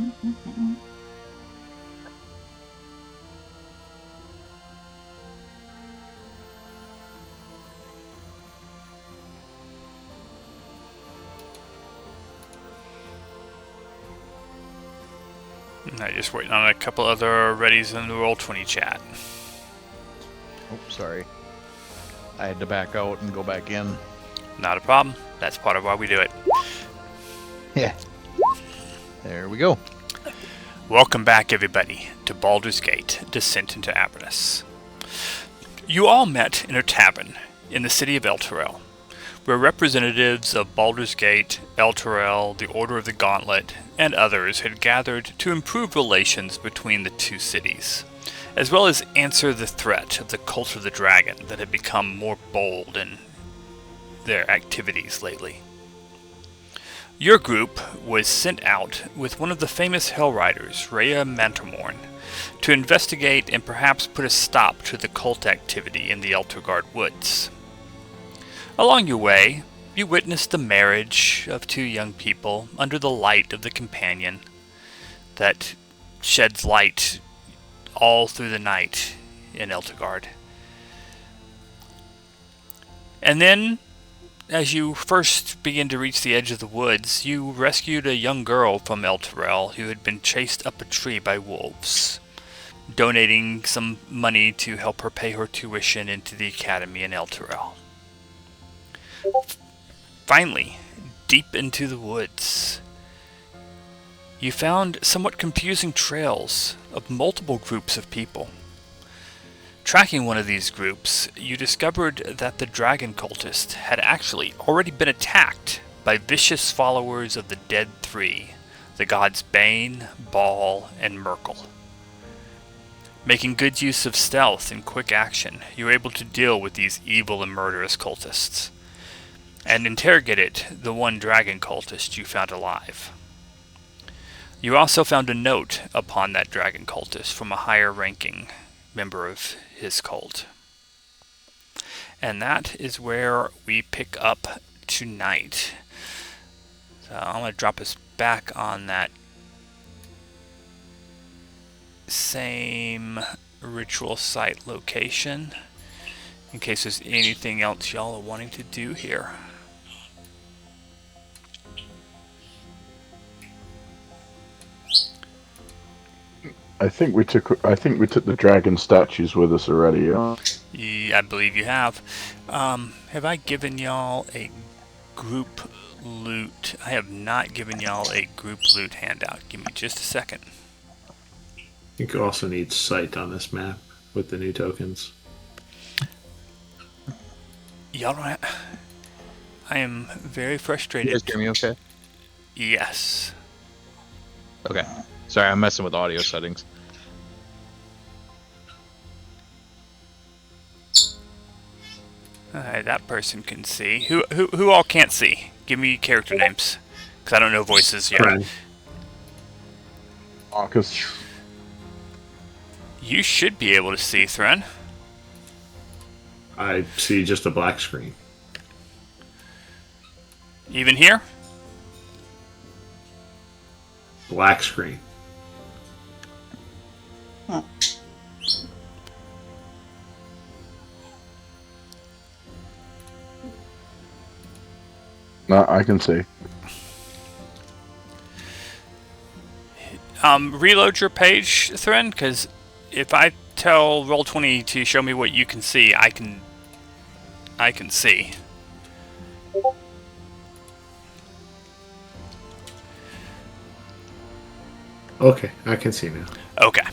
I'm just waiting on a couple other readies in the Roll20 chat. Oh, sorry. I had to back out and go back in. Not a problem. That's part of why we do it. Yeah. There we go. Welcome back, everybody, to Baldur's Gate, Descent into Avernus. You all met in a tavern in the city of Elturel, where representatives of Baldur's Gate, Elturel, the Order of the Gauntlet, and others had gathered to improve relations between the two cities, as well as answer the threat of the Cult of the Dragon that had become more bold in their activities lately. Your group was sent out with one of the famous Hell Riders, Rhea Mantormorn, to investigate and perhaps put a stop to the cult activity in the Eltergard woods. Along your way, you witnessed the marriage of two young people under the light of the companion that sheds light all through the night in Eltergard. And then, as you first begin to reach the edge of the woods, you rescued a young girl from Elturel who had been chased up a tree by wolves, donating some money to help her pay her tuition into the academy in Elturel. Finally, deep into the woods, you found somewhat confusing trails of multiple groups of people. Tracking one of these groups, you discovered that the dragon cultist had actually already been attacked by vicious followers of the Dead Three, the gods Bane, Baal, and Merkel. Making good use of stealth and quick action, you were able to deal with these evil and murderous cultists, and interrogated the one dragon cultist you found alive. You also found a note upon that dragon cultist from a higher ranking member of his cult. And that is where we pick up tonight. So I'm going to drop us back on that same ritual site location in case there's anything else y'all are wanting to do here. I think we took the dragon statues with us already. Yeah, I believe you have. Have I given y'all a group loot? I have not given y'all a group loot handout. Give me just a second. I think you also need sight on this map with the new tokens. Y'all don't have... I am very frustrated. You guys hear me okay? Yes. Okay. Sorry, I'm messing with audio settings. Alright, that person can see. Who all can't see? Give me character names. Because I don't know voices yet. Friend. Marcus. You should be able to see, Thren. I see just a black screen. Even here? Black screen. No, I can see. Reload your page, Thren, because if I tell Roll20 to show me what you can see, I can see. Okay, I can see now. Okay.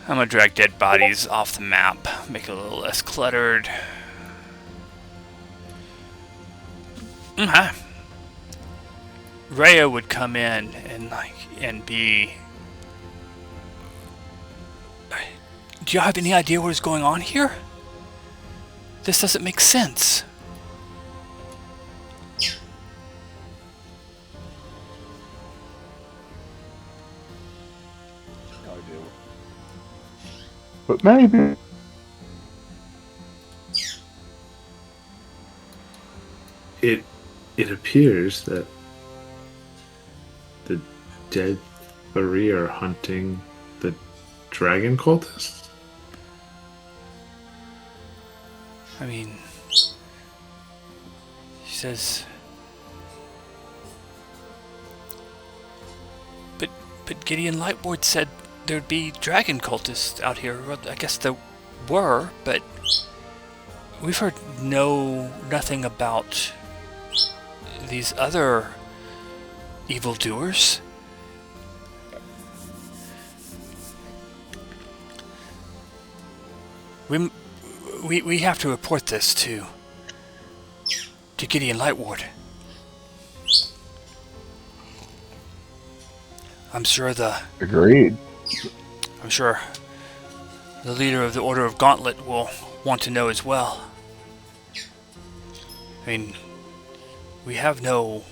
I'm gonna drag dead bodies off the map, make it a little less cluttered. Okay. Rhea would come in and be... Do you have any idea what is going on here? This doesn't make sense. I do. But maybe. It appears that dead three are hunting the dragon cultists? I mean, she says, but Gideon Lightboard said there'd be dragon cultists out here. Well, I guess there were, but we've heard nothing about these other evildoers. We have to report this to Gideon Lightward. Agreed. I'm sure the leader of the Order of Gauntlet will want to know as well. I mean, we have no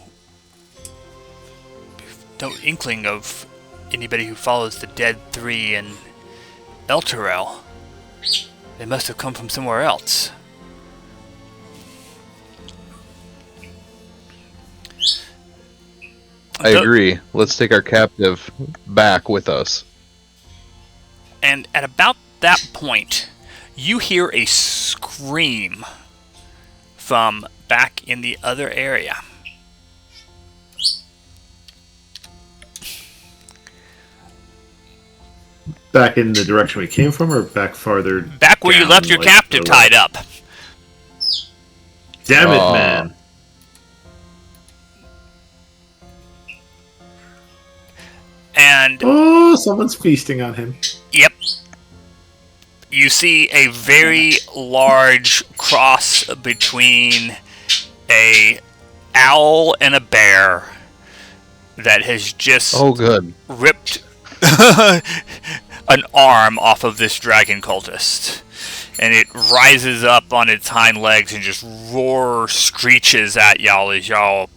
inkling of anybody who follows the Dead Three in Elturel. They must have come from somewhere else. I agree. Let's take our captive back with us. And at about that point, you hear a scream from back in the other area. Back in the direction we came from, or back farther? Back where you down, left your like, captive tied up. Damn it, man. And oh, someone's feasting on him. Yep. You see a very large cross between a owl and a bear that has just ripped an arm off of this dragon cultist. And it rises up on its hind legs and just screeches at y'all as y'all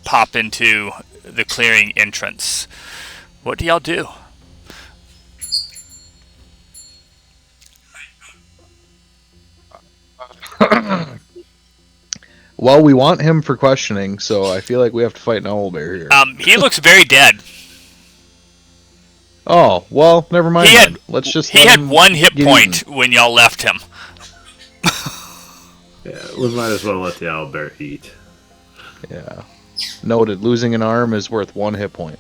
pop into the clearing entrance. What do y'all do? Well, we want him for questioning, so I feel like we have to fight an owlbear here. He looks very dead. Oh, well, never mind. He had 1 hit point when y'all left him. Yeah, we might as well let the owlbear eat. Yeah. Noted. Losing an arm is worth 1 hit point.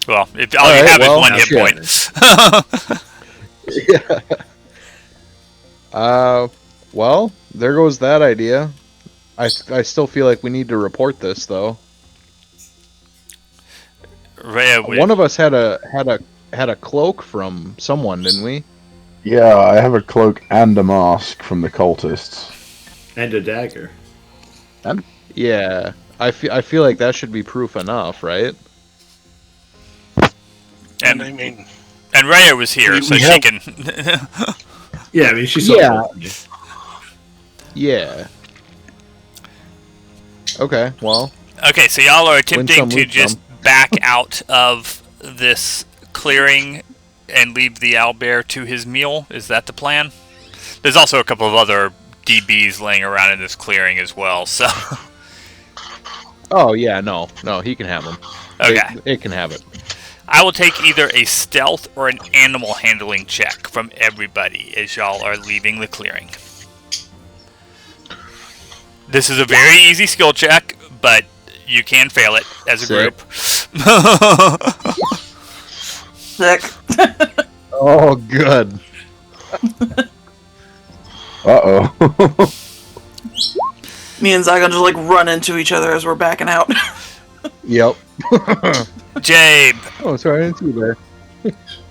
Well, all you have is 1 hit point. Yeah. Well, there goes that idea. I still feel like we need to report this, though. One of us had a cloak from someone, didn't we? Yeah, I have a cloak and a mask from the cultists. And a dagger. Yeah. I feel like that should be proof enough, right? And I mean, and Raya was here, so she can. Yeah, I mean, she's so Yeah. Okay, well. Okay, so y'all are attempting to just back out of this clearing and leave the owlbear to his meal. Is that the plan? There's also a couple of other DBs laying around in this clearing as well, so. Oh, yeah, no, he can have them. Okay. It can have it. I will take either a stealth or an animal handling check from everybody as y'all are leaving the clearing. This is a very easy skill check, but you can fail it as a group. Sick. Oh, good. Uh-oh. Me and Zygon just like run into each other as we're backing out. Yep. Jabe. Oh, sorry, I didn't see you there.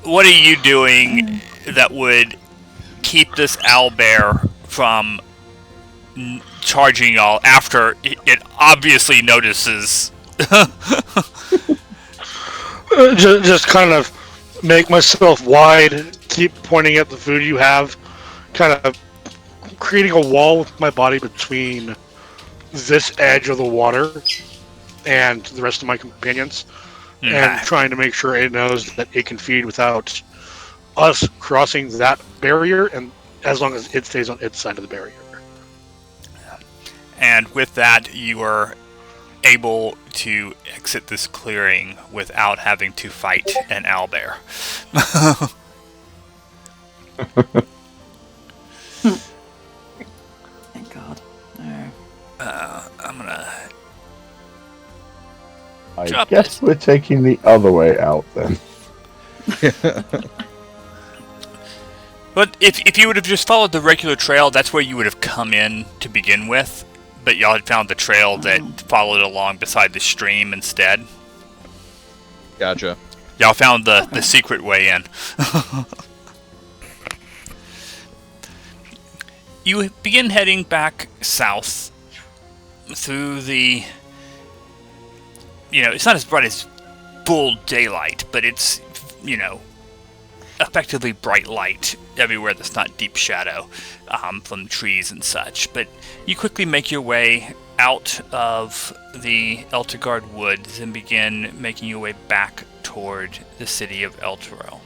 What are you doing that would keep this owlbear from charging y'all after it obviously notices? Just kind of make myself wide, keep pointing at the food you have, kind of creating a wall with my body between this edge of the water and the rest of my companions, and trying to make sure it knows that it can feed without us crossing that barrier, and as long as it stays on its side of the barrier. And with that, you are able to exit this clearing without having to fight an owlbear. Thank God. Alright. I'm gonna I Drop guess this. we're taking the other way out then. But if you would have just followed the regular trail, that's where you would have come in to begin with. But y'all had found the trail that followed along beside the stream instead. Gotcha. Y'all found the secret way in. You begin heading back south through the... it's not as bright as full daylight, but it's, effectively bright light everywhere that's not deep shadow from trees and such. But you quickly make your way out of the Eltergard woods and begin making your way back toward the city of Elturel.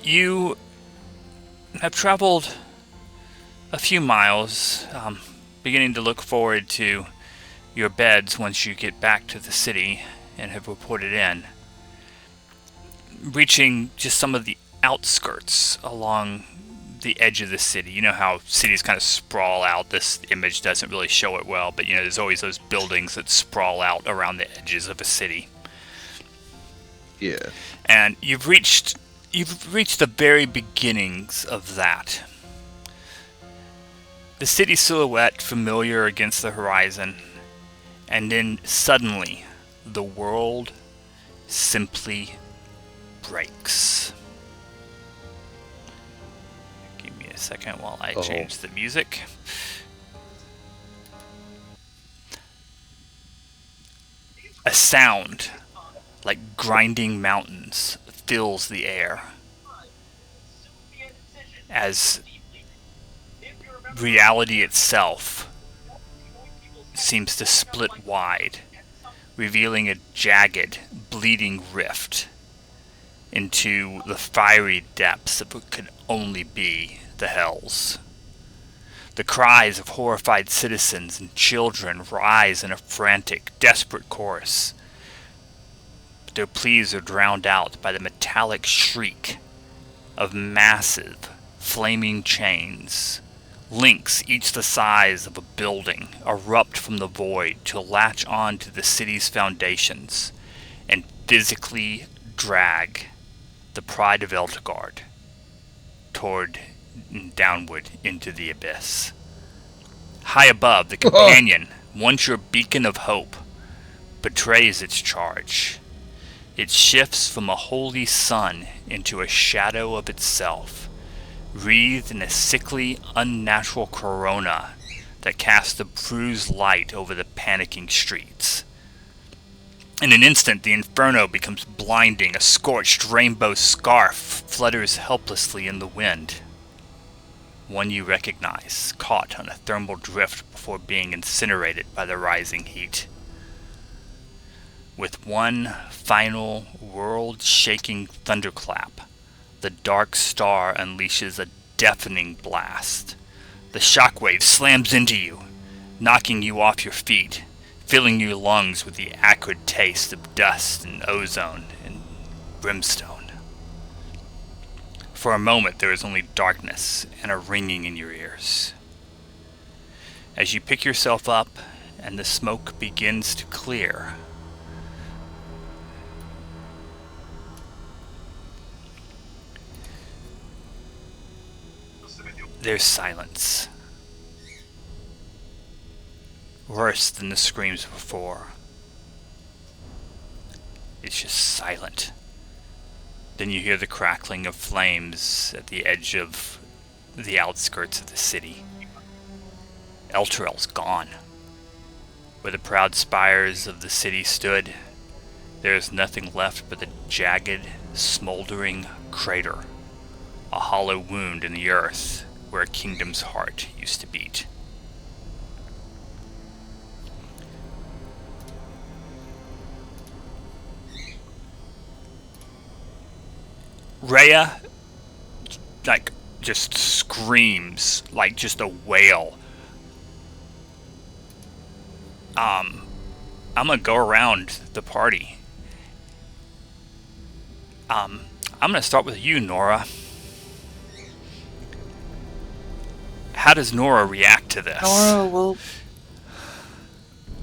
You have traveled a few miles, beginning to look forward to your beds once you get back to the city and have reported in. Reaching just some of the outskirts along the edge of the city. You know how cities kind of sprawl out. This image doesn't really show it well, but there's always those buildings that sprawl out around the edges of a city. Yeah. And you've reached the very beginnings of that. The city silhouette familiar against the horizon, and then suddenly the world simply breaks. Give me a second while I change the music. A sound like grinding mountains fills the air as reality itself seems to split wide, revealing a jagged, bleeding rift into the fiery depths of what could only be the Hells. The cries of horrified citizens and children rise in a frantic, desperate chorus, but their pleas are drowned out by the metallic shriek of massive, flaming chains. Links, each the size of a building, erupt from the void to latch on to the city's foundations and physically drag the pride of Eltergard downward into the abyss. High above, the companion, once your beacon of hope, betrays its charge. It shifts from a holy sun into a shadow of itself, wreathed in a sickly, unnatural corona that casts a bruised light over the panicking streets. In an instant, the inferno becomes blinding. A scorched rainbow scarf flutters helplessly in the wind. One you recognize, caught on a thermal drift before being incinerated by the rising heat. With one final world-shaking thunderclap, the dark star unleashes a deafening blast. The shockwave slams into you, knocking you off your feet, filling your lungs with the acrid taste of dust and ozone and brimstone. For a moment, there is only darkness and a ringing in your ears. As you pick yourself up and the smoke begins to clear, there's silence. Worse than the screams before. It's just silent. Then you hear the crackling of flames at the edge of the outskirts of the city. Elturel's gone. Where the proud spires of the city stood, there is nothing left but a jagged, smoldering crater. A hollow wound in the earth where a kingdom's heart used to beat. Rhea, just screams like just a wail. I'm gonna go around the party. I'm gonna start with you, Nora. How does Nora react to this?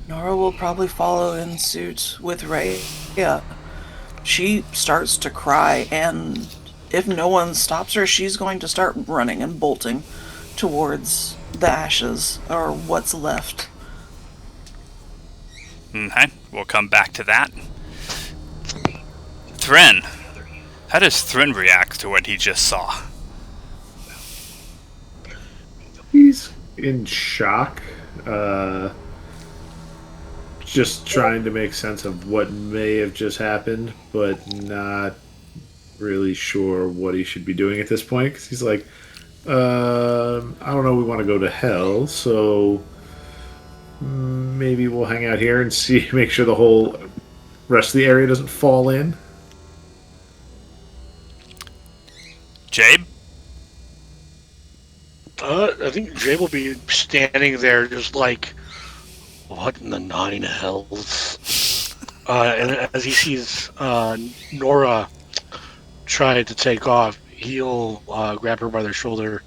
Nora will probably follow in suit with Ray. Yeah. She starts to cry, and if no one stops her, she's going to start running and bolting towards the ashes, or what's left. Okay, we'll come back to that. Thren. How does Thren react to what he just saw? He's in shock. Just trying to make sense of what may have just happened, but not really sure what he should be doing at this point. Because he's like, I don't know, we want to go to hell, so maybe we'll hang out here and see, make sure the whole rest of the area doesn't fall in. Jabe? I think Jabe will be standing there just like, what in the nine hells? And as he sees Nora try to take off, he'll grab her by the shoulder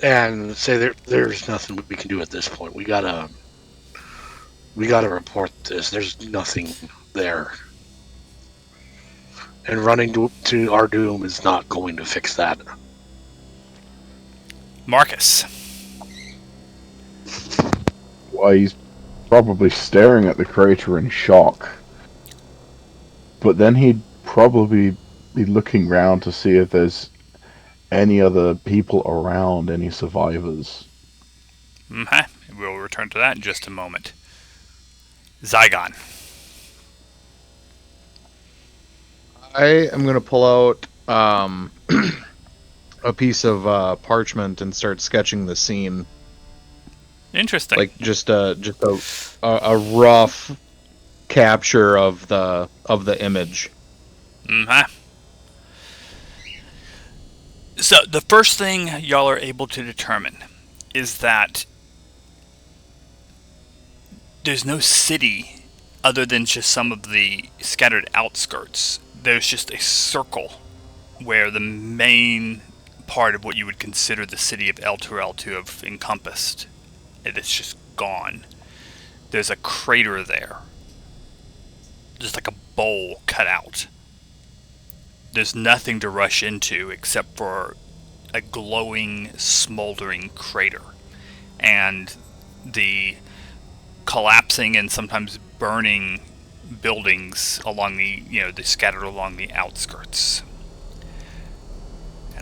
and say, "There's nothing we can do at this point. We gotta report this. There's nothing there, and running to our doom is not going to fix that." Marcus. Why, he's probably staring at the crater in shock. But then he'd probably be looking around to see if there's any other people around, any survivors. Okay, we'll return to that in just a moment. Zygon. I am gonna pull out a piece of parchment and start sketching the scene. Interesting. Like just a rough capture of the image. Okay. So the first thing y'all are able to determine is that there's no city other than just some of the scattered outskirts. There's just a circle where the main part of what you would consider the city of Elturel to have encompassed, and it's just gone. There's a crater there, just like a bowl cut out. There's nothing to rush into except for a glowing, smoldering crater, and the collapsing and sometimes burning buildings along the, they scattered along the outskirts.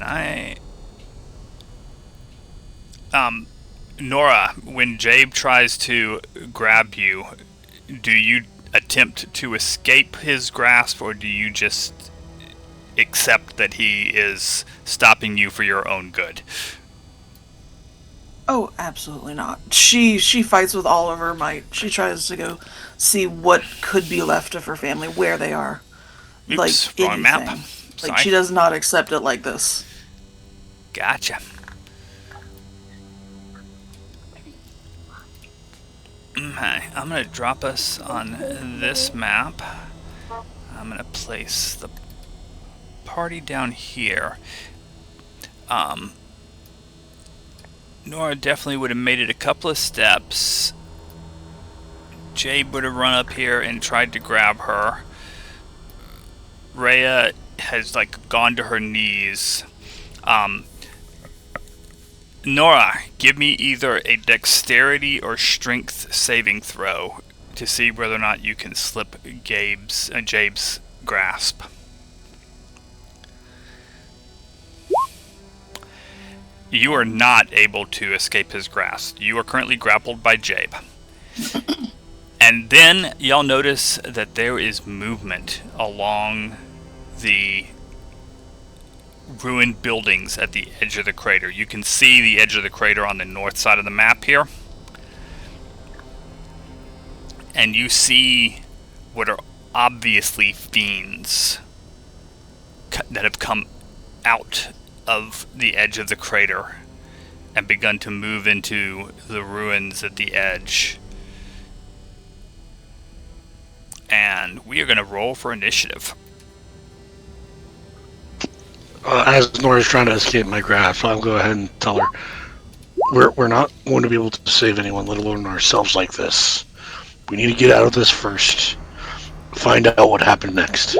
And Nora, when Jabe tries to grab you, do you attempt to escape his grasp, or do you just accept that he is stopping you for your own good? Oh, absolutely not. She fights with all of her might. She tries to go see what could be left of her family, where they are. Oops, like wrong anything. map. Like, she does not accept it like this. Gotcha. Okay, I'm going to drop us on this map. I'm going to place the party down here. Nora definitely would have made it a couple of steps. Jabe would have run up here and tried to grab her. Rhea has gone to her knees. Nora, give me either a dexterity or strength saving throw to see whether or not you can slip Jabe's grasp. You are not able to escape his grasp. You are currently grappled by Jabe. And then y'all notice that there is movement along the ruined buildings at the edge of the crater. You can see the edge of the crater on the north side of the map here. And you see what are obviously fiends that have come out of the edge of the crater and begun to move into the ruins at the edge. And we are going to roll for initiative. As Nora's trying to escape my grasp, I'll go ahead and tell her we're not going to be able to save anyone, let alone ourselves, like this. We need to get out of this first. Find out what happened next.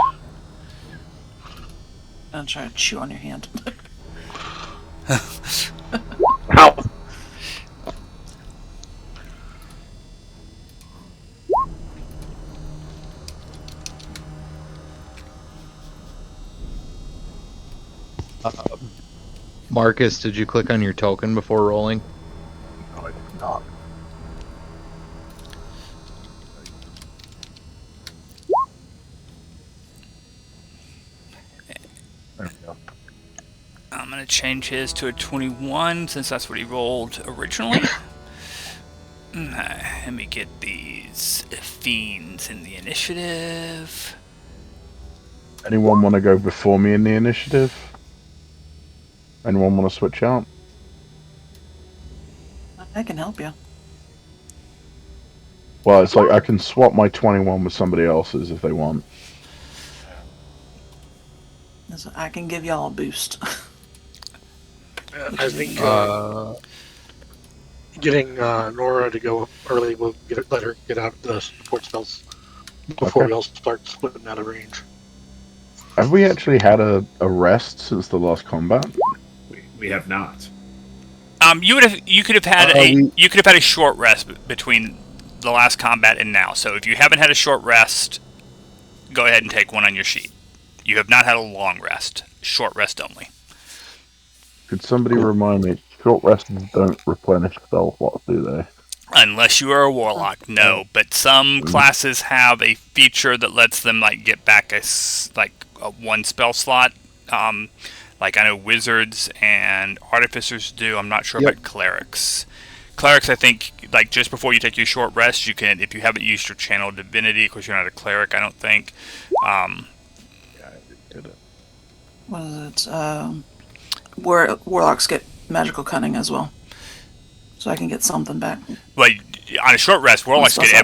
I'm trying to chew on your hand. Ow! Marcus, did you click on your token before rolling? No, I did not. There we go. I'm going to change his to a 21 since that's what he rolled originally. Let me get these fiends in the initiative. Anyone want to go before me in the initiative? Anyone want to switch out? I can help you. Well, it's like I can swap my 21 with somebody else's if they want. I can give y'all a boost. I think getting Nora to go early will let her get out of the support spells before we all start splitting out of range. Have we actually had a rest since the last combat? We have not. You could have had a short rest between the last combat and now. So if you haven't had a short rest, go ahead and take one on your sheet. You have not had a long rest. Short rest only. Could somebody remind me? Short rests don't replenish spell slots, do they? Unless you are a warlock, no. But some classes have a feature that lets them get back a one spell slot. Like I know wizards and artificers do. I'm not sure about clerics. Clerics, I think, just before you take your short rest, you can, if you haven't used your channel divinity, because you're not a cleric, I don't think. Yeah, I did it. What is it? Warlocks get magical cunning as well, so I can get something back. Well, on a short rest, warlocks get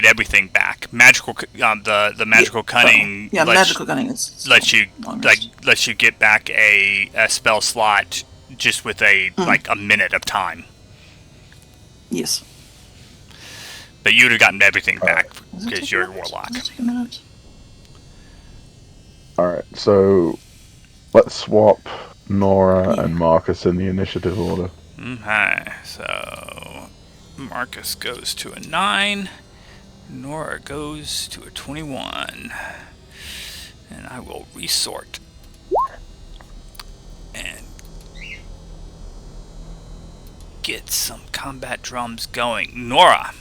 everything back. Magical, the magical cunning. Yeah, magical cunning is lets you get back a spell slot just with a minute of time. Yes. But you would have gotten everything back because you're a warlock. Does it take a minute? Alright, so let's swap Nora and Marcus in the initiative order. Okay, so Marcus goes to a 9, Nora goes to a 21, and I will resort and get some combat drums going. Nora,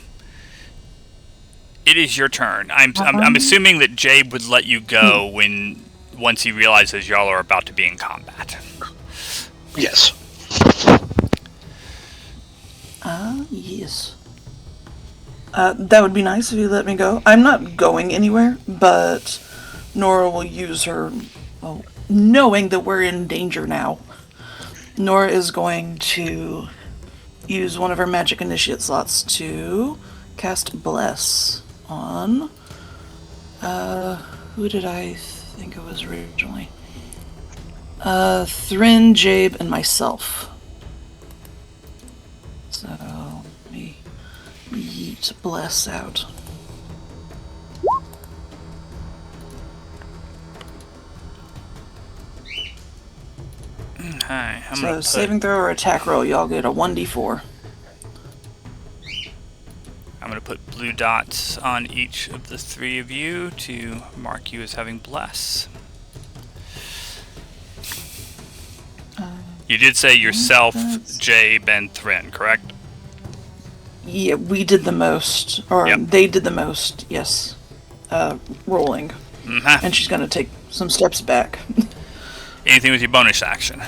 it is your turn. I'm assuming that Jabe would let you go once he realizes y'all are about to be in combat. Yes. Yes. That would be nice if you let me go. I'm not going anywhere, but Nora will use her, knowing that we're in danger now. Nora is going to use one of her magic initiate slots to cast Bless on, who did I think it was originally? Thrin, Jabe, and myself. So, let me yeet Bless out. Okay, So, saving throw or attack roll, y'all get a 1d4. I'm going to put blue dots on each of the three of you to mark you as having Bless. You did say yourself, Jabe, and Thrin, correct? Yeah, we did the most, or they did the most, yes. Rolling. Mm-hmm. And she's gonna take some steps back. Anything with your bonus action?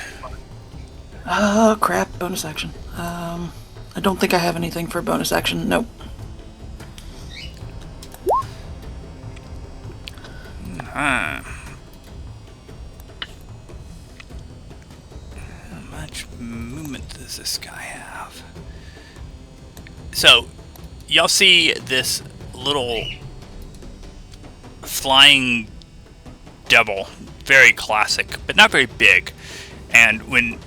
Crap, bonus action. I don't think I have anything for bonus action, nope. much movement does this guy have? So, y'all see this little flying devil, very classic, but not very big. And when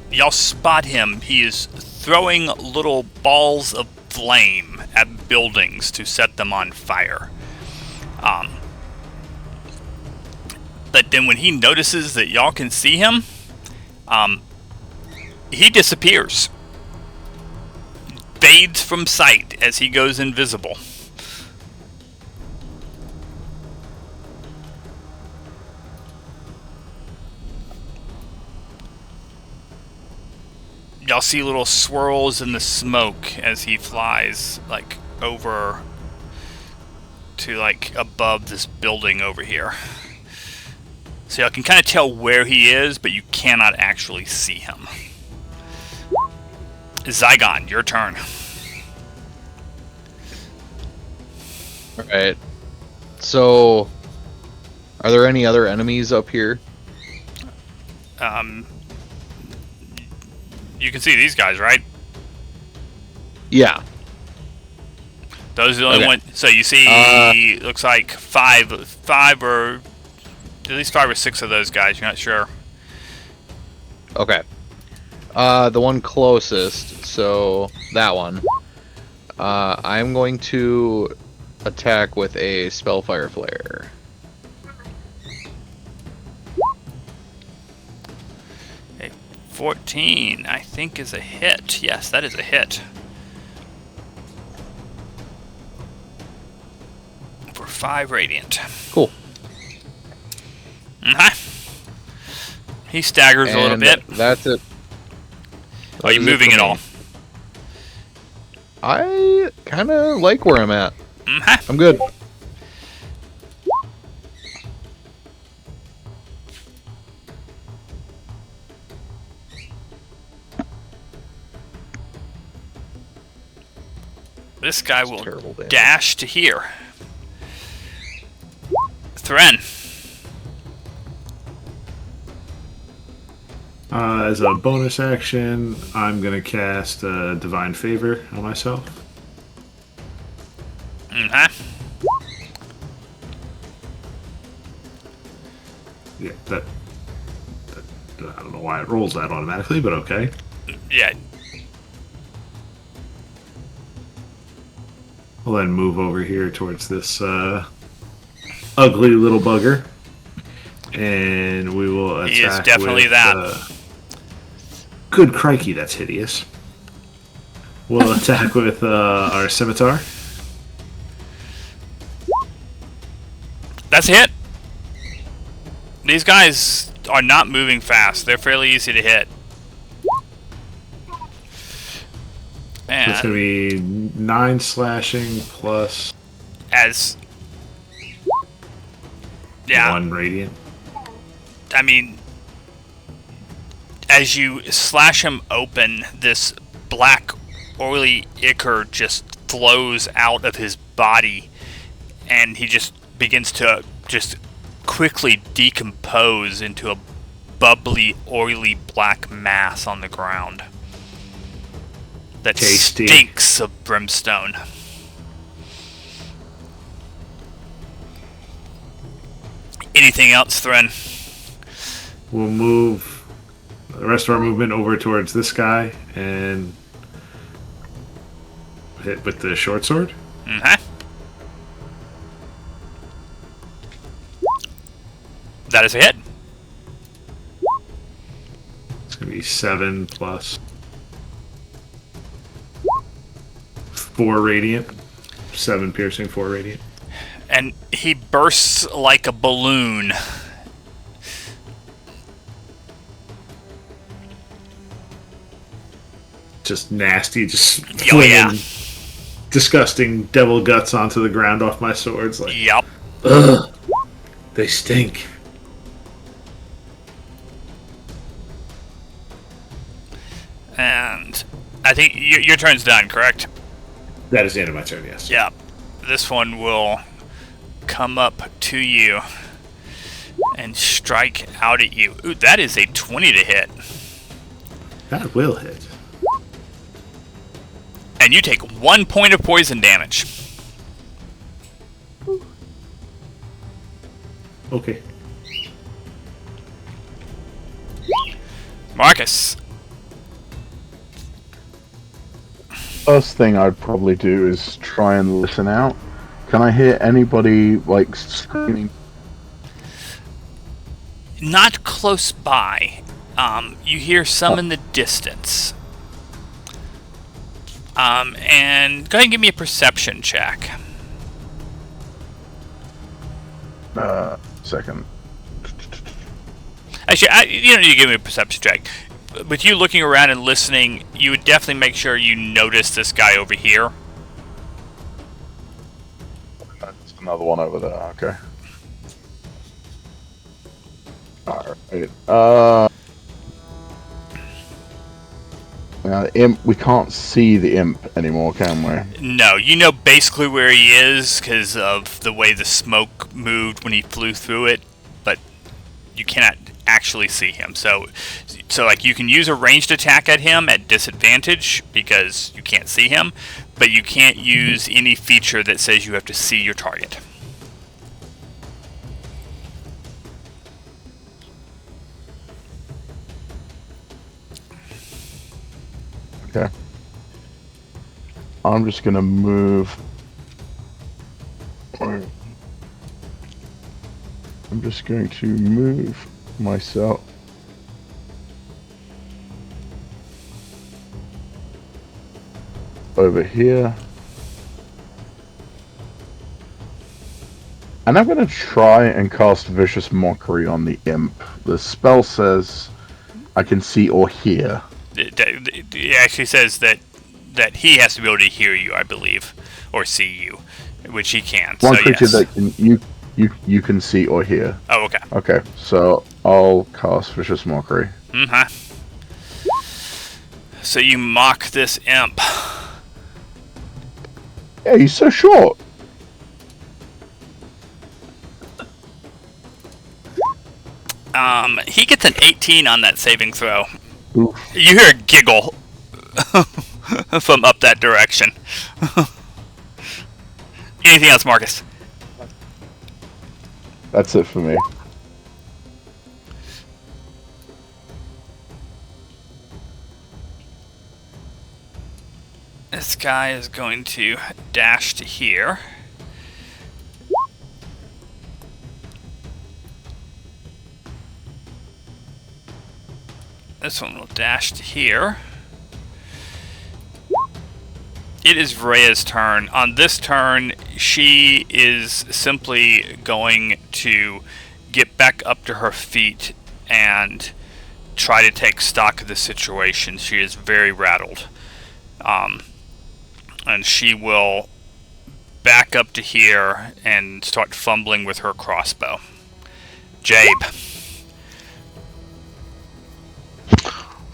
y'all spot him, he is throwing little balls of flame at buildings to set them on fire. But then when he notices that y'all can see him, he disappears. Fades from sight as he goes invisible. Y'all see little swirls in the smoke as he flies, like, over to, like, above this building over here. So y'all can kind of tell where he is, but you cannot actually see him. Zygon, your turn. Alright. So, are there any other enemies up here? You can see these guys, right? Yeah. Those are the only Okay. one. So you see, looks like five or at least 5 or 6 of those guys. You're not sure. Okay. The one closest, so that one. I'm going to attack with a Spellfire Flare. A 14, I think, is a hit. Yes, that is a hit. For 5 radiant. Cool. He staggers a little And bit. that's it. Are you That is it moving for at me. all? I kind of like where I'm at. Mhm. I'm good. This guy will Terrible damage. dash to here. Thren. As a bonus action, I'm going to cast Divine Favor on myself. Yeah, that I don't know why it rolls that automatically, but okay. Yeah. I'll then move over here towards this ugly little bugger, and we will attack. He is definitely with, that. Good crikey, that's hideous. We'll attack with our scimitar. That's a hit. These guys are not moving fast. They're fairly easy to hit. It's going to be 9 slashing plus As... Yeah. 1 radiant. I mean, as you slash him open, this black, oily ichor just flows out of his body, and he just begins to just quickly decompose into a bubbly, oily black mass on the ground that Tasty. stinks of brimstone. Anything else, Thren? We'll move the rest of our movement over towards this guy and hit with the short sword. That is a hit. It's going to be 7 plus 4 radiant. 7 piercing, 4 radiant. And he bursts like a balloon. Just nasty, just Oh, yeah. flinging disgusting devil guts onto the ground off my swords. Like, Yup. ugh, they stink. And I think your turn's done, correct? That is the end of my turn, yes. Yeah. This one will come up to you and strike out at you. Ooh, that is a 20 to hit. That will hit. And you take 1 point of poison damage. Okay. Marcus. First thing I'd probably do is try and listen out. Can I hear anybody like screaming? Not close by. You hear some in the distance. And go ahead and give me a perception check. Second. Actually, you don't need to give me a perception check. With you looking around and listening, you would definitely make sure you notice this guy over here. That's another one over there. Okay. Alright. Now, the imp, we can't see the imp anymore, can we? No, you know basically where he is because of the way the smoke moved when he flew through it, but you cannot actually see him. So like you can use a ranged attack at him at disadvantage because you can't see him, but you can't use any feature that says you have to see your target. Okay. I'm just gonna move. I'm just going to move myself over here. And I'm going to try and cast Vicious Mockery on the imp. The spell says I can see or hear. It actually says that he has to be able to hear you, I believe, or see you, which he can. One so creature yes. that can, you can see or hear. Oh, okay. Okay, so I'll cast Vicious Mockery. So you mock this imp. Yeah, he's so short. He gets an 18 on that saving throw. Oof. You hear a giggle from up that direction. Anything else, Marcus? That's it for me. This guy is going to dash to here. This one will dash to here. It is Rhea's turn. On this turn, she is simply going to get back up to her feet and try to take stock of the situation. She is very rattled. And she will back up to here and start fumbling with her crossbow. Jabe.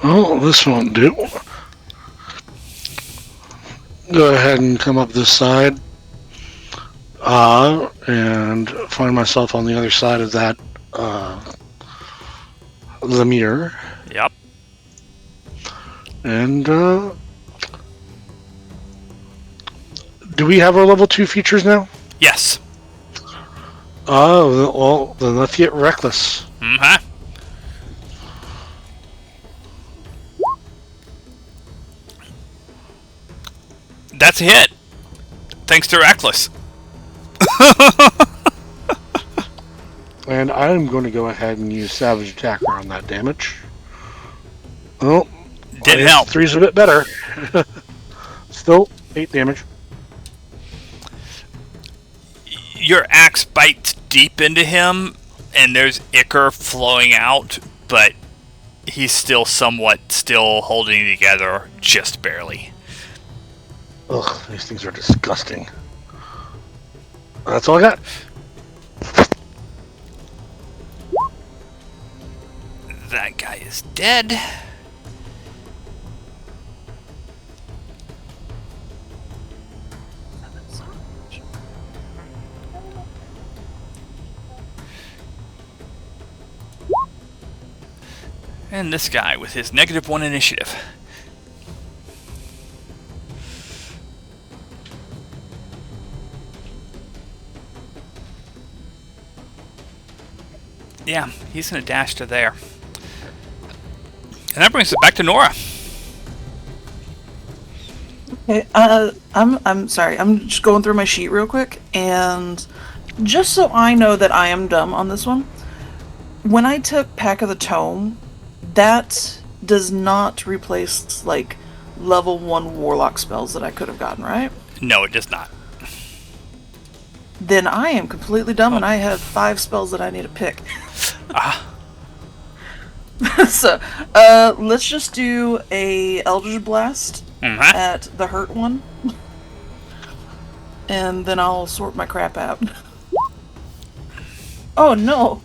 Oh, this won't do. Go ahead and come up this side. And find myself on the other side of that, the mirror. Yep. And, do we have our level 2 features now? Yes. Oh, well, then let's get reckless. Mm-hmm. That's a hit. Thanks to Reckless. And I'm going to go ahead and use Savage Attacker on that damage. Oh, Didn't help. 3's a bit better. Still 8 damage. Your axe bites deep into him, and there's ichor flowing out, but he's still somewhat still holding together, just barely. Ugh, these things are disgusting. That's all I got. That guy is dead. And this guy with his -1 initiative. Yeah, he's gonna dash to there. And that brings us back to Nora. Okay, I'm sorry. I'm just going through my sheet real quick, and just so I know that I am dumb on this one, when I took Pack of the Tome, that does not replace like level 1 warlock spells that I could have gotten, right? No, it does not. Then I am completely dumb, and I have 5 spells that I need to pick. So, let's just do a Eldritch Blast at the hurt one, and then I'll sort my crap out. Oh no!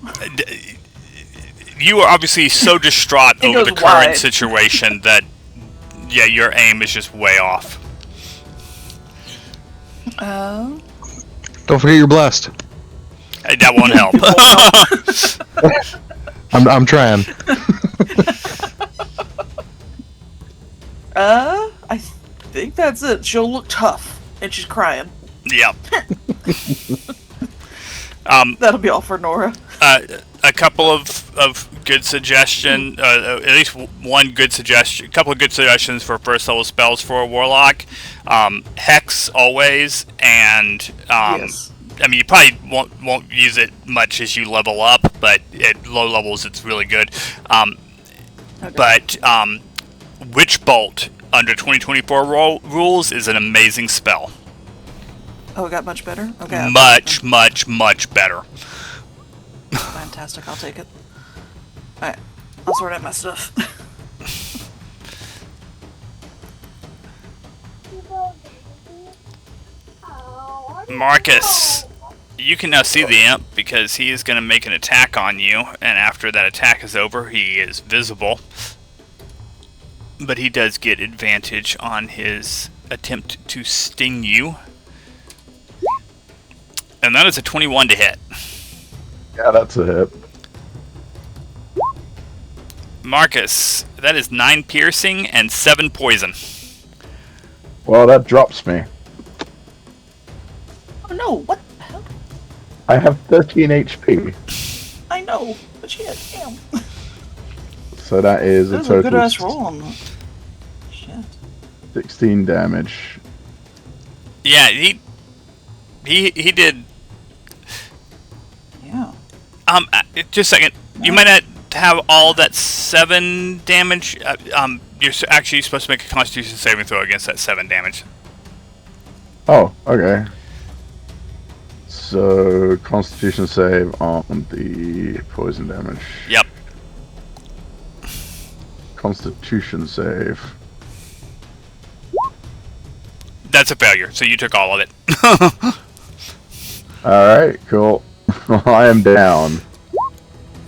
You are obviously so distraught It over the goes current wide. situation that, yeah, your aim is just way off. Don't forget your blast. Hey, that won't help. I'm trying. I think that's it. She'll look tough, and she's crying. Yep. That'll be all for Nora. A couple of good suggestion, at least one good suggestion, a couple of good suggestions for first level spells for a warlock. Hex always, and Yes. I mean you probably won't use it much as you level up, but at low levels it's really good. Okay. But Witch Bolt under 2024 rules is an amazing spell. Oh, it got much better? Okay. Much better. Fantastic, I'll take it. Alright, I'll sort out my stuff. Marcus, you can now see the imp because he is going to make an attack on you, and after that attack is over, he is visible. But he does get advantage on his attempt to sting you. And that is a 21 to hit. Yeah, that's a hit. Marcus, that is 9 piercing and 7 poison. Well, that drops me. Oh no, what the hell? I have 13 HP. I know, but shit, damn. So that is That a was a good total ass roll on that. Shit. 16 damage. Yeah, he did. Yeah. Just a second. You might not have all that 7 damage. You're actually supposed to make a Constitution saving throw against that 7 damage. Oh, okay. So, Constitution save on the poison damage. Yep. Constitution save. That's a failure, so you took all of it. Alright, cool. I am down.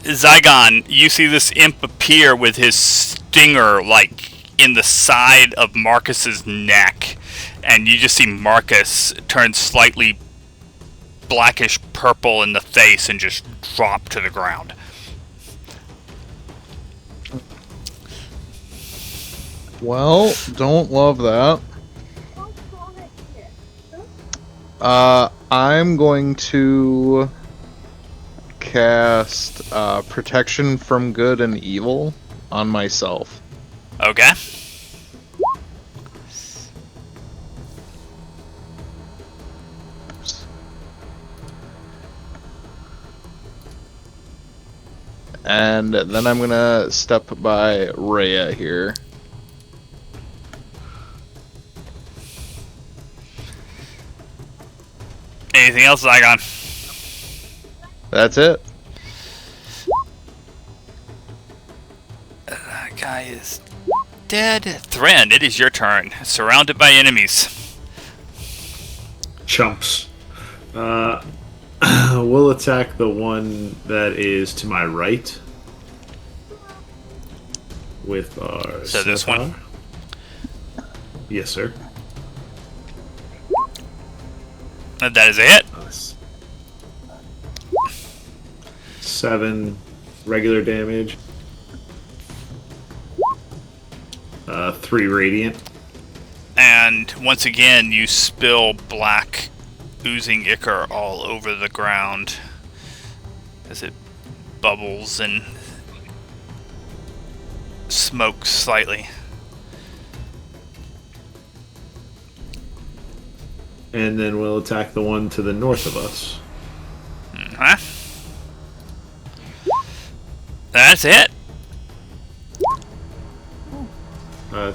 Zygon, you see this imp appear with his stinger, like, in the side of Marcus's neck. And you just see Marcus turn slightly blackish purple in the face and just drop to the ground. Well, don't love that. I'm going to cast Protection from Good and Evil on myself. Okay. And then I'm gonna step by Rhea here. Anything else, Zygon? That's it. That guy is dead. Thren, it is your turn. Surrounded by enemies. Chumps. We'll attack the one that is to my right. With our So this one? scimitar. Yes, sir. That is a hit. 7 regular damage. 3 radiant. And once again, you spill black, oozing ichor all over the ground as it bubbles and smokes slightly. And then we'll attack the one to the north of us. Huh? That's it.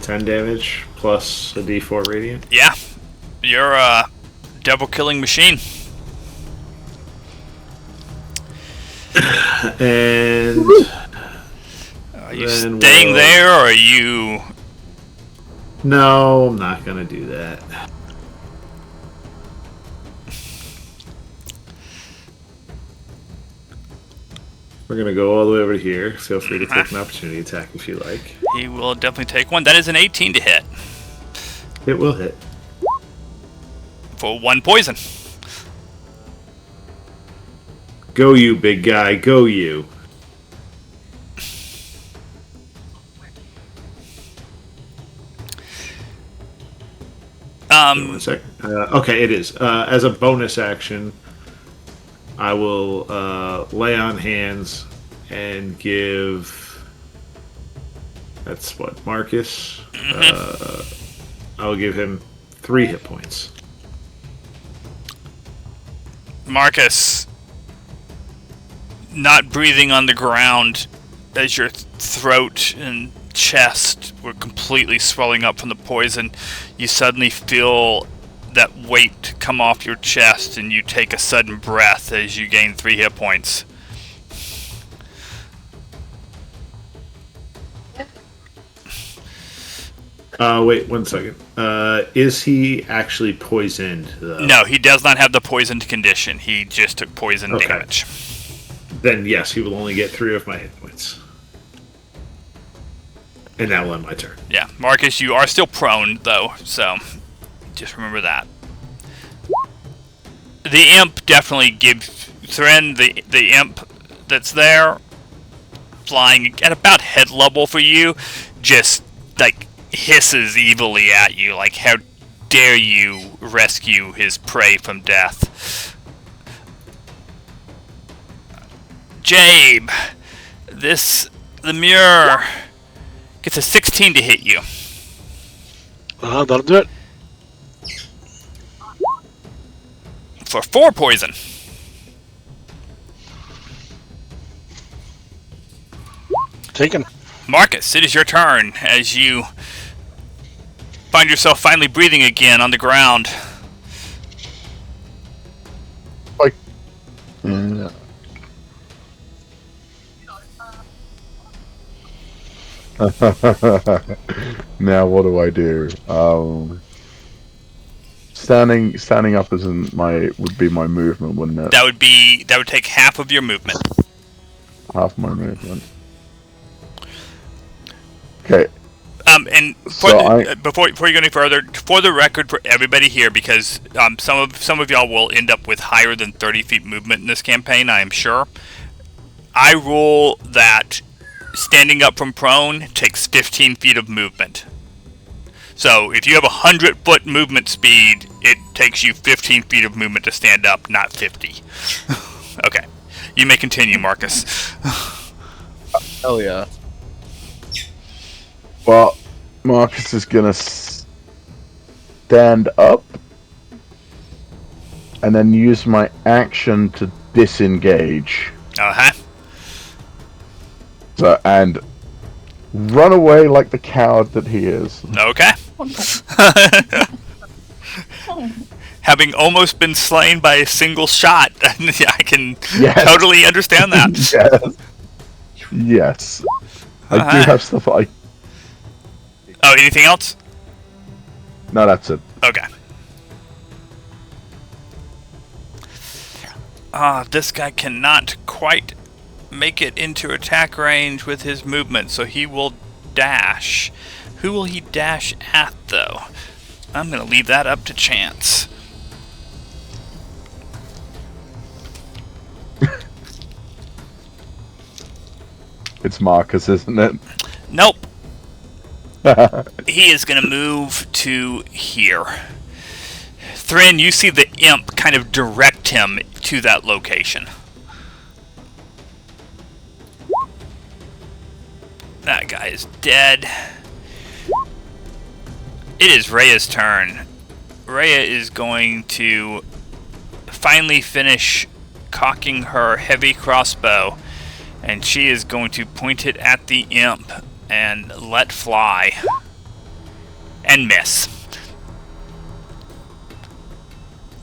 10 damage plus a d4 radiant. Yeah, you're a devil-killing machine. And Are you staying there, or are you... No, I'm not gonna do that. We're gonna go all the way over here. Feel free to take an opportunity attack if you like. He will definitely take one. That is an 18 to hit. It will hit. For 1 poison. Go you, big guy. Go you. One sec. Okay, it is. As a bonus action, I will lay on hands and give... That's what, Marcus? I will give him 3 hit points. Marcus, not breathing on the ground as your throat and chest were completely swelling up from the poison, you suddenly feel that weight come off your chest and you take a sudden breath as you gain 3 hit points. Wait 1 second. Is he actually poisoned, though? No, he does not have the poisoned condition. He just took poison damage. Then yes, he will only get 3 of my hit points. And that will end my turn. Yeah, Marcus, you are still prone, though, so just remember that. The imp definitely gives... Thren, the imp that's there, flying at about head level for you, just, like, hisses evilly at you, like, how dare you rescue his prey from death. Jabe, the mirror gets a 16 to hit you. That'll do it. For 4 poison. Taken. Marcus, it is your turn as you find yourself finally breathing again on the ground. Like, now what do I do? Standing up would be my movement, wouldn't it? That would take half of your movement. Half my movement. Okay. And before you go any further, for the record, for everybody here, because some of y'all will end up with higher than 30 feet movement in this campaign, I am sure. I rule that standing up from prone takes 15 feet of movement. So if you have 100-foot movement speed, it takes you 15 feet of movement to stand up, not 50. Okay, you may continue, Marcus. Hell yeah. Well, Marcus is gonna stand up and then use my action to disengage. Uh-huh. So, and run away like the coward that he is. Okay. Having almost been slain by a single shot, I can totally understand that. Yes. I do have stuff I... Oh, anything else? No, that's it. Okay. This guy cannot quite make it into attack range with his movement, so he will dash. Who will he dash at, though? I'm going to leave that up to chance. It's Marcus, isn't it? Nope. he is going to move to here. Thrin, you see the imp kind of direct him to that location. That guy is dead. It is Rhea's turn. Rhea is going to finally finish cocking her heavy crossbow, and she is going to point it at the imp and let fly. And miss.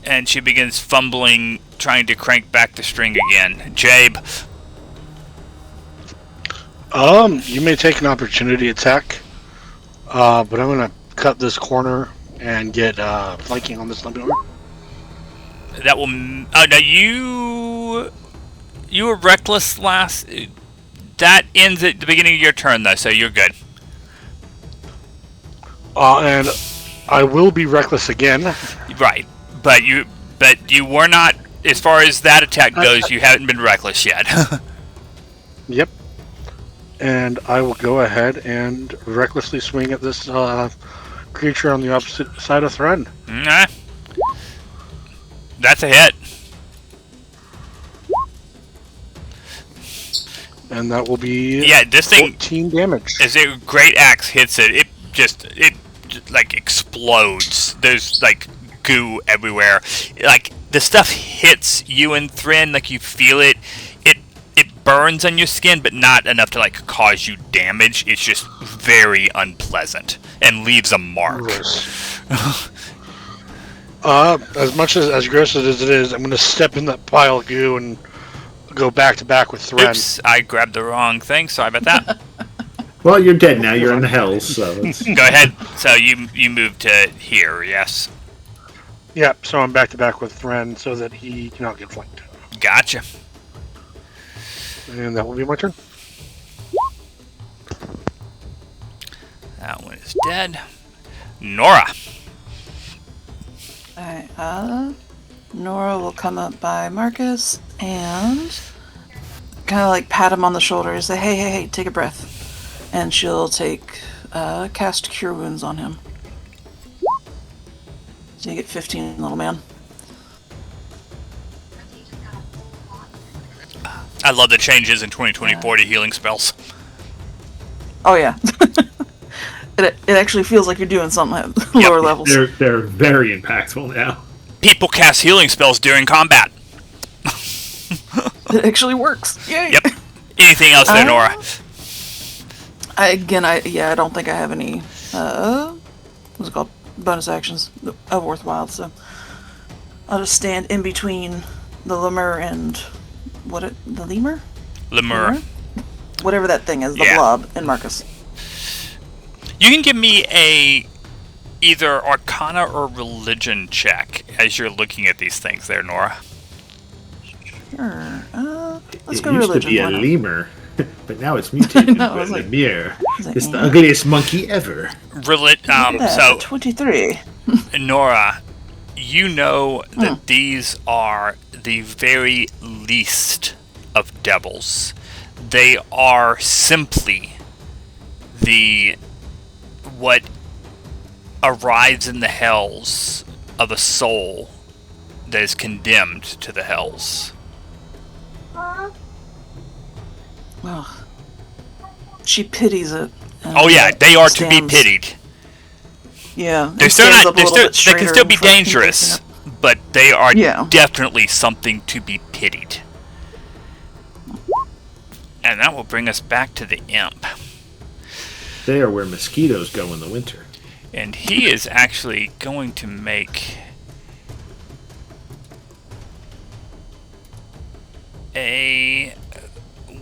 And she begins fumbling, trying to crank back the string again. Jabe. You may take an opportunity attack, but I'm gonna cut this corner and get flanking on this lumber. That will. Oh no, you were reckless last. That ends at the beginning of your turn, though, so you're good. And I will be reckless again. Right, but you were not. As far as that attack goes, you haven't been reckless yet. Yep. And I will go ahead and recklessly swing at this creature on the opposite side of Thread. Nah. That's a hit. And that will be This thing 14 damage. As a great axe hits it, it just like explodes. There's like goo everywhere. Like the stuff hits you and Thrin, like you feel it. It burns on your skin, but not enough to like cause you damage. It's just very unpleasant and leaves a mark. As much as gross as it is, I'm going to step in that pile of goo and go back to back with Thread. Oops, I grabbed the wrong thing. Sorry about that. Well, you're dead now. You're in the hells, so it's... Go ahead. So you move to here, yes? Yep, so I'm back to back with Thread so that he cannot get flanked. Gotcha. And that will be my turn. That one is dead. Nora. Alright, Nora will come up by Marcus and kind of like pat him on the shoulder and say, hey, take a breath. And she'll cast Cure Wounds on him. So you get 15, little man. I love the changes in 2024 to healing spells. Oh yeah. It actually feels like you're doing something at lower levels. They're very impactful now. People cast healing spells during combat. It actually works. Yay! Yep. Anything else there, Nora? I don't think I have any, what's it called? Bonus actions worthwhile, so I'll just stand in between the lemur and the lemur? Lemur. Whatever that thing is, the blob, and Marcus. You can give me either Arcana or Religion check as you're looking at these things there, Nora. Sure. Let's It go used religion. to be a why not? lemur, but now it's mutated No, into I was a like- lemur. like, It's the ugliest monkey ever. So 23. Nora, you know that these are the very least of devils. They are simply what arrives in the hells of a soul that is condemned to the hells. Ugh. She pities it. and Oh yeah, they are to be stands- pitied. Yeah. They're and still stands not. up a little bit They can straighter still be and facing dangerous, up. but they are Yeah. definitely something to be pitied. And that will bring us back to the imp. They are where mosquitoes go in the winter. And he is actually going to make a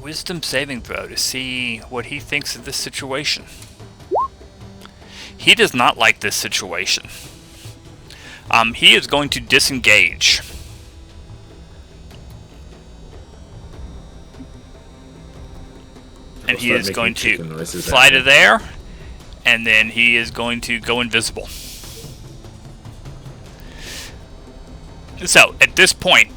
wisdom saving throw to see what he thinks of this situation. He does not like this situation. He is going to disengage. And he Start is making going to chicken noises fly at to me. there, and then he is going to go invisible. So, at this point,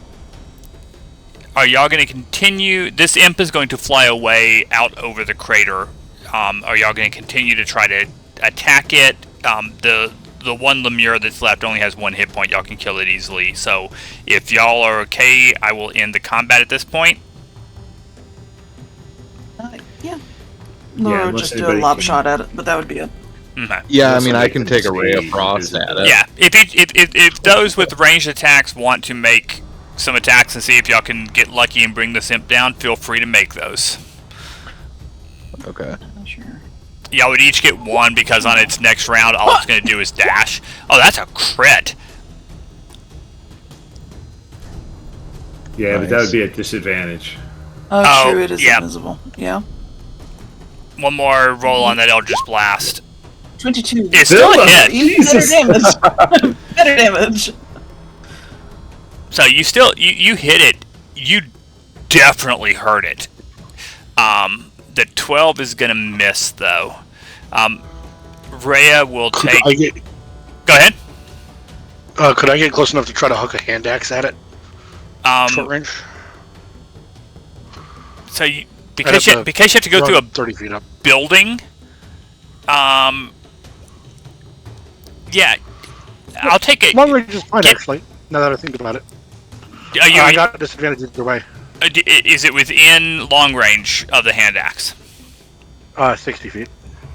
are y'all going to continue? This imp is going to fly away out over the crater. Are y'all going to continue to try to attack it. The one Lemure that's left only has 1 hit point. Y'all can kill it easily. So if y'all are okay, I will end the combat at this point. Yeah. Yeah, Or unless just do a anybody lob can- shot at it, but that would be it. Okay. Yeah, I Unless mean, I somebody can can take a ray of stay frost at visible. it. Yeah, if those with ranged attacks want to make some attacks and see if y'all can get lucky and bring this imp down, feel free to make those. Okay. Sure. Y'all would each get 1 because on its next round, all it's going to do is dash. Oh, that's a crit. Yeah, but that Nice. would be a disadvantage. Oh, true, it is yeah. invisible. Yeah. One more roll on that Eldritch Blast. 22. It's still a Bill, hit. Even better damage. Better damage. So you still you hit it. You definitely hurt it. The 12 is gonna miss though. Rhea will take. Go ahead. Could I get close enough to try to hook a hand axe at it? Short range. So because you have to go through a 30 feet up. building. Yeah, I'll take it. Long range is fine, actually. Now that I think about it, I got a disadvantage either way. Is it within long range of the hand axe? 60 feet.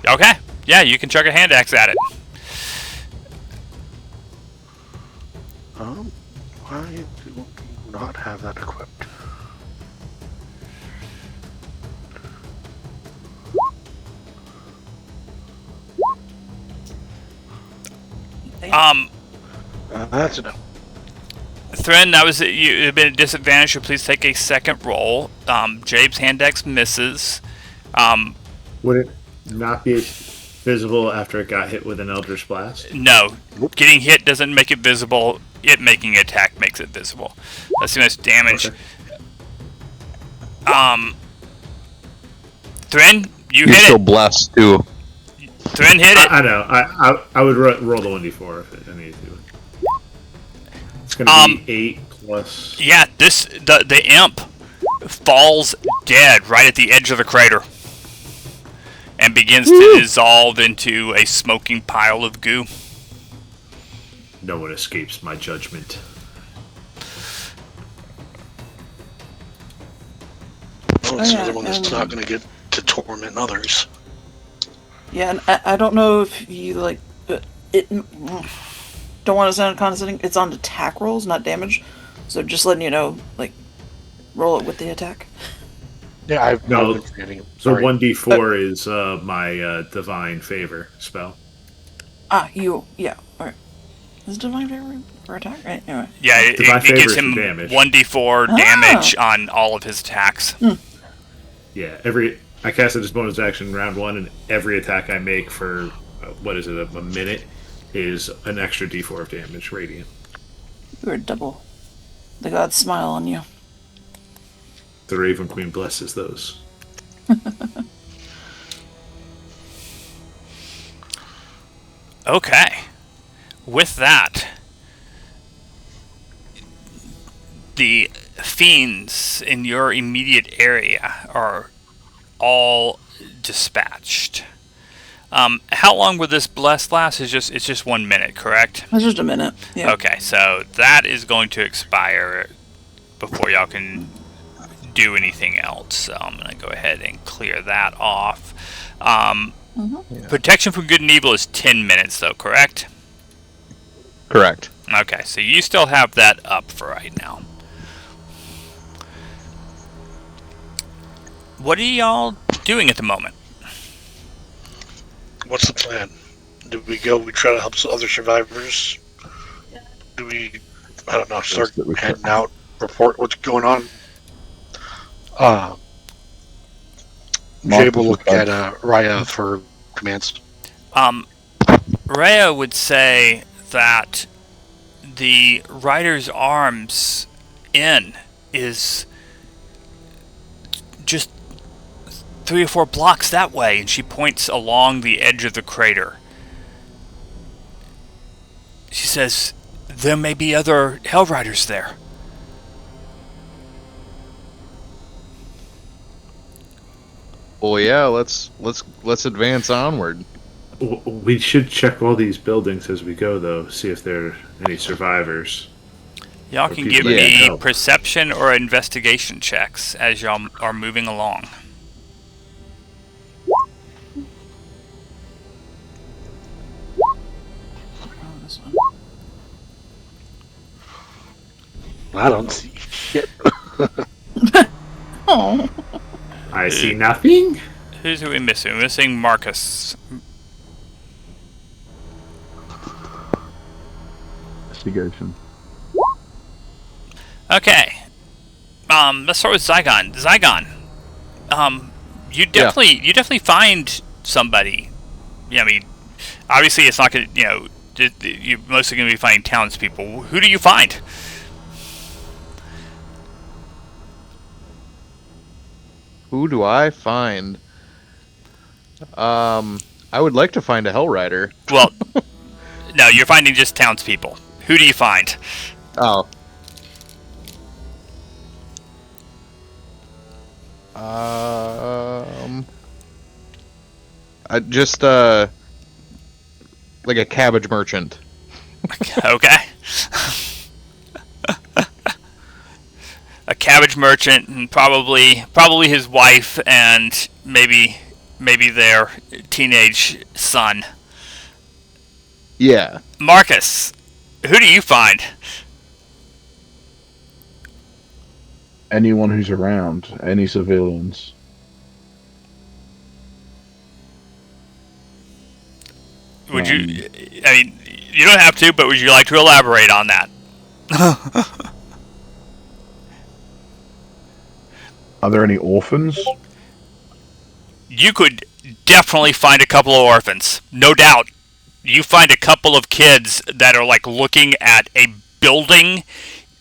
Okay. Yeah, you can chuck a hand axe at it. Why do you not have that equipped? That's enough. Thren, that was it. You have been at disadvantage, so please take a second roll. Jabe's hand axe misses. Would it not be visible after it got hit with an Eldritch Blast? No. Getting hit doesn't make it visible. It making an attack makes it visible. That's the most damage. Okay. Thren, you You're hit still it. blessed too. Thren hit it. I know. I would roll the 1d4 if I needed to. It's going to be 8 plus... Yeah, the imp falls dead right at the edge of the crater and begins to dissolve into a smoking pile of goo. No one escapes my judgment. Oh, it's yeah, another one that's not going to get to torment others. Yeah, and I don't know if you like it. Don't want to sound condescending. It's on attack rolls, not damage. So just letting you know, like, roll it with the attack. Yeah, I've No, been forgetting. So Sorry. 1d4 is my Divine Favor spell. Yeah. All right. Is Divine Favor for attack? Right. Anyway. Yeah, it Divine gives Favor is him for damage. 1d4 damage on all of his attacks. Yeah, I cast it as bonus action round 1, and every attack I make for a minute is an extra d4 of damage, radiant. You're double. The gods smile on you. The Raven Queen blesses those. Okay. With that, the fiends in your immediate area are all dispatched. How long will this bless last? It's just 1 minute, correct? It's just a minute. Yeah. Okay, so that is going to expire before y'all can do anything else. So I'm going to go ahead and clear that off. Protection from good and evil is 10 minutes, though, correct? Correct. Okay, so you still have that up for right now. What are y'all doing at the moment? What's the plan? Do we try to help some other survivors? Do we, I don't know, start heading out, report what's going on? Jay will look at Raya for commands. Rhea would say that the Rider's Arms Inn is just 3 or 4 blocks that way, and she points along the edge of the crater. She says, there may be other Hell Riders there. Well, yeah. Let's advance onward. We should check all these buildings as we go, though. See if there are any survivors. Y'all Or can people give that me need help. perception or investigation checks as y'all are moving along. Oh, this one. I don't see shit. Oh. I see nothing. Who's we missing? We're missing Marcus. Investigation. Okay. Let's start with Zygon. Zygon. You definitely find somebody. Yeah, I mean, obviously it's not gonna, you're mostly gonna be finding townspeople. Who do you find? Who do I find? I would like to find a Hell Rider. Well, no, you're finding just townspeople. Who do you find? Oh. I just like a cabbage merchant. Okay. A cabbage merchant, and probably his wife, and maybe their teenage son. Yeah. Marcus, who do you find? Anyone who's around, any civilians. Would you? I mean, you don't have to, but would you like to elaborate on that? Are there any orphans? You could definitely find a couple of orphans, no doubt. You find a couple of kids that are like looking at a building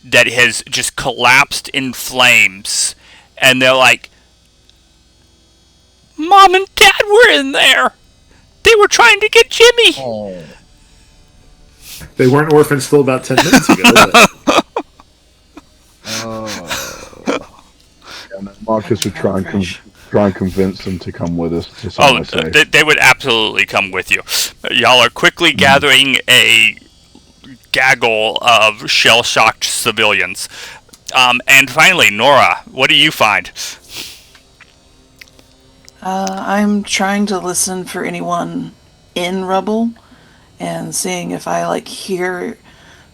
that has just collapsed in flames, and they're like, "Mom and Dad were in there. They were trying to get Jimmy." Oh. They weren't orphans till about 10 minutes ago. But And then Marcus would try and convince them to come with us to Oh, somewhere safe. they would absolutely come with you. Y'all are quickly gathering a gaggle of shell-shocked civilians. And finally, Nora, what do you find? I'm trying to listen for anyone in rubble and seeing if I hear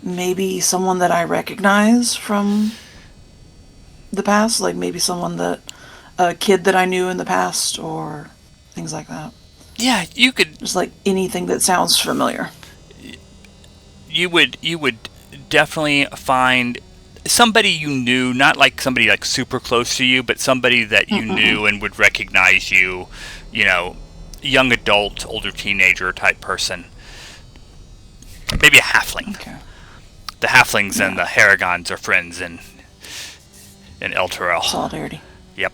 maybe someone that I recognize from the past, like maybe someone that a kid that I knew in the past or things like that. Yeah, you could. Just anything that sounds familiar. You would definitely find somebody you knew, not like somebody super close to you, but somebody that you knew and would recognize you. Young adult, older teenager type person. Maybe a halfling. Okay. The halflings and the Haragons are friends in El Terrell. Solidarity. Yep.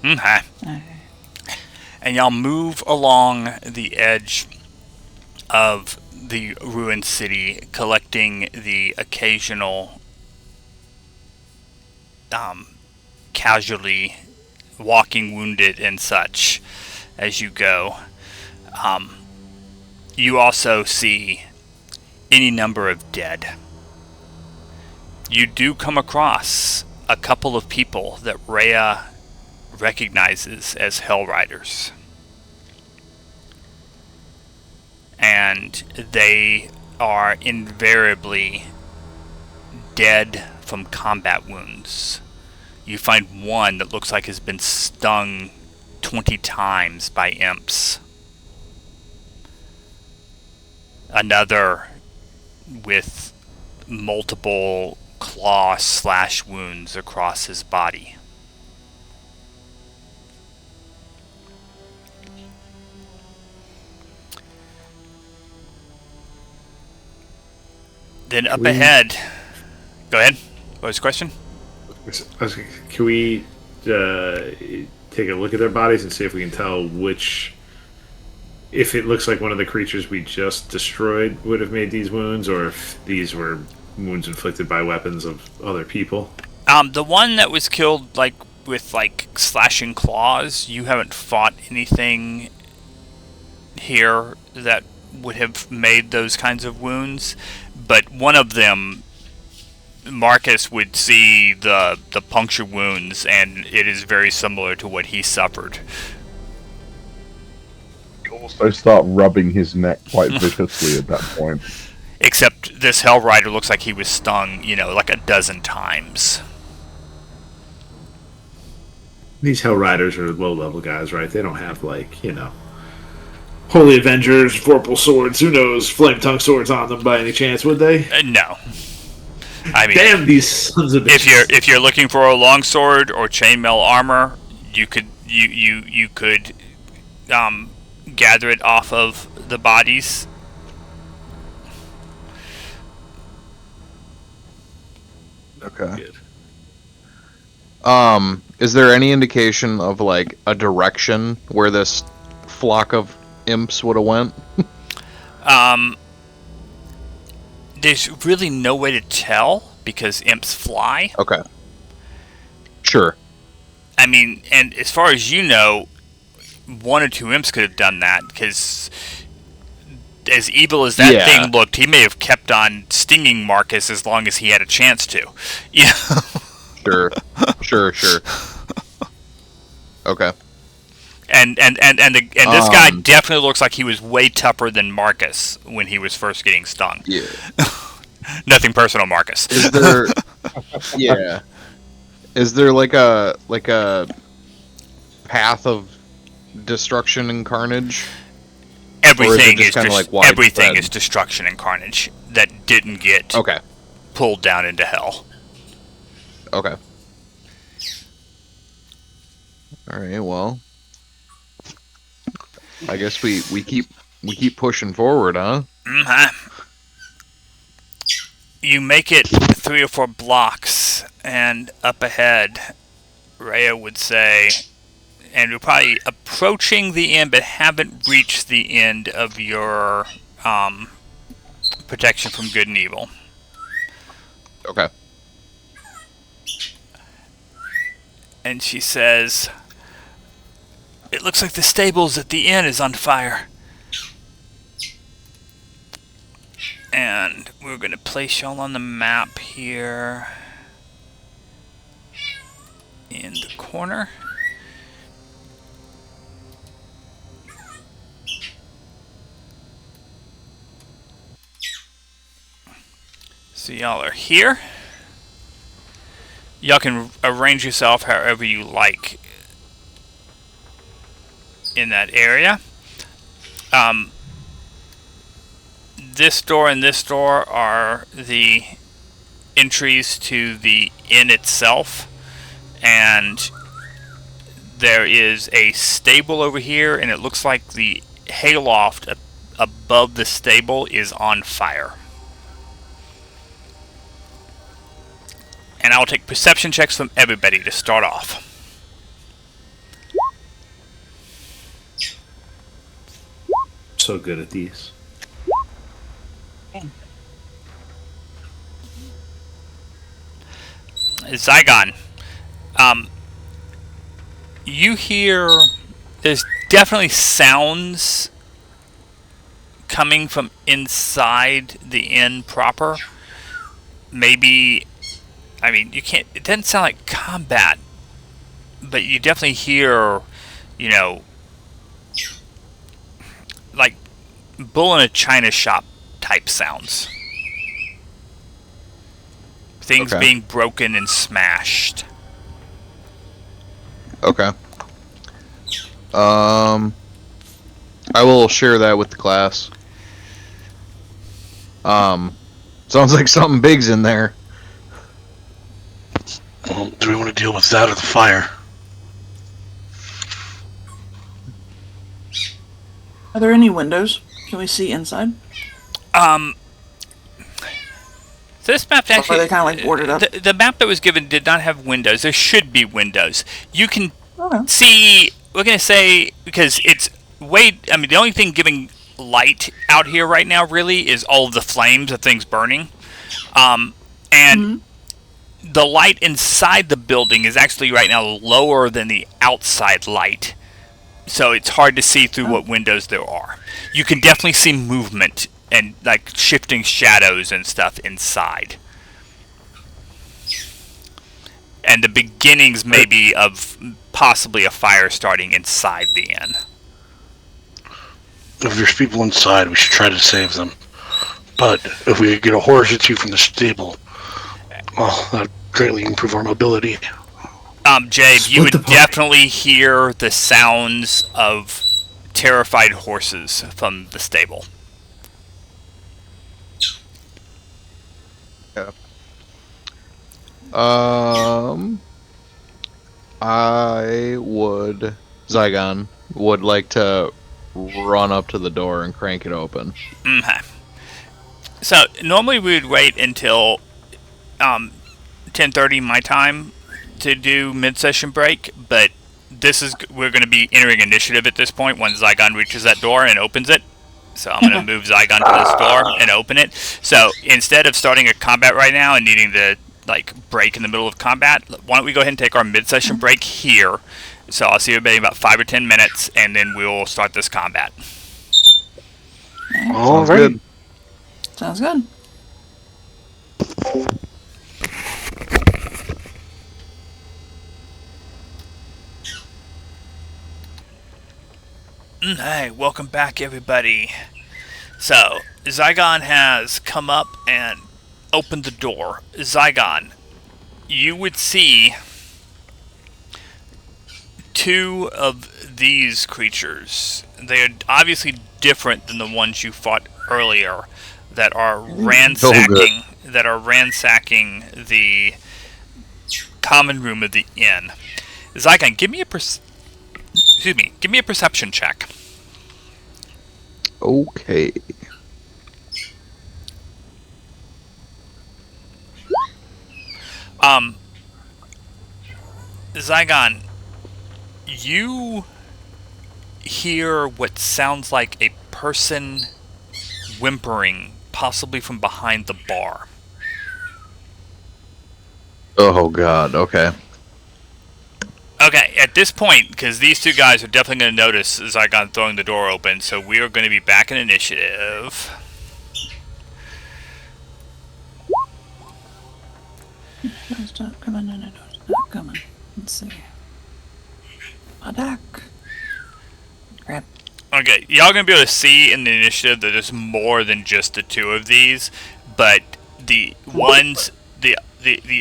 Okay. And y'all move along the edge of the ruined city, collecting the occasional casualty, walking wounded and such as you go. You also see any number of dead. You do come across a couple of people that Rhea recognizes as Hell Riders. And they are invariably dead from combat wounds. You find one that looks like has been stung 20 times by imps. Another with multiple claw slash wounds across his body. Then up ahead. Go ahead. What was the question? can we take a look at their bodies and see if we can tell which, if it looks like one of the creatures we just destroyed would have made these wounds, or if these were wounds inflicted by weapons of other people? The one that was killed with like slashing claws. You haven't fought anything here that would have made those kinds of wounds, but one of them, Marcus would see the puncture wounds, and it is very similar to what he suffered. You also start rubbing his neck quite viciously at that point. Except this Hell Rider looks like he was stung, like a dozen times. These Hell Riders are low-level guys, right? They don't have, Holy Avengers, Vorpal swords, who knows, Flame Tongue swords on them by any chance, would they? No. I mean, damn these sons of bitches. If you're looking for a longsword or chainmail armor, you could gather it off of the bodies. Okay. Good. Is there any indication of like a direction where this flock of imps would have went? There's really no way to tell because imps fly. Okay. Sure. I mean, and as far as you know, one or two imps could have done that, because as evil as that thing looked, he may have kept on stinging Marcus as long as he had a chance to. Yeah. Sure. Okay. And this guy definitely looks like he was way tougher than Marcus when he was first getting stung. Yeah. Nothing personal, Marcus. Is there? Yeah. Is there like a path of destruction and carnage? Everything is widespread? destruction and carnage that didn't get pulled down into hell. Okay. All right. Well, I guess we keep pushing forward, huh? Mm-hmm. You make it 3 or 4 blocks, and up ahead, Rhea would say, and you're probably approaching the end, but haven't reached the end of your protection from good and evil. Okay. And she says, "It looks like the stables at the inn is on fire. And we're going to place y'all on the map here in the corner. So y'all are here. Y'all can arrange yourself however you like in that area. This door and this door are the entries to the inn itself, and there is a stable over here, and it looks like the hayloft above the stable is on fire. And I'll take perception checks from everybody to start off. So good at these. Zygon, you hear there's definitely sounds coming from inside the inn proper. Maybe, I mean, you can't, it doesn't sound like combat, but you definitely hear, like bull in a china shop type sounds. Things being broken and smashed. Okay. I will share that with the class. Sounds like something big's in there. Well, do we want to deal with that or the fire? Are there any windows? Can we see inside? So this map actually, are they kind of like boarded up? The map that was given did not have windows. There should be windows. You can see, we're going to say, because it's the only thing giving light out here right now really is all of the flames of things burning. And the light inside the building is actually right now lower than the outside light. So it's hard to see through what windows there are. You can definitely see movement and like shifting shadows and stuff inside. And the beginnings maybe of possibly a fire starting inside the inn. If there's people inside, we should try to save them. But if we get a horse or two from the stable, well, that would greatly improve our mobility. Jabe, you Split the would party. definitely hear the sounds of terrified horses from the stable. Yeah. Zygon would like to run up to the door and crank it open. Okay. So normally we would wait until 10:30 my time to do mid-session break, but we're going to be entering initiative at this point when Zygon reaches that door and opens it. So I'm going to move Zygon to this door and open it. So instead of starting a combat right now and needing to break in the middle of combat, why don't we go ahead and take our mid-session break here? So I'll see everybody in about 5 or 10 minutes, and then we'll start this combat. All Sounds right. good. Sounds good. Hey, welcome back, everybody. So, Zygon has come up and opened the door. Zygon, you would see two of these creatures. They are obviously different than the ones you fought earlier that are ransacking the common room of the inn. Zygon, give me a perception check. Okay. Zygon, you hear what sounds like a person whimpering, possibly from behind the bar. Oh god, okay. Okay, at this point, because these two guys are definitely going to notice Zygon throwing the door open, so we are going to be back in initiative. Door's not coming, and the door's not coming. Let's see. Attack. Grab. Okay, y'all going to be able to see in the initiative that there's more than just the two of these, but the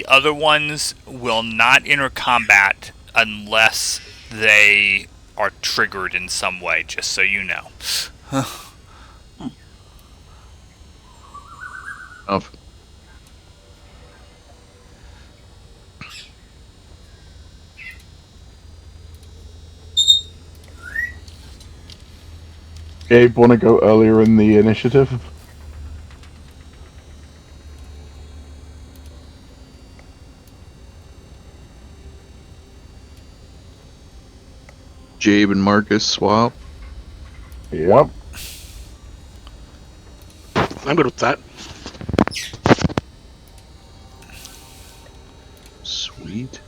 other ones will not enter combat unless they are triggered in some way, just so you know. Oh. Gabe, want to go earlier in the initiative? Jabe and Marcus swap. Yep. I'm good with that. Sweet.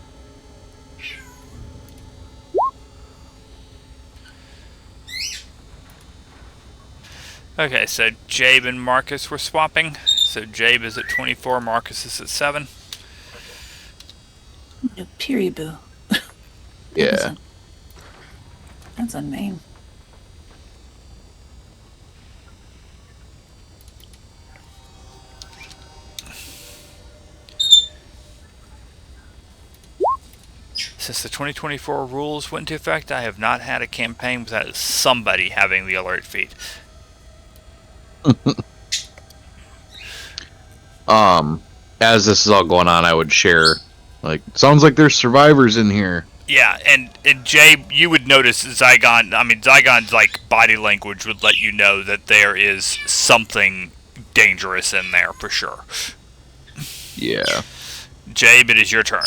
Okay, so Jabe and Marcus were swapping. So Jabe is at 24, Marcus is at 7. No, Peeryboo. Yeah. That's a name. Since the 2024 rules went into effect, I have not had a campaign without somebody having the alert feed. As this is all going on, I would share, sounds like there's survivors in here. Yeah, and Jay, you would notice Zygon's body language would let you know that there is something dangerous in there for sure. Yeah. Jabe, it is your turn.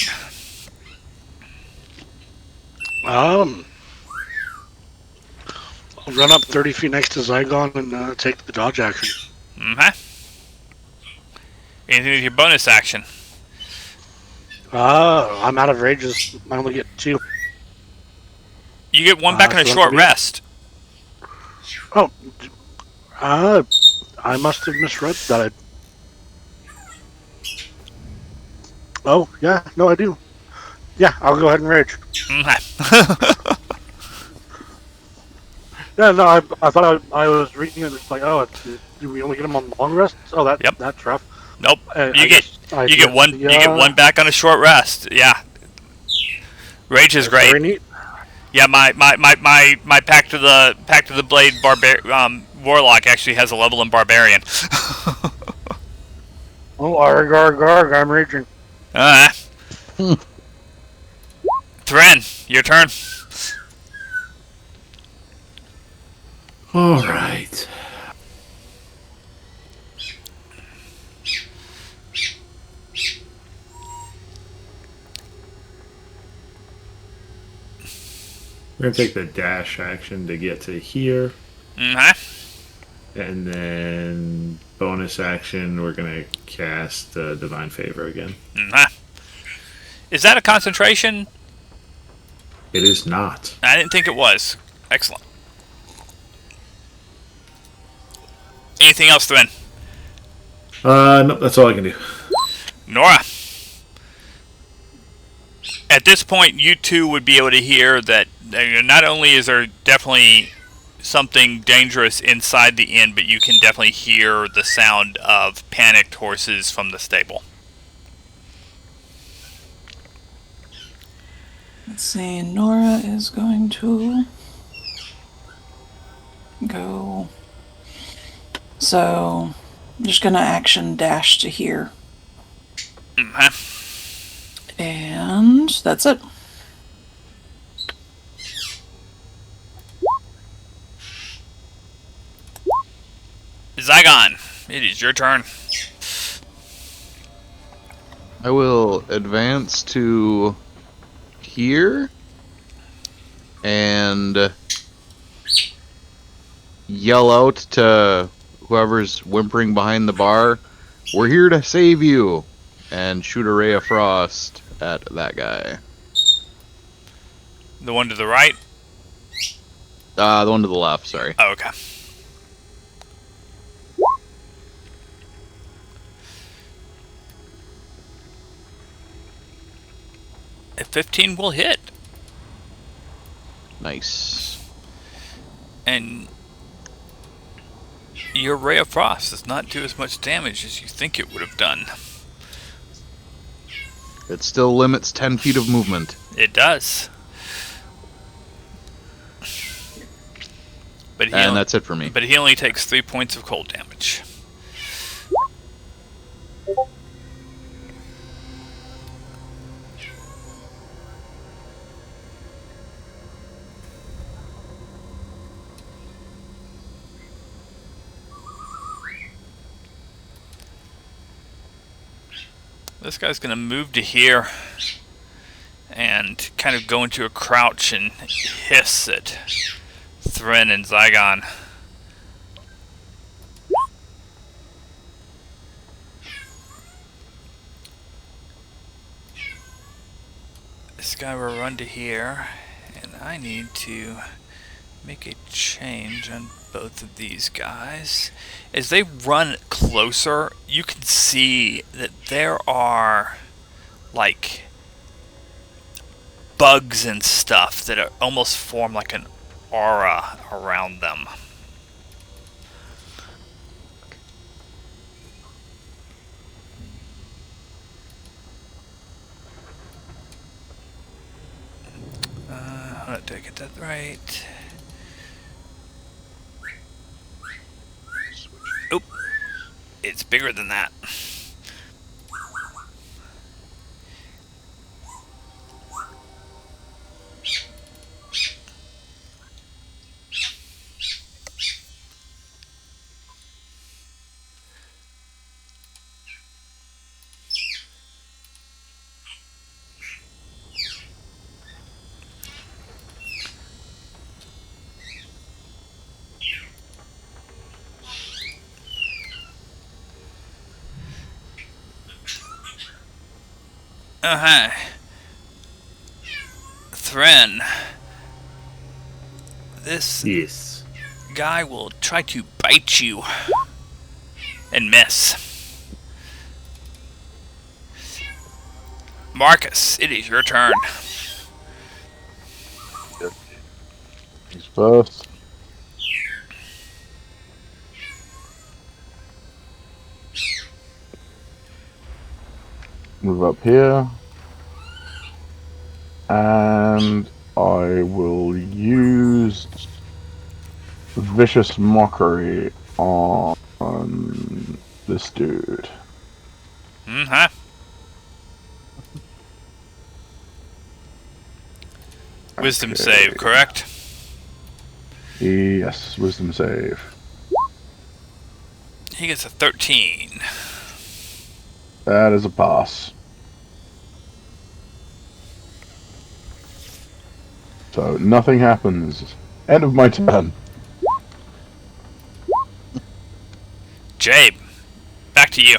I'll run up 30 feet next to Zygon and take the dodge action. Anything with your bonus action? I'm out of rages. I only get 2. You get one back on a so short rest. Oh, I must have misread that. Oh, yeah, no, I do. Yeah, I'll go ahead and rage. Okay. Yeah, no, I thought I was reading it. It's like, oh, do we only get them on long rests? Oh, Yep. that's rough. Nope. I You guess I get one. the, You get one back on a short rest. Yeah. Rage is great. Very neat. Yeah, my Pact of the Blade Warlock actually has a level in Barbarian. Oh, arg, arg, arg, I'm raging. Thren, your turn. All right. We're going to take the dash action to get to here. And then bonus action, we're going to cast Divine Favor again. Is that a concentration? It is not. I didn't think it was. Excellent. Anything else, Thren? Nope, that's all I can do. Nora. At this point, you two would be able to hear that not only is there definitely something dangerous inside the inn, but you can definitely hear the sound of panicked horses from the stable. Let's see, Nora is going to go. So, I'm just going to action dash to here. And that's it. Zygon, it is your turn. I will advance to here and yell out to whoever's whimpering behind the bar, "We're here to save you!" and shoot a ray of frost at that guy. The one to the right? The one to the left, sorry. Oh, okay. A 15 will hit. Nice. And your Ray of Frost does not do as much damage as you think it would have done. It still limits 10 feet of movement. It does. But And that's it for me. But he only takes 3 points of cold damage. This guy's going to move to here and kind of go into a crouch and hiss at Thren and Zygon. This guy will run to here, and I need to make a change on both of these guys. As they run closer, you can see that there are like bugs and stuff that are almost form like an aura around them. Did I get that right? Oop. It's bigger than that. Uh-huh. Thren. This Yes. guy will try to bite you. And miss. Marcus, it is your turn. He's first. Move up here. And I will use Vicious Mockery on this dude. Mm-hmm. Wisdom Okay. save, correct? Yes, wisdom save. He gets a 13. That is a pass. So nothing happens. End of my turn. Jabe, back to you.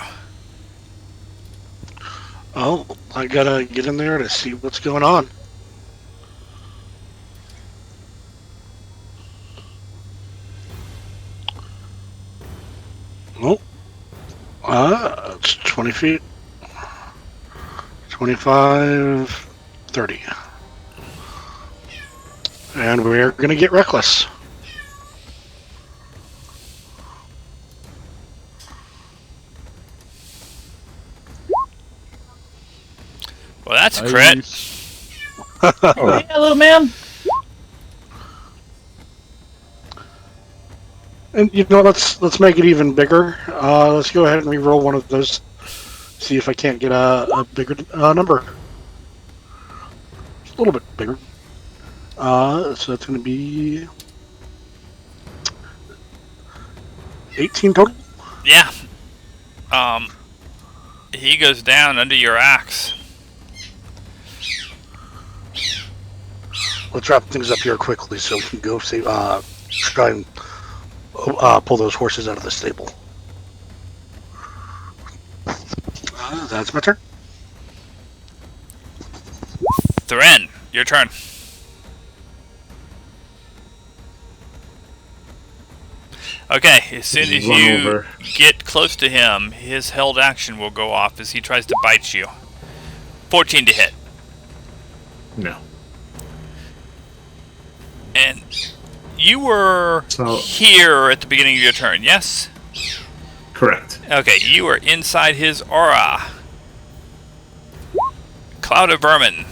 Oh, I gotta get in there to see what's going on. Nope. It's 20 feet. 25, 30. And we're gonna get reckless. Well, that's a crit. Nice. Oh, Hey, hello, man. And you know, let's make it even bigger. Let's go ahead and re-roll one of those. See if I can't get a bigger number. Just a little bit bigger. So that's going to be 18 total. Yeah. He goes down under your axe. Let's wrap things up here quickly so we can go save. Try and pull those horses out of the stable. That's my turn. Thren, your turn. Okay, as soon as Run you over. get close to him, his held action will go off as he tries to bite you. 14 to hit. No. And you were So- here at the beginning of your turn, yes? Correct. Okay, you are inside his aura. Cloud of vermin.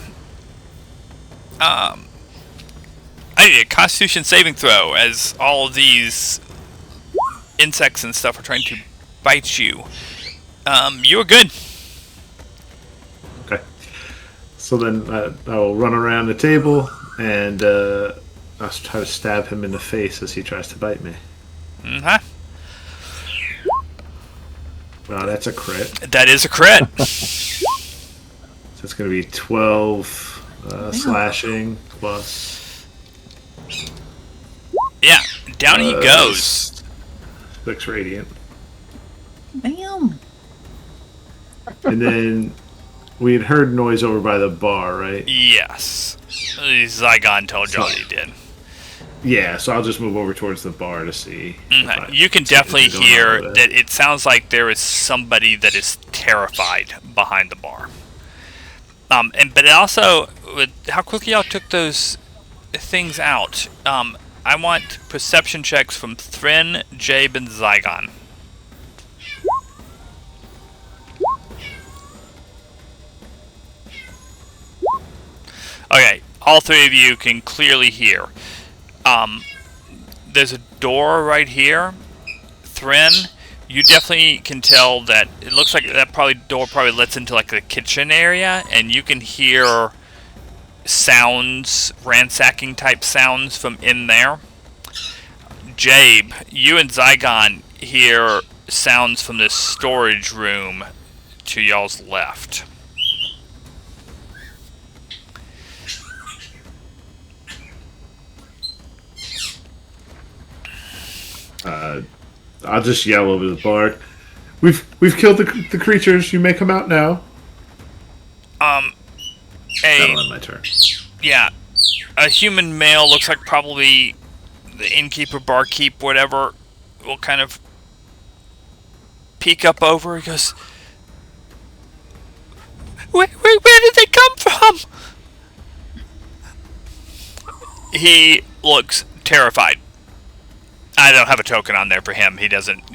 I need a Constitution saving throw as all of these insects and stuff are trying to bite you. You are good. Okay. So then I'll run around the table and I'll try to stab him in the face as he tries to bite me. Mm-hmm. Wow, that's a crit. That is a crit. So it's going to be 12 slashing plus Yeah, down he goes. 6 radiant. Damn. And then we had heard noise over by the bar, right? Yes. Zygon told y'all he did. Yeah, so I'll just move over towards the bar to see. Mhm. You can definitely hear that it sounds like there is somebody that is terrified behind the bar. But it also, with how quickly y'all took those things out, I want perception checks from Thren, Jabe, and Zygon. Okay, all three of you can clearly hear. There's a door right here. Thren, you definitely can tell that it looks like that door probably lets into like the kitchen area, and you can hear sounds, ransacking type sounds from in there. Jabe, you and Zygon hear sounds from this storage room to y'all's left. I'll just yell over the bar. We've killed the creatures. You may come out now. turn. Yeah. A human male looks like probably the innkeeper, barkeep, whatever, will kind of peek up over. He goes, where did they come from? He looks terrified. I don't have a token on there for him. He doesn't,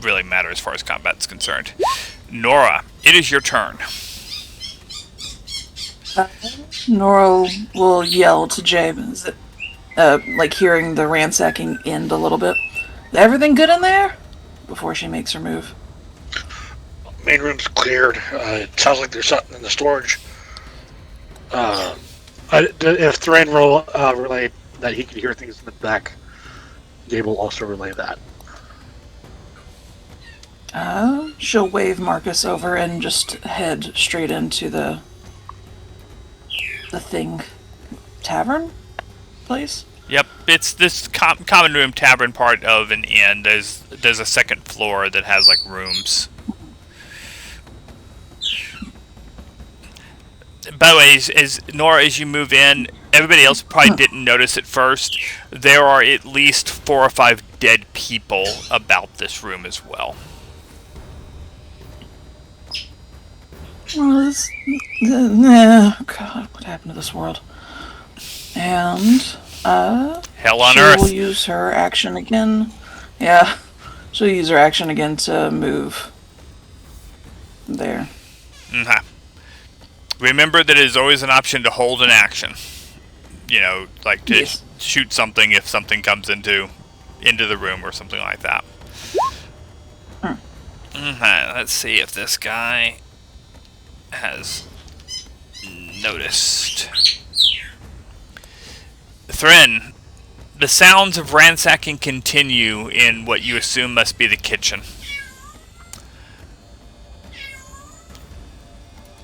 really matter as far as combat's concerned. Nora, it is your turn. Nora will yell to Jabe, is it, like hearing the ransacking end a little bit. Is everything good in there? Before she makes her move. Main room's cleared. It sounds like there's something in the storage. If Thrain will relay that he can hear things in the back, Gabe will also relay that. She'll wave Marcus over and just head straight into the thing tavern place. Yep, it's this common room tavern part of an inn. There's a second floor that has like rooms. By the way, as Nora, as you move in, everybody else probably didn't notice at first. There are at least 4 or 5 dead people about this room as well. Well, God, what happened to this world? And Hell on she earth. will use her action again. Yeah, she'll use her action again to move there. Mm-hmm. Remember that it is always an option to hold an action. Like to Yes. shoot something if something comes into the room or something like that. Let's see if this guy has noticed. Thren, the sounds of ransacking continue in what you assume must be the kitchen.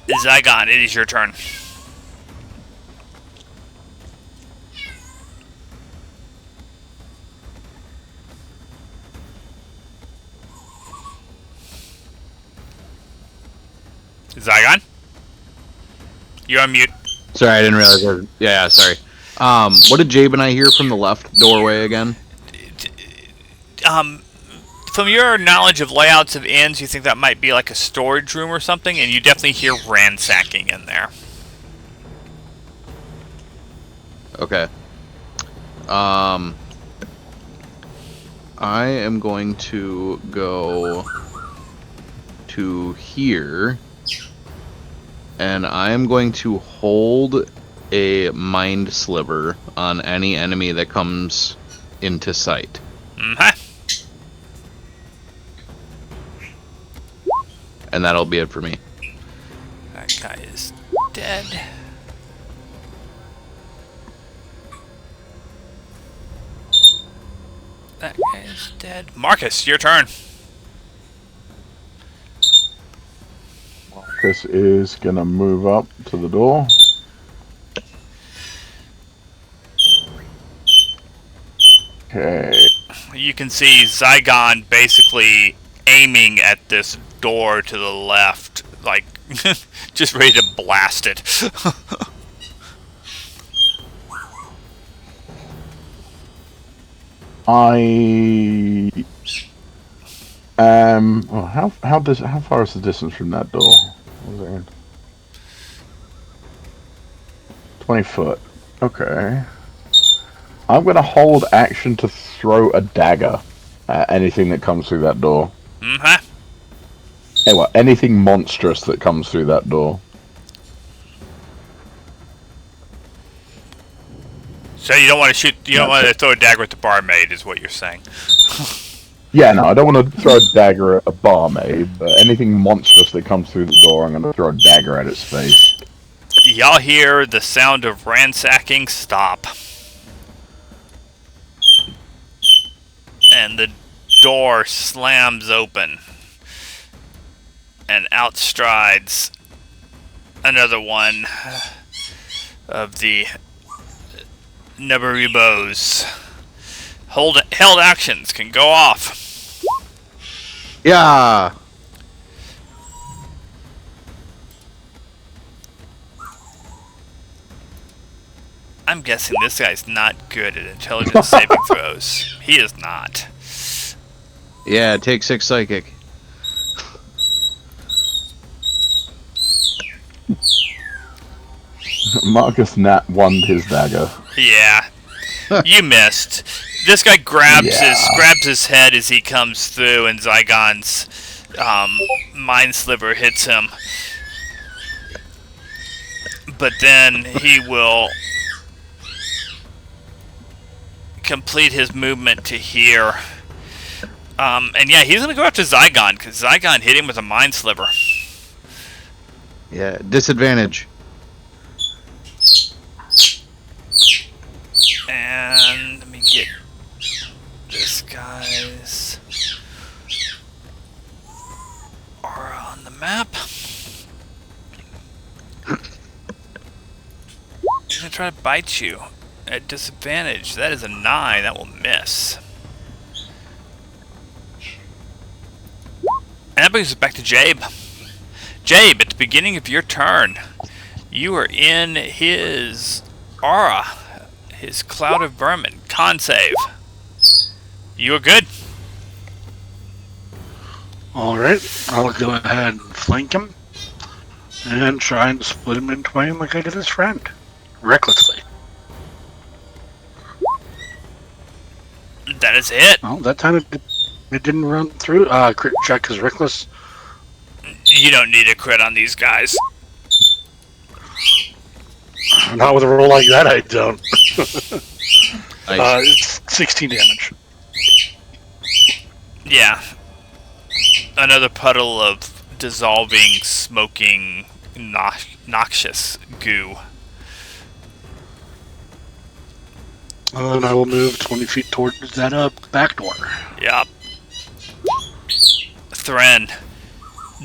Zygon, it is your turn. Zygon? You're on mute. Sorry, I didn't realize. Yeah, sorry. What did Jabe and I hear from the left doorway again? From your knowledge of layouts of inns, you think that might be like a storage room or something, and you definitely hear ransacking in there. Okay. I am going to go to here, and I am going to hold a mind sliver on any enemy that comes into sight. Mm-hmm. And that'll be it for me. That guy is dead. That guy is dead. Marcus, your turn. Marcus is gonna move up to the door. Okay. You can see Zygon basically aiming at this door to the left, like just ready to blast it. I well, how far is the distance from that door? What was it? 20 foot. Okay. I'm gonna hold action to throw a dagger at anything that comes through that door. Mm-hmm. Anyway, anything monstrous that comes through that door. So you don't want to shoot, you don't want to throw a dagger at the barmaid, is what you're saying. Yeah, no, I don't want to throw a dagger at a barmaid, but anything monstrous that comes through the door, I'm gonna throw a dagger at its face. Y'all hear the sound of ransacking stop. And the door slams open. And out strides another one of the Nebaribos. Held actions can go off. Yeah. I'm guessing this guy's not good at intelligence saving throws. He is not. Yeah, take 6 psychic. Marcus Nat won his dagger. Yeah, you missed. This guy grabs his head as he comes through, and Zygon's mind sliver hits him. But then he will complete his movement to here. And yeah, he's gonna go after Zygon because Zygon hit him with a mind sliver. Yeah, disadvantage. And let me get this guy's aura on the map. He's gonna try to bite you at disadvantage. That is a 9. That will miss. And that brings us back to Jabe. Jabe, at the beginning of your turn, you are in his aura, his cloud of vermin. Con save. You are good. Alright, I'll go ahead and flank him. And try and split him in twain like I did his friend. Recklessly. That is it. Well, that time it didn't run through. Crit check is reckless. You don't need a crit on these guys. Not with a roll like that, I don't. Nice. It's 16 damage. Yeah. Another puddle of dissolving, smoking, noxious goo. And then I will move 20 feet towards that back door. Yep. Thren.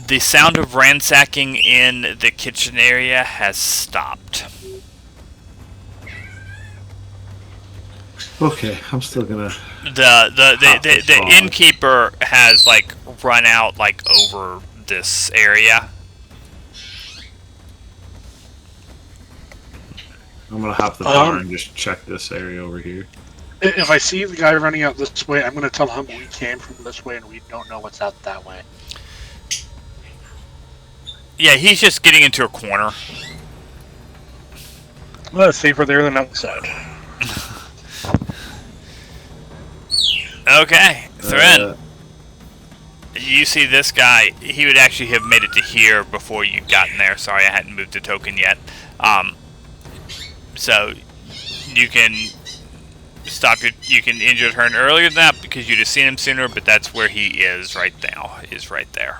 The sound of ransacking in the kitchen area has stopped. Okay, I'm still gonna. The innkeeper has like run out like over this area. I'm gonna hop the bar and just check this area over here. If I see the guy running out this way, I'm going to tell him we came from this way and we don't know what's out that way. Yeah, he's just getting into a corner. Well, it's safer there than outside. Okay, Thren. You see this guy, he would actually have made it to here before you'd gotten there. Sorry, I hadn't moved the token yet. So, you can stop you can end your turn earlier than that because you'd have seen him sooner, but that's where he is right now, is right there.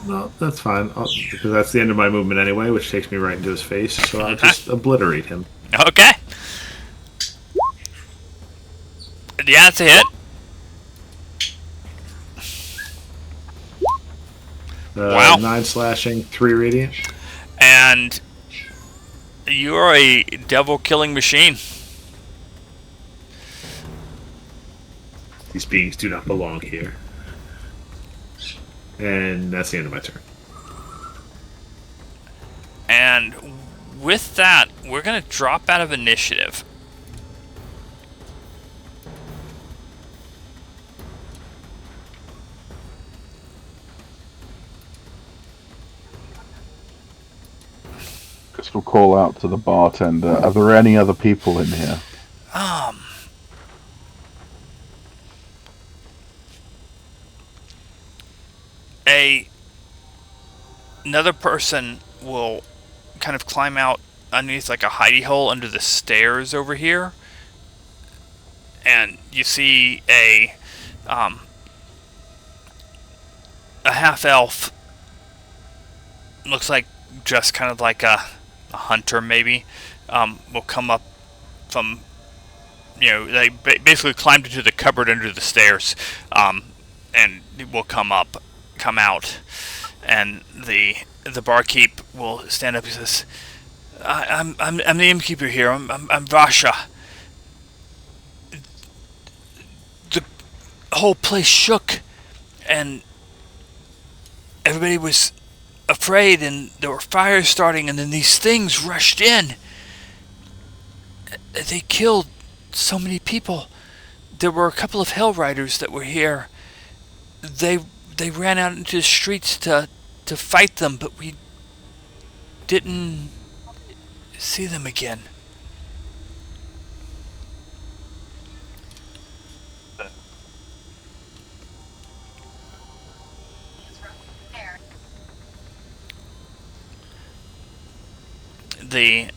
No, that's fine, because that's the end of my movement anyway, which takes me right into his face, so I'll just obliterate him. Okay. Yeah, that's a hit. Wow. 9 slashing, 3 radiant. And you're a devil-killing machine. These beings do not belong here. And that's the end of my turn. And with that, we're going to drop out of initiative. Guess we'll call out to the bartender. Are there any other people in here? Another person will kind of climb out underneath like a hidey hole under the stairs over here, and you see a half elf. Looks like just kind of like a hunter maybe. Will come up from, they basically climbed into the cupboard under the stairs, and will come out. And the barkeep will stand up and says, I'm the innkeeper here. I'm Vasha. The whole place shook, and everybody was afraid, and there were fires starting, and then these things rushed in. They killed so many people. There were a couple of Hell Riders that were here. They ran out into the streets to fight them, but we didn't see them again. The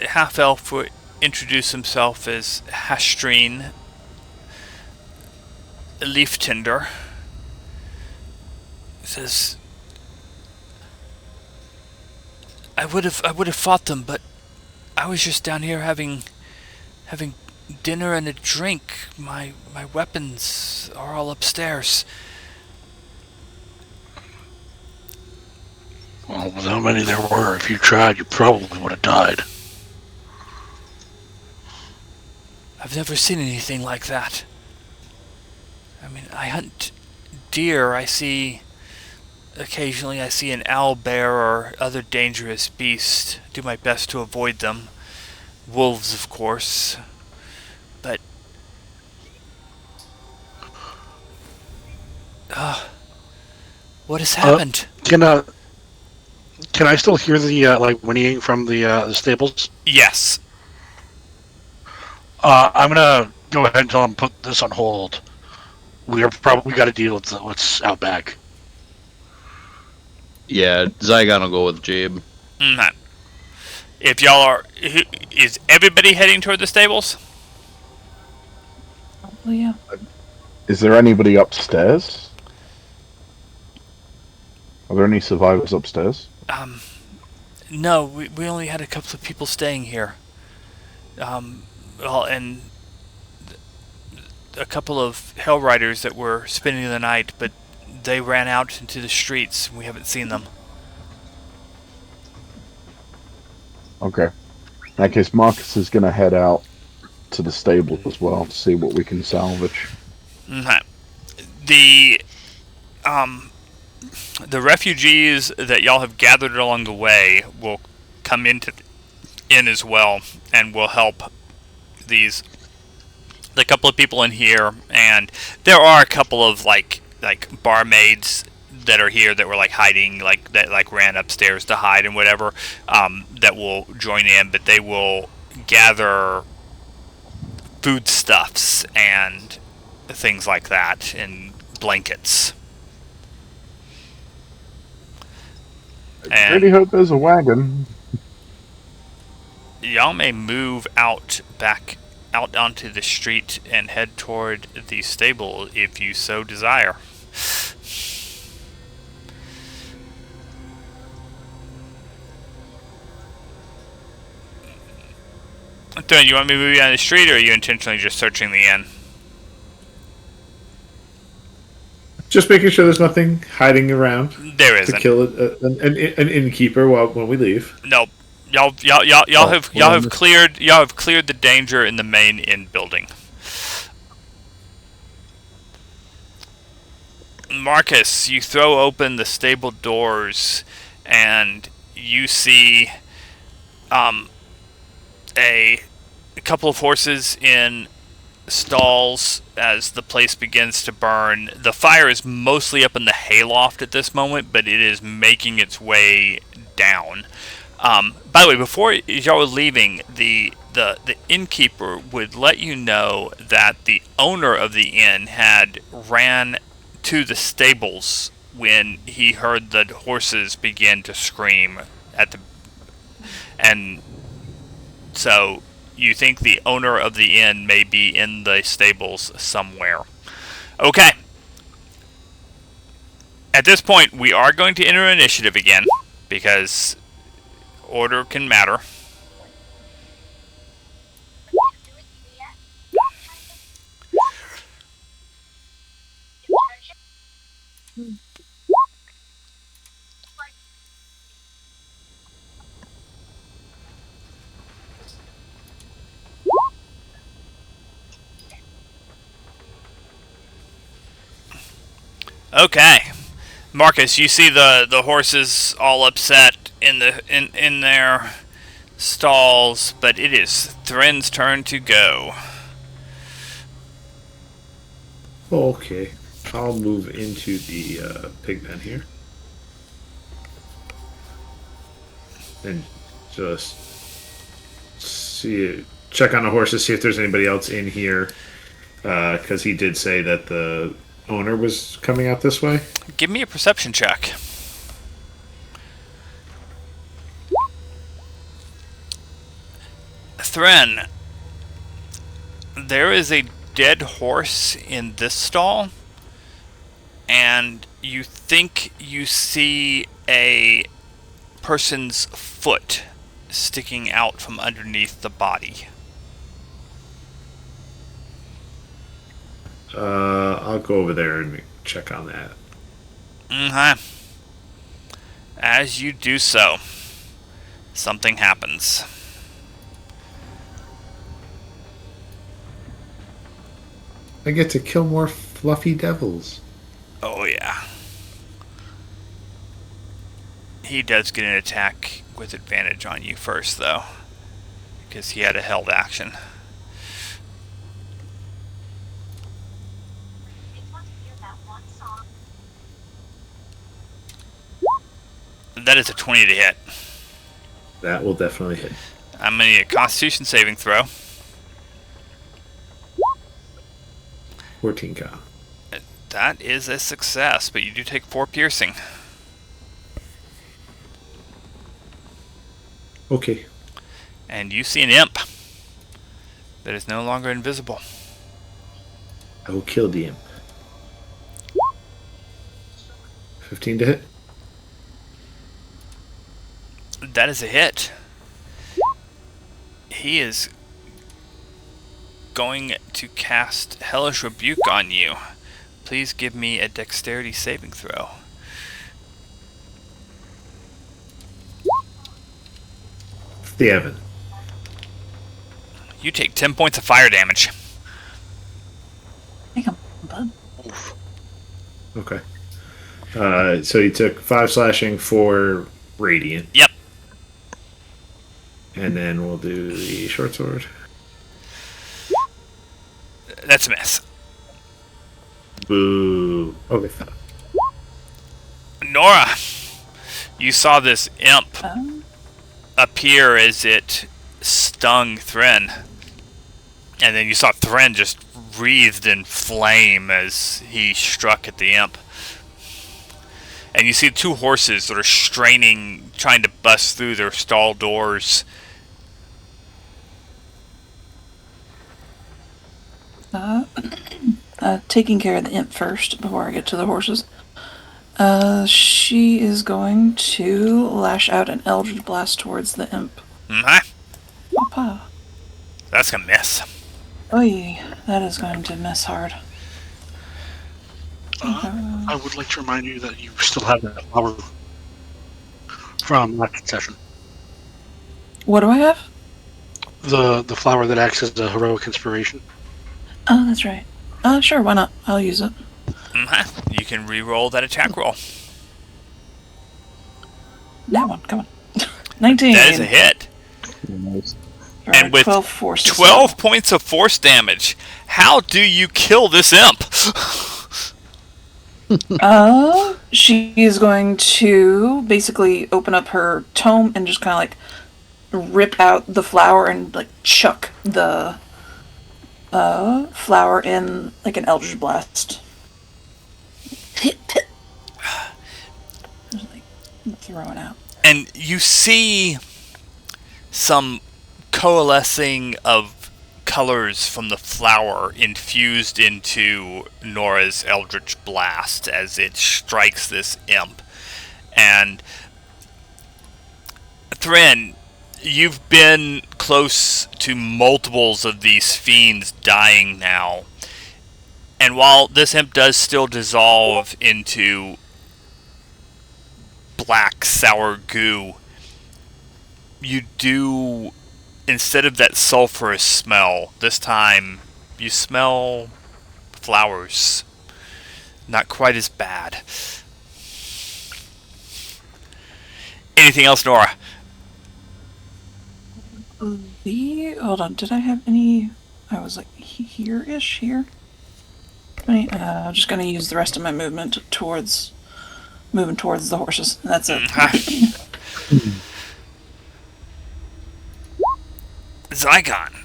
half elf would introduce himself as Hastreen Leaf Tinder. He says, I would have fought them, but I was just down here having dinner and a drink. My weapons are all upstairs. Well, with how many there were, if you tried, you probably would have died. I've never seen anything like that. I mean, I hunt deer. Occasionally I see an owl bear or other dangerous beast. Do my best to avoid them. Wolves, of course. But what has happened? Can I still hear the whinnying from the stables? Yes. I'm gonna go ahead and tell them put this on hold. We got to deal with what's out back. Yeah, Zygon will go with Jabe. Mm-hmm. If y'all are, is everybody heading toward the stables? Oh, yeah. Is there anybody upstairs? Are there any survivors upstairs? No, we only had a couple of people staying here. Well, and a couple of Hell Riders that were spending the night, but they ran out into the streets. We haven't seen them. Okay. In that case, Marcus is going to head out to the stable as well to see what we can salvage. Mm-hmm. The refugees that y'all have gathered along the way will come in as well, and will help the couple of people in here. And there are a couple of like barmaids that are here that were like hiding, that ran upstairs to hide and whatever, that will join in, but they will gather foodstuffs and things like that, and blankets. I really hope there's a wagon. Y'all may move out onto the street and head toward the stable if you so desire. Antonio, you want me to move you down the street, or are you intentionally just searching the inn? Just making sure there's nothing hiding around There isn't. to kill an innkeeper when we leave. Nope. Y'all have cleared the danger in the main inn building. Marcus, you throw open the stable doors, and you see a couple of horses in stalls as the place begins to burn. The fire is mostly up in the hayloft at this moment, but it is making its way down. By the way, before y'all were leaving, the innkeeper would let you know that the owner of the inn had ran to the stables when he heard the horses begin to scream and so you think the owner of the inn may be in the stables somewhere. Okay. At this point, we are going to enter initiative again, because order can matter. Okay. Marcus, you see the horses all upset in there. stalls, but it is Thren's turn to go. Okay. I'll move into the pig pen here. And just check on the horses, see if there's anybody else in here. Because he did say that the owner was coming out this way. Give me a perception check. Thren, there is a dead horse in this stall, and you think you see a person's foot sticking out from underneath the body. I'll go over there and check on that. As you do so, something happens. I get to kill more fluffy devils. Oh yeah. He does get an attack with advantage on you first, though, because he had a held action. That is a 20 to hit. That will definitely hit. I'm going to need a Constitution saving throw. 14 count. That is a success, but you do take 4 piercing. Okay. And you see an imp that is no longer invisible. I will kill the imp. 15 to hit. That is a hit. He is going to cast Hellish Rebuke on you. Please give me a dexterity saving throw. The Evan. You take 10 points of fire damage. Damn, bud. Okay. So you took 5 slashing, 4 radiant. Yep. And then we'll do the short sword. That's a miss. Boo. Okay. Nora, you saw this imp appear as it stung Thren. And then you saw Thren just wreathed in flame as he struck at the imp. And you see 2 horses that are straining, trying to bust through their stall doors. Taking care of the imp first before I get to the horses. She is going to lash out an Eldritch Blast towards the imp. Papa. That's gonna miss. Oy, that is going to miss hard. I would like to remind you that you still have that flower from last session. What do I have? The flower that acts as a heroic inspiration. Oh, that's right. Sure, why not? I'll use it. You can re-roll that attack roll. That one, come on. 19. That is a hit. And with 12 points of force damage, how do you kill this imp? She is going to basically open up her tome and just kind of like rip out the flower and like chuck the flower in like an Eldritch Blast. Just like throwing out. And you see some coalescing of colors from the flower infused into Nora's Eldritch Blast as it strikes this imp. And Thren, you've been close to multiples of these fiends dying now. And while this imp does still dissolve into black sour goo, you do, instead of that sulfurous smell, this time you smell flowers. Not quite as bad. Anything else, Nora? Hold on, did I have any? I was like here-ish here. I'm just gonna use the rest of my movement towards moving towards the horses. That's it. Zygon.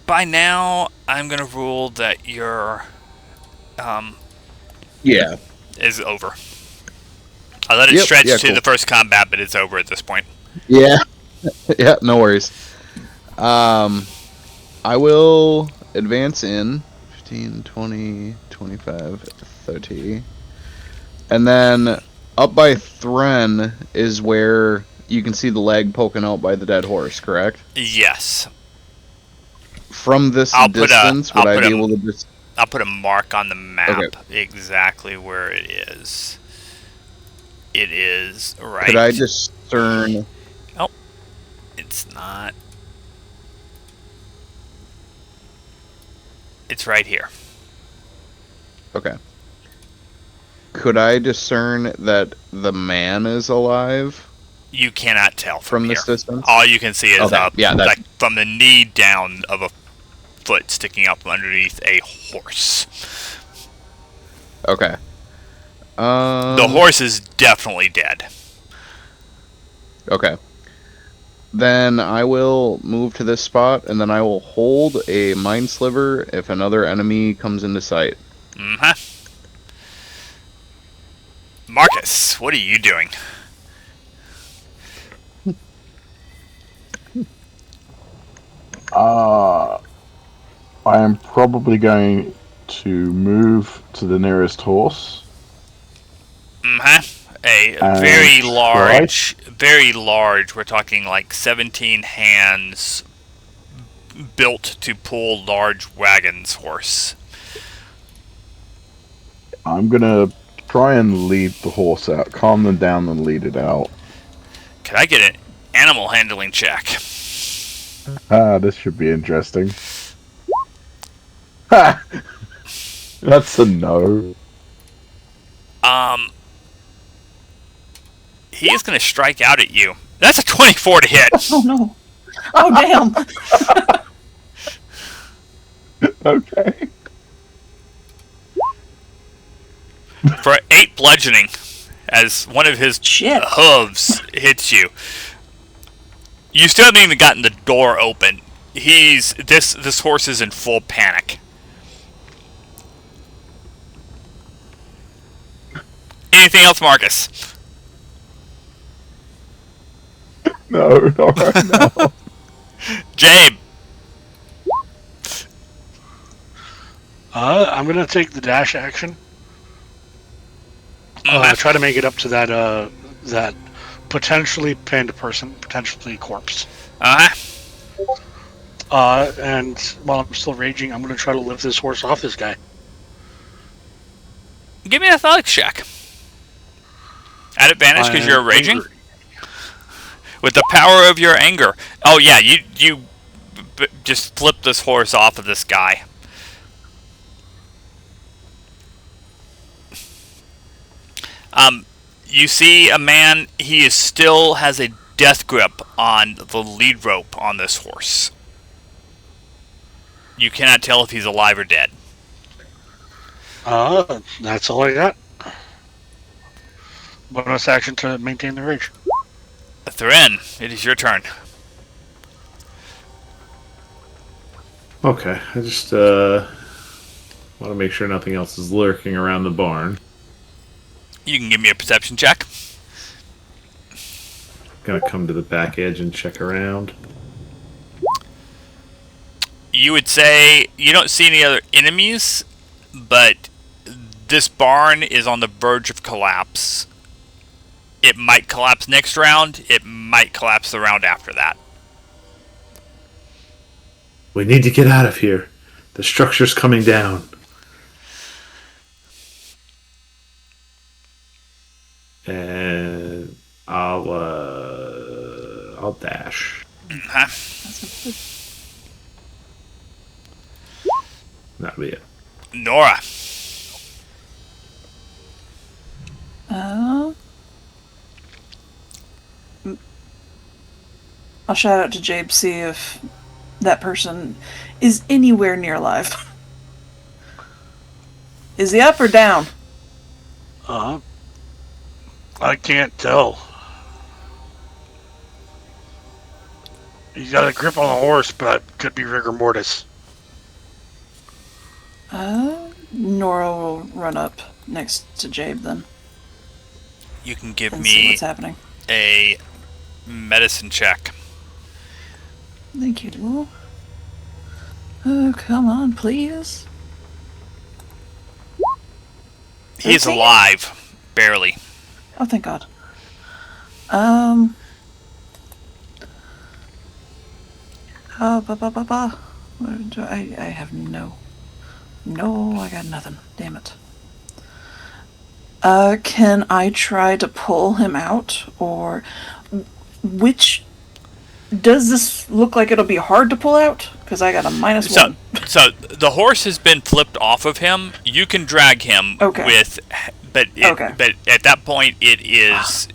By now, I'm gonna rule that your Yeah. is over. I let it stretch to cool. the first combat, but it's over at this point. Yeah. Yeah, no worries. I will advance in 15, 20, 25, 30. And then up by Thren is where you can see the leg poking out by the dead horse, correct? Yes. From this distance, would I be able to just... I'll put a mark on the map exactly where it is. It is right... Could I discern... Oh, it's not... It's right here. Okay. Could I discern that the man is alive? You cannot tell from this distance. All you can see is like from the knee down of a foot sticking up from underneath a horse. Okay. The horse is definitely dead. Okay. Then I will move to this spot, and then I will hold a mind sliver if another enemy comes into sight. Marcus, what are you doing? I am probably going to move to the nearest horse. A very large, we're talking like 17 hands built to pull large wagons horse. I'm gonna try and lead the horse out, calm them down and lead it out. Can I get an animal handling check? This should be interesting. Ha! That's a no. He is going to strike out at you. That's a 24 to hit. Oh no! Oh damn! Okay. For 8 bludgeoning, as one of his hooves hits you. You still haven't even gotten the door open. This horse is in full panic. Anything else, Marcus? No, not right now. Jabe. I'm gonna take the dash action. Try to make it up to that potentially pinned person, potentially corpse. And while I'm still raging, I'm gonna try to lift this horse off this guy. Give me an athletics check. At advantage because you're raging. Angry. With the power of your anger. Oh yeah, you just flip this horse off of this guy. You see a man, he still has a death grip on the lead rope on this horse. You cannot tell if he's alive or dead. That's all I got. Bonus action to maintain the rage. Thren, it is your turn. Okay, I just want to make sure nothing else is lurking around the barn. You can give me a perception check. Gonna come to the back edge and check around. You would say you don't see any other enemies, but this barn is on the verge of collapse. It might collapse next round. It might collapse the round after that. We need to get out of here. The structure's coming down. And I'll dash. That'll be it. Nora. I'll shout out to Jabe, see if that person is anywhere near alive. Is he up or down? I can't tell. He's got a grip on the horse, but could be rigor mortis. Nora will run up next to Jabe then. You can give And see me what's happening. a medicine check. Thank you. Oh, come on, please. He's 13? alive, barely. Oh, thank God. What do I have no, I got nothing. Damn it. Can I try to pull him out, or which? Does this look like it'll be hard to pull out? Because I got a -1. So the horse has been flipped off of him. You can drag him with, but at that point it is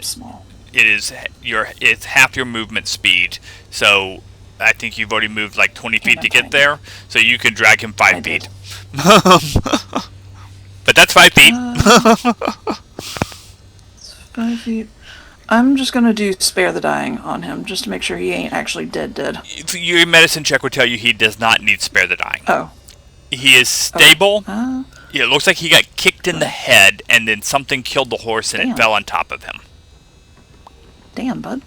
small. it's half your movement speed. So I think you've already moved like 20 feet to get there. So you can drag him 5 feet. But that's 5 feet. It's 5 feet. I'm just gonna do spare the dying on him, just to make sure he ain't actually dead. Your medicine check would tell you he does not need spare the dying. Oh. He is stable. Okay. It looks like he got kicked in the head, and then something killed the horse, and Damn. it fell on top of him. Damn, bud.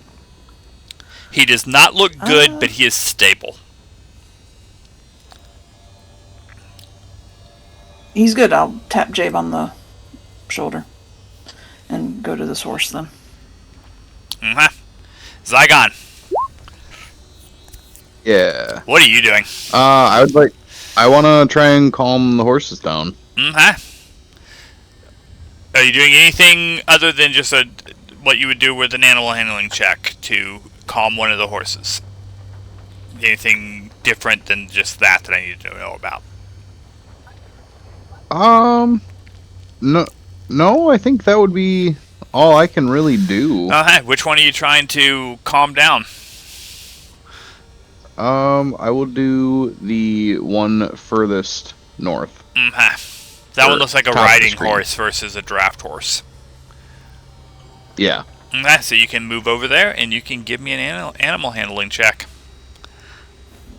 He does not look good, but he is stable. He's good. I'll tap Jabe on the shoulder and go to this horse then. Zygon. Yeah. What are you doing? I want to try and calm the horses down. Are you doing anything other than just what you would do with an animal handling check to calm one of the horses? Anything different than just that I need to know about? No, I think that would be all I can really do. Which one are you trying to calm down? I will do the one furthest north. That one looks like a top of the riding screen. horse versus a draft horse. Yeah. So you can move over there, and you can give me an animal handling check.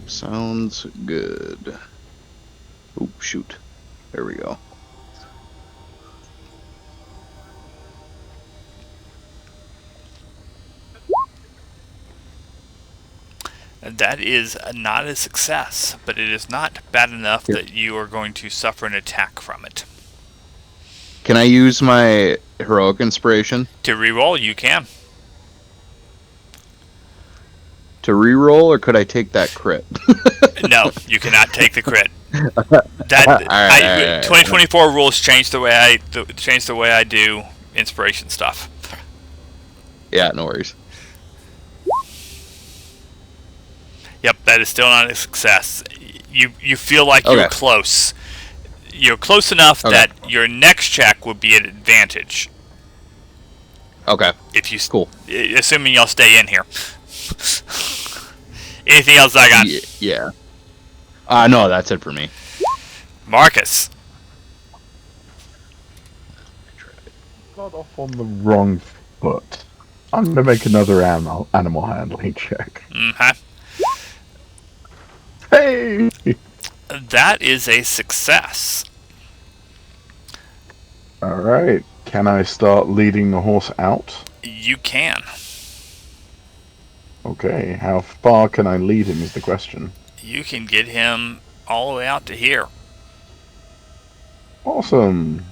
Sounds good. Oop, shoot. There we go. That is not a success, but it is not bad enough that you are going to suffer an attack from it. Can I use my heroic inspiration? To reroll, you can. To reroll, or could I take that crit? No, you cannot take the crit. 2024 rules change the way I do inspiration stuff. Yeah, no worries. Yep, that is still not a success. You feel like you're close. You're close enough that your next check would be an advantage. Okay. If you assuming you'll stay in here. Anything else I got? Yeah. No, that's it for me. I Marcus. got off on the wrong foot. I'm gonna make another animal handling check. Hey! That is a success. Alright. Can I start leading the horse out? You can. Okay, how far can I lead him is the question. You can get him all the way out to here. Awesome.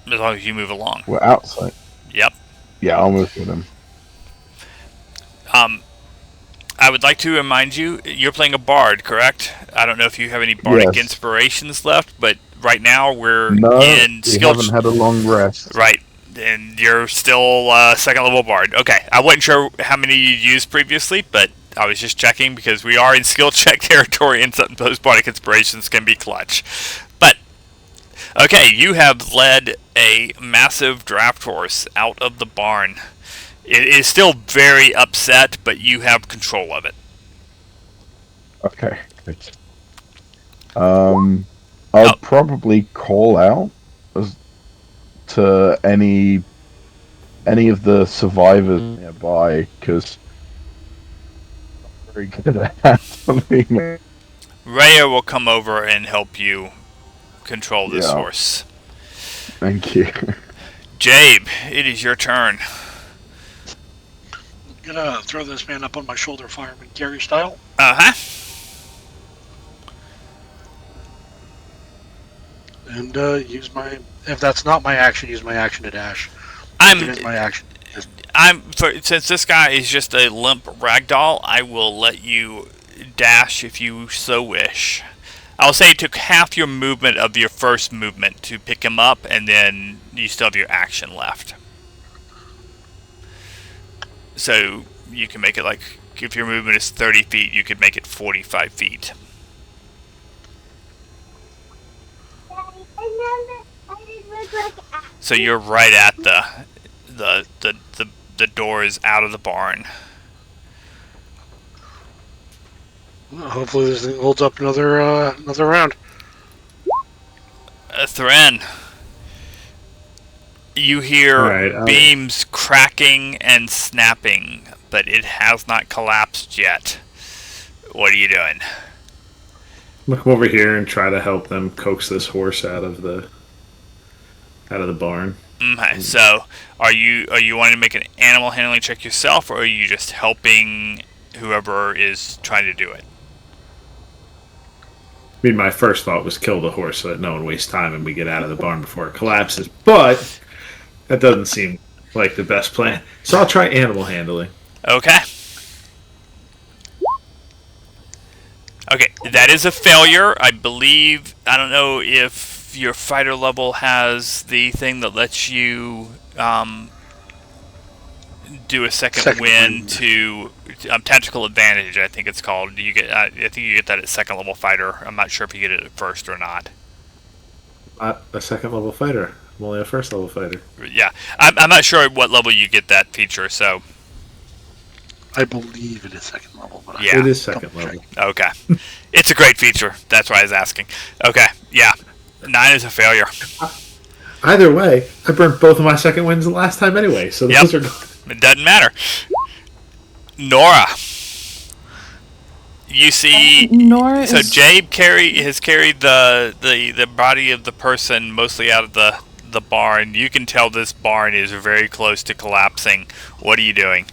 As long as you move along. We're outside. Yep. Yeah, I'll move with him. I would like to remind you, you're playing a bard, correct? I don't know if you have any bardic inspirations left, but right now we're in skill. We haven't had a long rest. Right, and you're still second level bard. Okay, I wasn't sure how many you used previously, but I was just checking because we are in skill check territory, and some of those bardic inspirations can be clutch. But okay, you have led a massive draft horse out of the barn It is still very upset, but you have control of it. Okay. Good. I'll probably call out to any of the survivors nearby, because I'm very good at handling it. Rhea will come over and help you control this Yeah. horse. Thank you. Jabe, it is your turn. I'm gonna throw this man up on my shoulder, fireman Gary style. Uh-huh. And use my, if that's not my action, use my action to dash. I'm It is my action. since this guy is just a limp ragdoll, I will let you dash if you so wish. I'll say it took half your movement of your first movement to pick him up, and then you still have your action left. So you can make it like, if your movement is 30 feet, you could make it 45 feet. So you're right at the doors out of the barn. Well, hopefully this thing holds up another round. Thren, you hear Alright, beams cracking and snapping, but it has not collapsed yet. What are you doing? Look over here and try to help them coax this horse out of the barn. Okay, so are you wanting to make an animal handling check yourself, or are you just helping whoever is trying to do it? I mean, my first thought was kill the horse so that no one wastes time and we get out of the barn before it collapses. But that doesn't seem like the best plan. So I'll try animal handling. Okay. Okay, that is a failure. I believe, I don't know if your fighter level has the thing that lets you do a second win to tactical advantage, I think it's called. You get, I think you get that at second level fighter. I'm not sure if you get it at first or not. Not a second level fighter. I'm only a first level fighter. Yeah, I'm not sure at what level you get that feature, so... I believe it is second level, but Yeah. It is second level. Okay. It's a great feature. That's why I was asking. Okay, yeah. 9 is a failure. Either way, I burnt both of my second wins the last time anyway, so those are... It doesn't matter. Nora. You see... Nora So is... Jabe has carried the body of the person mostly out of the barn. You can tell this barn is very close to collapsing. What are you doing?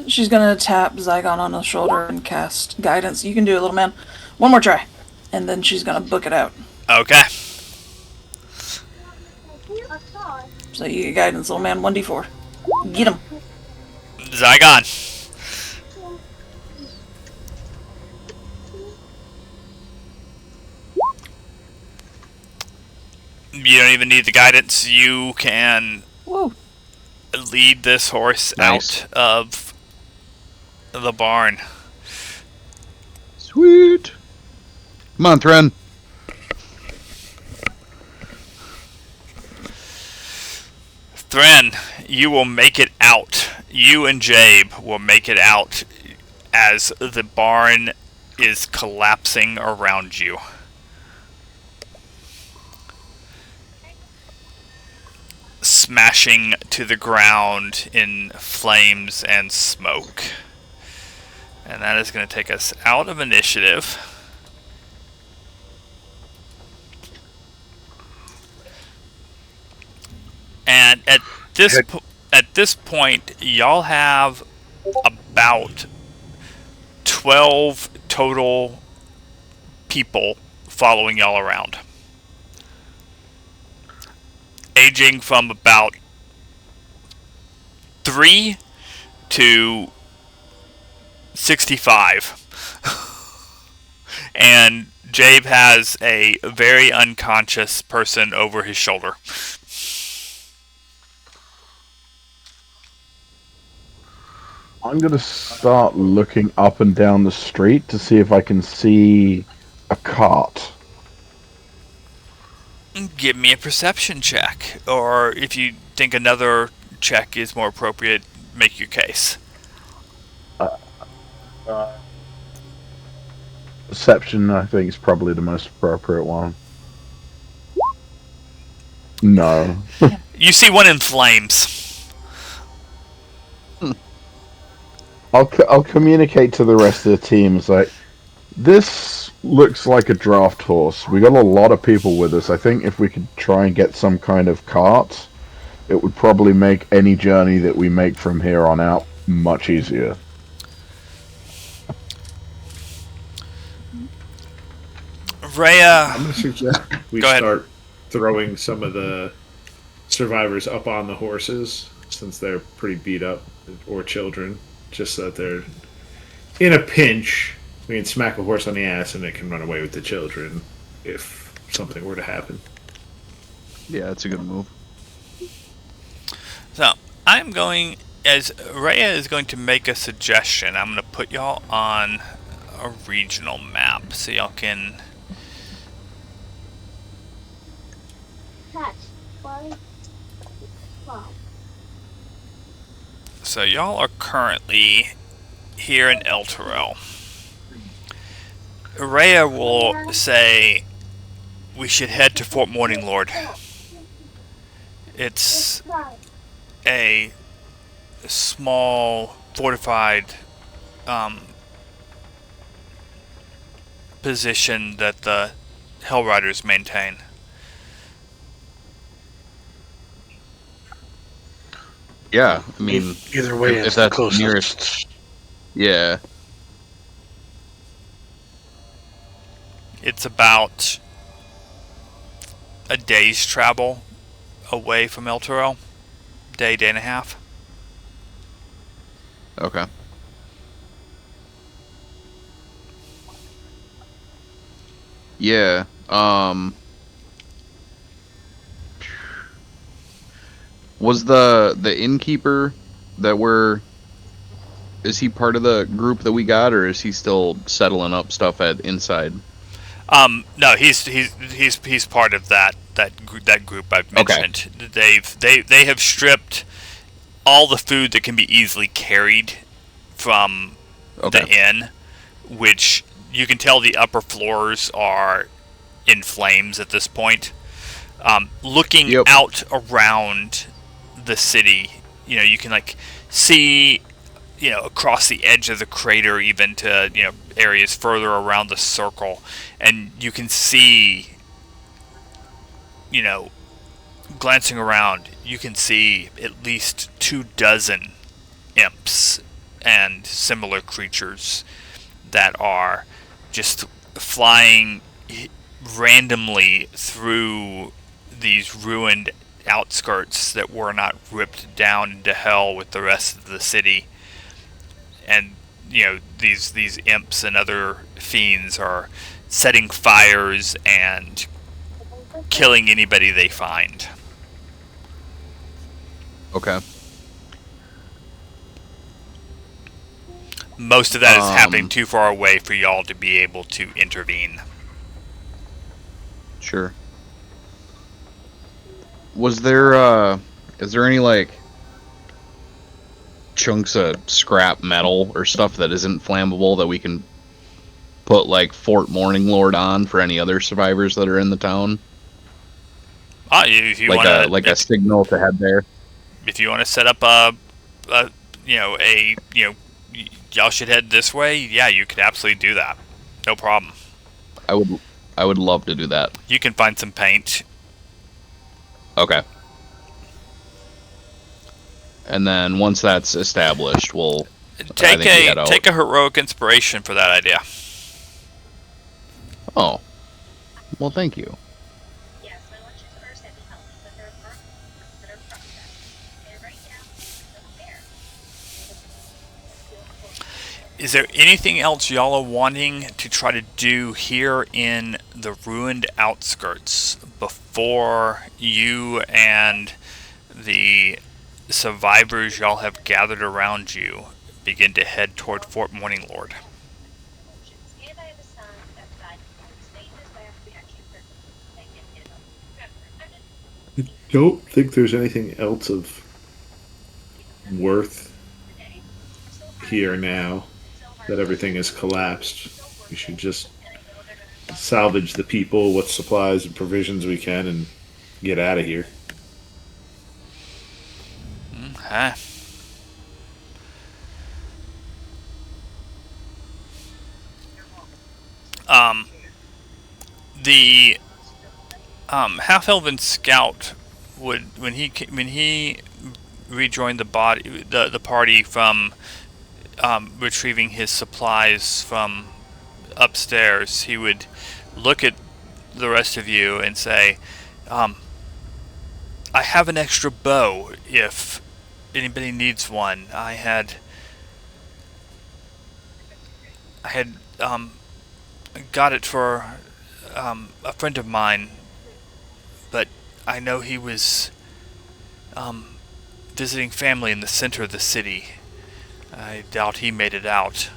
She's gonna tap Zygon on the shoulder and cast guidance. You can do it, little man. One more try. And then she's gonna book it out. Okay. So you get guidance, little man. 1d4. Get him. Zygon. You don't even need the guidance. You can Whoa. lead this horse Nice. out of the barn. Sweet. Come on, Thren. Thren, you will make it out. You and Jabe will make it out as the barn is collapsing around you. Smashing to the ground in flames and smoke. And that is going to take us out of initiative. And at this point, y'all have about 12 total people following y'all around, aging from about 3 to 65. And Jabe has a very unconscious person over his shoulder. I'm gonna start looking up and down the street to see if I can see a cart. Give me a perception check, or if you think another check is more appropriate. Make your case. Perception, I think, is probably the most appropriate one. No. You see one in flames. I'll communicate to the rest of the team. It's like, this looks like a draft horse. We got a lot of people with us. I think if we could try and get some kind of cart, it would probably make any journey that we make from here on out much easier. Rhea, I'm gonna suggest we Go ahead. start throwing some of the survivors up on the horses, since they're pretty beat up, or children, just so that they're in a pinch. We can smack a horse on the ass and it can run away with the children if something were to happen. Yeah, that's a good move. so I'm going, as Rhea is going to make a suggestion, I'm going to put y'all on a regional map so y'all can... So y'all are currently here in Elturel. Rhea will say we should head to Fort Morning Lord. It's a small fortified position that the Hell Riders maintain. Yeah, I mean, Either way, if it's the that's the closest. nearest. Yeah. It's about a day's travel away from Elturel. Day and a half. Okay. Yeah. Was the innkeeper that we're... Is he part of the group that we got, or is he still settling up stuff at inside? No, he's part of that group I've mentioned. Okay. They have stripped all the food that can be easily carried from the inn, which you can tell the upper floors are in flames at this point. Looking out around the city, you can see, across the edge of the crater, even to, areas further around the circle, and you can see, glancing around, you can see at least 24 imps and similar creatures that are just flying randomly through these ruined outskirts that were not ripped down into hell with the rest of the city. And these imps and other fiends are setting fires and killing anybody they find. Okay. Most of that is happening too far away for y'all to be able to intervene. Sure. Was there, is there any, chunks of scrap metal or stuff that isn't flammable that we can put, Fort Morning Lord on for any other survivors that are in the town? If you want a signal to head there? If you want to set up y'all should head this way, yeah, you could absolutely do that. No problem. I would love to do that. You can find some paint. Okay. And then once that's established, we'll take a heroic inspiration for that idea. Oh. Well, thank you. Is there anything else y'all are wanting to try to do here in the ruined outskirts before you and the survivors y'all have gathered around you begin to head toward Fort Morning Lord? I don't think there's anything else of worth here now that everything has collapsed. We should just salvage the people, what supplies and provisions we can, and get out of here. Okay. The half-elven scout would when he rejoined the party from retrieving his supplies from upstairs, he would look at the rest of you and say, I have an extra bow if anybody needs one. I had got it for a friend of mine, but I know he was visiting family in the center of the city. I doubt he made it out.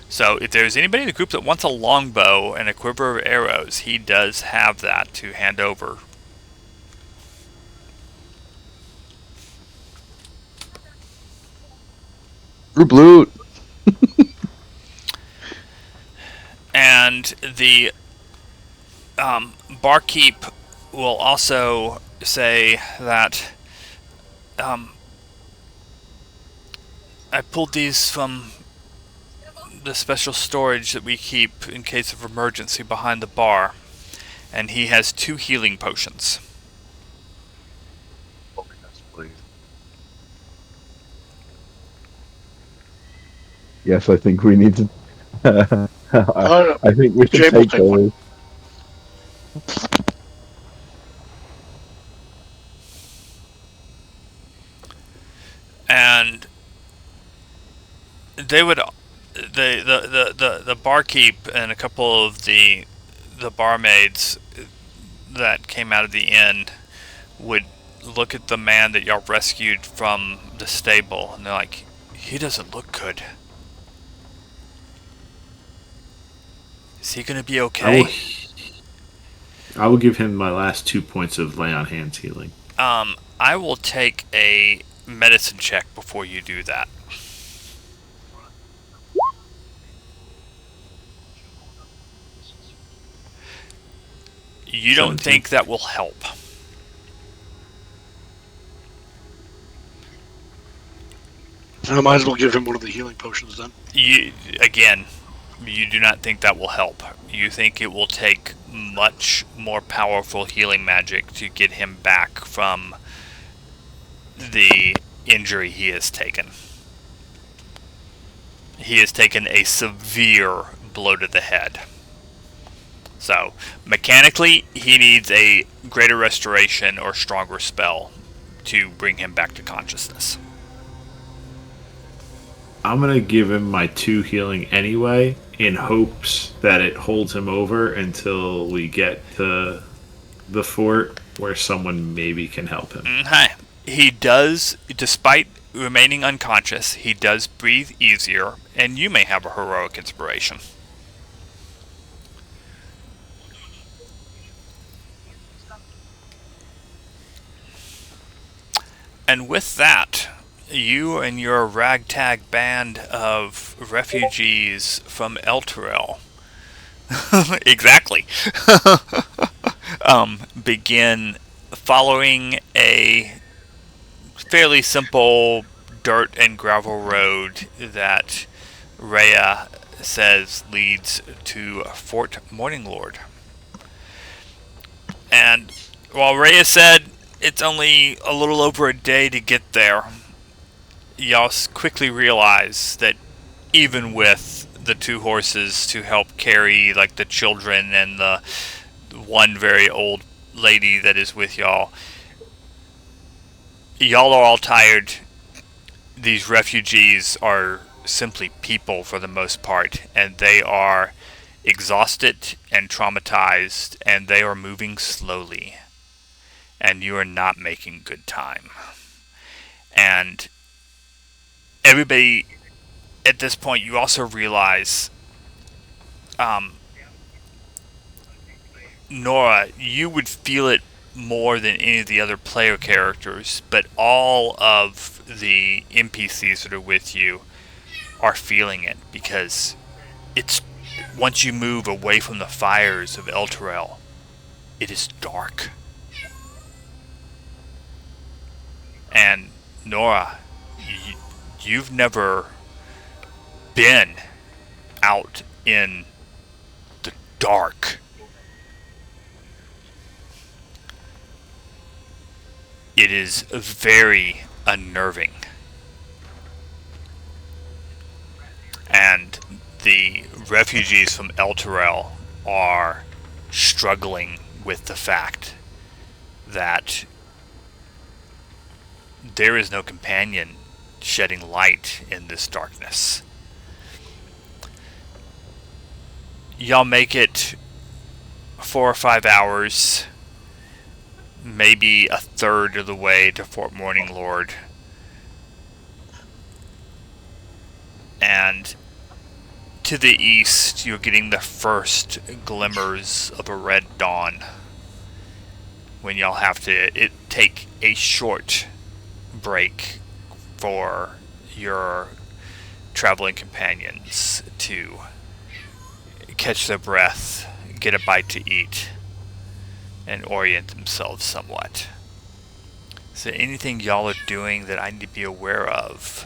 So if there's anybody in the group that wants a longbow and a quiver of arrows, he does have that to hand over. Group loot. And the barkeep will also say that I pulled these from the special storage that we keep in case of emergency behind the bar, and he has 2 healing potions. Oh, yes, please. Yes, I think we need to. no. I think we should Jay will take take one. those. And they would the barkeep and a couple of the barmaids that came out of the inn would look at the man that y'all rescued from the stable, and they're like, he doesn't look good. Is he gonna be okay? I will give him my last 2 points of lay on hands healing. I will take a medicine check before you do that. You don't 17. think that will help? I might as well give him one of the healing potions then. You do not think that will help. You think it will take much more powerful healing magic to get him back from the injury he has taken. He has taken a severe blow to the head. So, mechanically, he needs a greater restoration or stronger spell to bring him back to consciousness. I'm going to give him my 2 healing anyway, in hopes that it holds him over until we get to the fort where someone maybe can help him. Okay. He does, despite remaining unconscious, he does breathe easier, and you may have a heroic inspiration. And with that, you and your ragtag band of refugees from Elturel exactly begin following a fairly simple dirt and gravel road that Rhea says leads to Fort Morninglord. And while Rhea said it's only a little over a day to get there, y'all quickly realize that even with the 2 horses to help carry like the children and the one very old lady that is with y'all are all tired. These refugees are simply people for the most part, and they are exhausted and traumatized, and they are moving slowly, and you are not making good time. And everybody at this point, you also realize, Nora, you would feel it more than any of the other player characters, but all of the NPCs that are with you are feeling it, because it's once you move away from the fires of Elturel, it is dark. And Nora, you've never been out in the dark. It is very unnerving. And the refugees from Elturel are struggling with the fact that there is no companion shedding light in this darkness. Y'all make it 4 or 5 hours, maybe a third of the way to Fort Morning Lord. And to the east, you're getting the first glimmers of a red dawn, when y'all have to take a short break for your traveling companions to catch their breath, get a bite to eat, and orient themselves somewhat. Is there anything y'all are doing that I need to be aware of?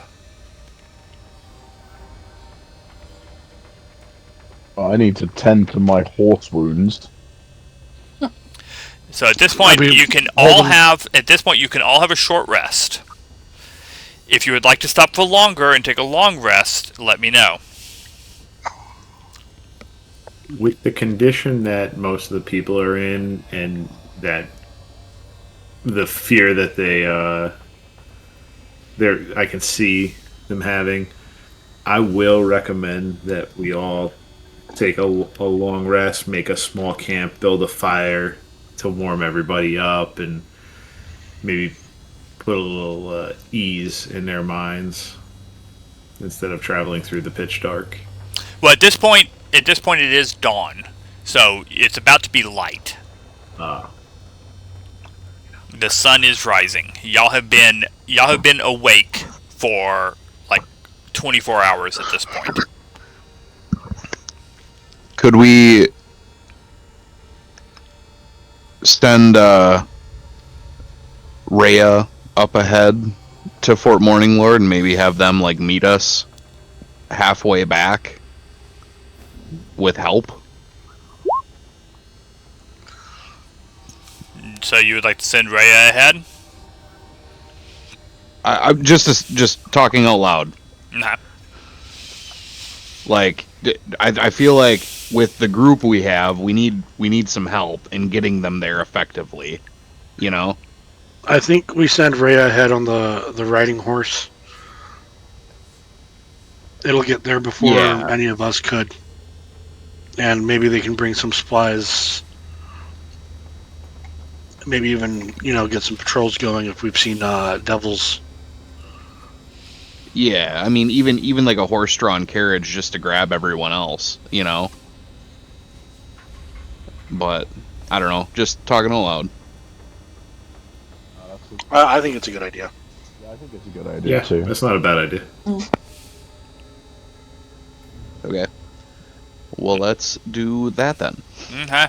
I need to tend to my horse wounds. So at this point, you can all have a short rest. If you would like to stop for longer and take a long rest, let me know. With the condition that most of the people are in, and that the fear that I can see them having, I will recommend that we all take a long rest, make a small camp, build a fire to warm everybody up, and maybe put a little ease in their minds instead of traveling through the pitch dark. Well, at this point it is dawn, so it's about to be light. The sun is rising. Y'all have been awake for like 24 hours at this point. Could we send Rhea up ahead to Fort Morning Lord and maybe have them like meet us halfway back with help? So you would like to send Rhea ahead? I'm just talking out loud. Nah. Like, I feel like with the group we have, we need some help in getting them there effectively. You know? I think we send Rhea ahead on the riding horse. It'll get there before any of us could. And maybe they can bring some supplies. Maybe even, get some patrols going if we've seen devils. Yeah, I mean, even like a horse-drawn carriage just to grab everyone else, But, I don't know, just talking out loud. I think it's a good idea. Yeah, I think it's a good idea too. That's not a bad idea. Okay. Well, let's do that then. Okay.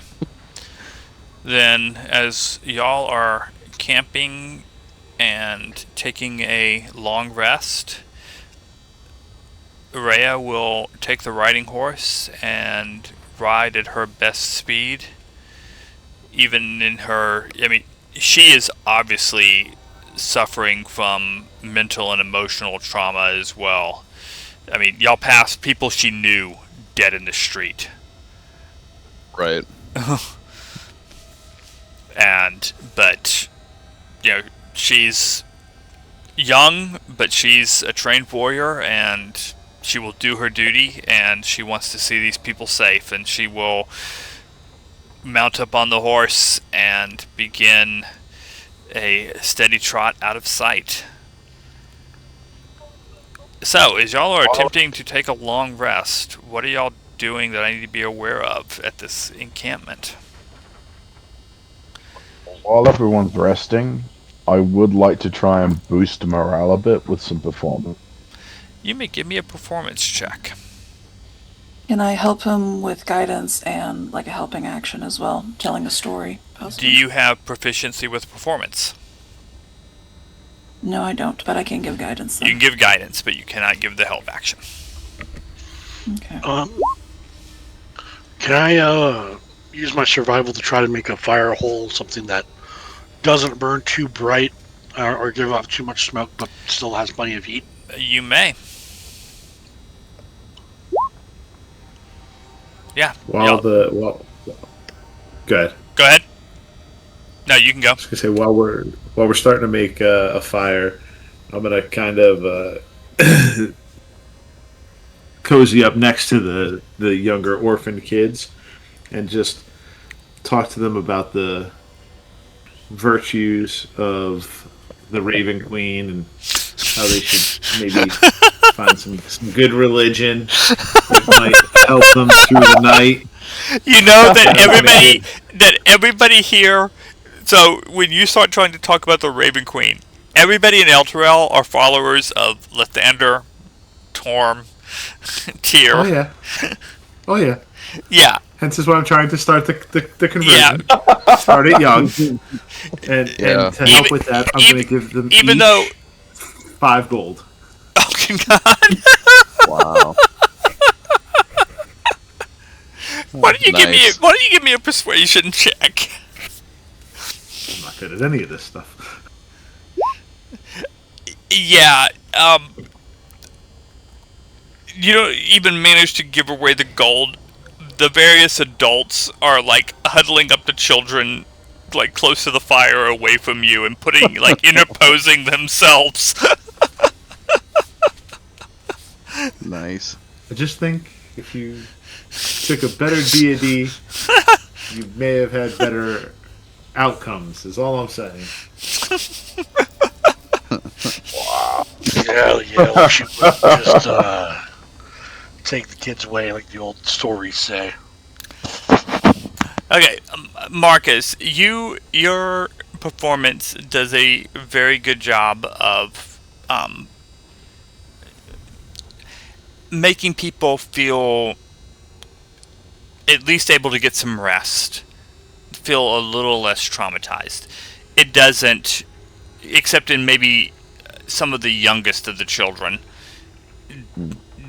Then, as y'all are camping and taking a long rest, Rhea will take the riding horse and ride at her best speed. Even in her... she is obviously suffering from mental and emotional trauma as well. Y'all passed people she knew dead in the street. Right. But she's young, but she's a trained warrior, and she will do her duty, and she wants to see these people safe, and she will mount up on the horse and begin a steady trot out of sight. So, as y'all are attempting to take a long rest, what are y'all doing that I need to be aware of at this encampment? While everyone's resting, I would like to try and boost morale a bit with some performance. You may give me a performance check. Can I help him with guidance and like a helping action as well, telling a story? Possibly? Do you have proficiency with performance? No, I don't, but I can give guidance then. You can give guidance, but you cannot give the help action. Okay. Can I use my survival to try to make a fire hole, something that doesn't burn too bright or give off too much smoke, but still has plenty of heat? You may. Yeah. Go ahead. Go ahead. No, you can go. I was gonna say while we're starting to make a fire, I'm gonna kind of cozy up next to the younger orphan kids and just talk to them about the virtues of the Raven Queen and how they should maybe find some good religion that might help them through the night. You know that everybody here. So when you start trying to talk about the Raven Queen, everybody in Elturel are followers of Lathander, Torm, Tyr. Oh yeah. Oh yeah. Yeah. Hence is why I'm trying to start the conversion. Yeah. Start it young. And to help with that, I'm going to give them each 5 gold. Oh, God. Wow. Why don't you give me a persuasion check? I'm not good at any of this stuff. Yeah, you don't even manage to give away the gold. The various adults are like huddling up the children like close to the fire away from you and putting like interposing themselves. Nice. I just think if you took a better D&D, you may have had better outcomes, is all I'm saying. Wow. Yeah, we should just take the kids away like the old stories say. Okay, Marcus, your performance does a very good job of making people feel at least able to get some rest, feel a little less traumatized. It doesn't, except in maybe some of the youngest of the children,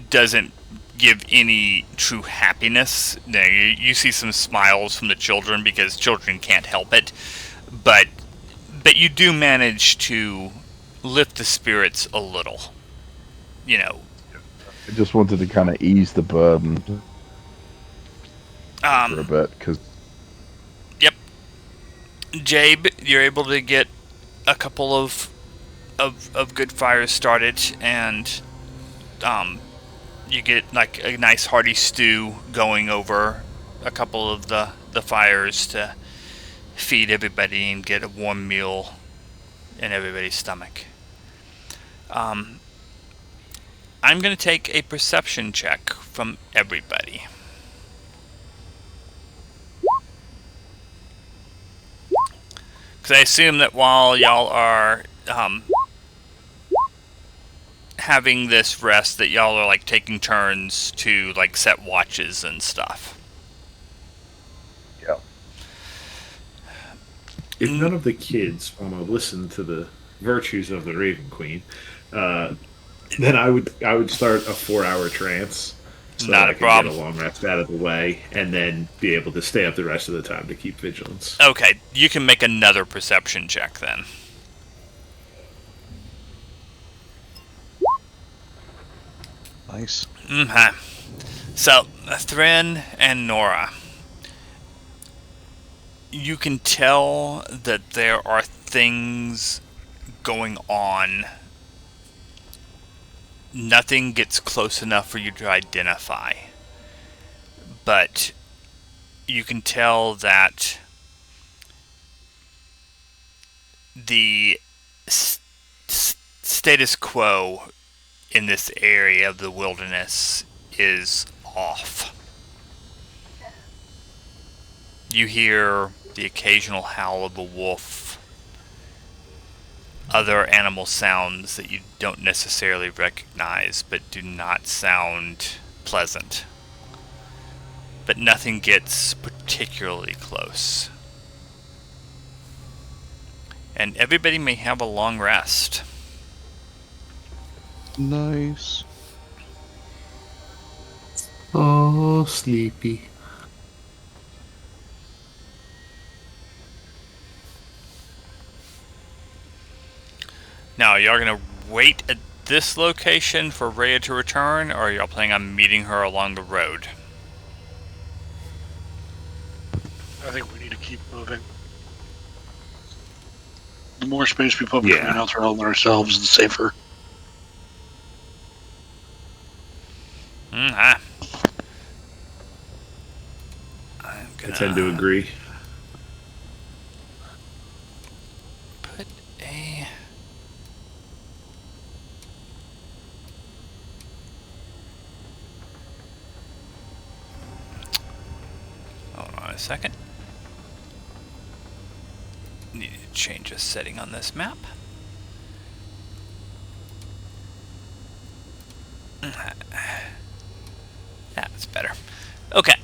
doesn't give any true happiness. Now, you see some smiles from the children because children can't help it, but you do manage to lift the spirits a little. You know. I just wanted to kind of ease the burden for a bit, because... Yep. Jabe, you're able to get a couple of good fires started, and you get like a nice hearty stew going over a couple of the fires to feed everybody and get a warm meal in everybody's stomach. I'm going to take a perception check from everybody. Because I assume that while y'all are having this rest, that y'all are like taking turns to like set watches and stuff. Yeah. If none of the kids want to listen to the virtues of the Raven Queen, then I would start a 4-hour trance. So Not I a could problem. get a long rest out of the way, and then be able to stay up the rest of the time to keep vigilance. Okay, you can make another perception check then. Nice. Mm-hmm. So, Thrin and Nora, you can tell that there are things going on. Nothing gets close enough for you to identify. But you can tell that the status quo in this area of the wilderness is off. You hear the occasional howl of a wolf, other animal sounds that you don't necessarily recognize but do not sound pleasant. But nothing gets particularly close. And everybody may have a long rest. Nice. Oh, sleepy. Now, y'all gonna wait at this location for Rhea to return, or are y'all planning on meeting her along the road? I think we need to keep moving. The more space we put between Elturel and ourselves, the safer. I tend to agree. Put a... Hold on a second. Need to change a setting on this map. That's better. Okay.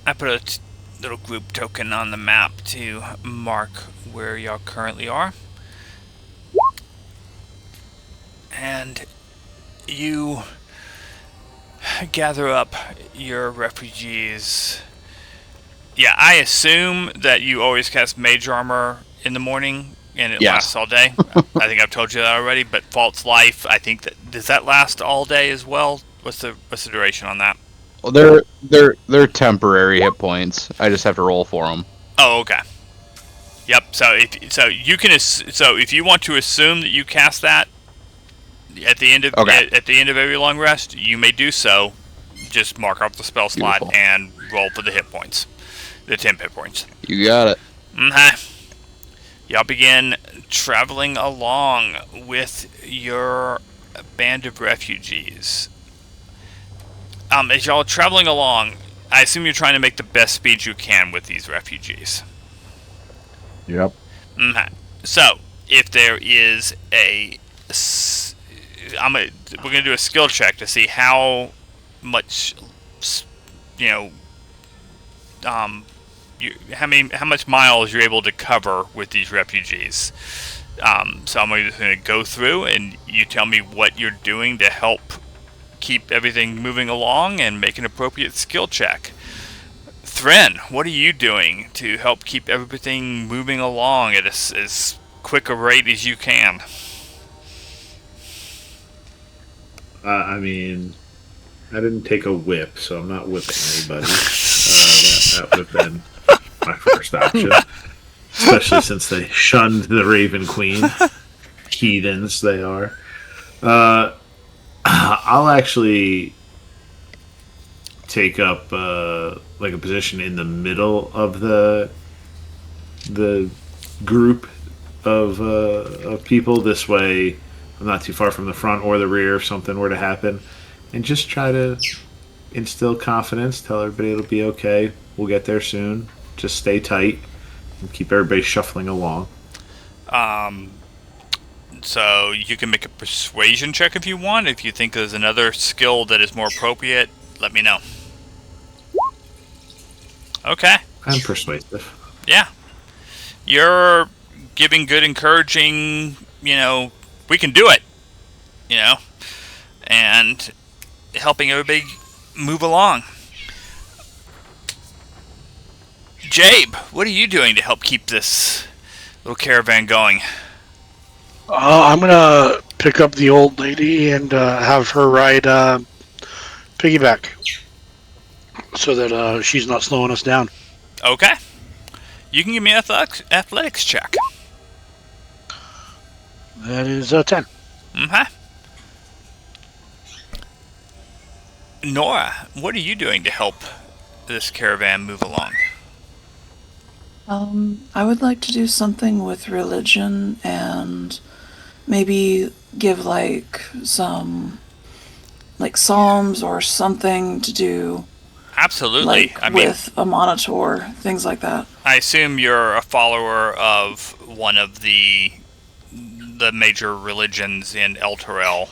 I put a little group token on the map to mark where y'all currently are. And you gather up your refugees. Yeah, I assume that you always cast Mage Armor in the morning and it lasts all day. I think I've told you that already, but False Life, I think that... Does that last all day as well? What's the duration on that? Well, they're temporary hit points. I just have to roll for them. Oh, okay. Yep. So if you want to assume that you cast that at the end of at the end of every long rest, you may do so. Just mark off the spell slot and roll for the hit points, the 10 hit points. You got it. Y'all begin traveling along with your band of refugees. As y'all are traveling along, I assume you're trying to make the best speed you can with these refugees. Yep. So, if there is we're gonna do a skill check to see how much, how much miles you're able to cover with these refugees. So I'm just gonna go through, and you tell me what you're doing to help keep everything moving along and make an appropriate skill check. Thren, what are you doing to help keep everything moving along at as quick a rate as you can? I mean, I didn't take a whip, so I'm not whipping anybody. That would have been my first option. Especially since they shunned the Raven Queen. Heathens they are. I'll actually take up like a position in the middle of the group of people. This way, I'm not too far from the front or the rear if something were to happen, and just try to instill confidence. Tell everybody it'll be okay. We'll get there soon. Just stay tight and keep everybody shuffling along. So you can make a persuasion check if you want. If you think there's another skill that is more appropriate, let me know. Okay. I'm persuasive. Yeah. You're giving good, encouraging, we can do it, and helping everybody move along. Jabe, what are you doing to help keep this little caravan going? I'm gonna pick up the old lady and have her ride piggyback, so that she's not slowing us down. Okay. You can give me an athletics check. That is 10. Nora, what are you doing to help this caravan move along? I would like to do something with religion and maybe give some psalms or something to do. Absolutely. Like I mean, with a monitor, things like that. I assume you're a follower of one of the major religions in Elturel.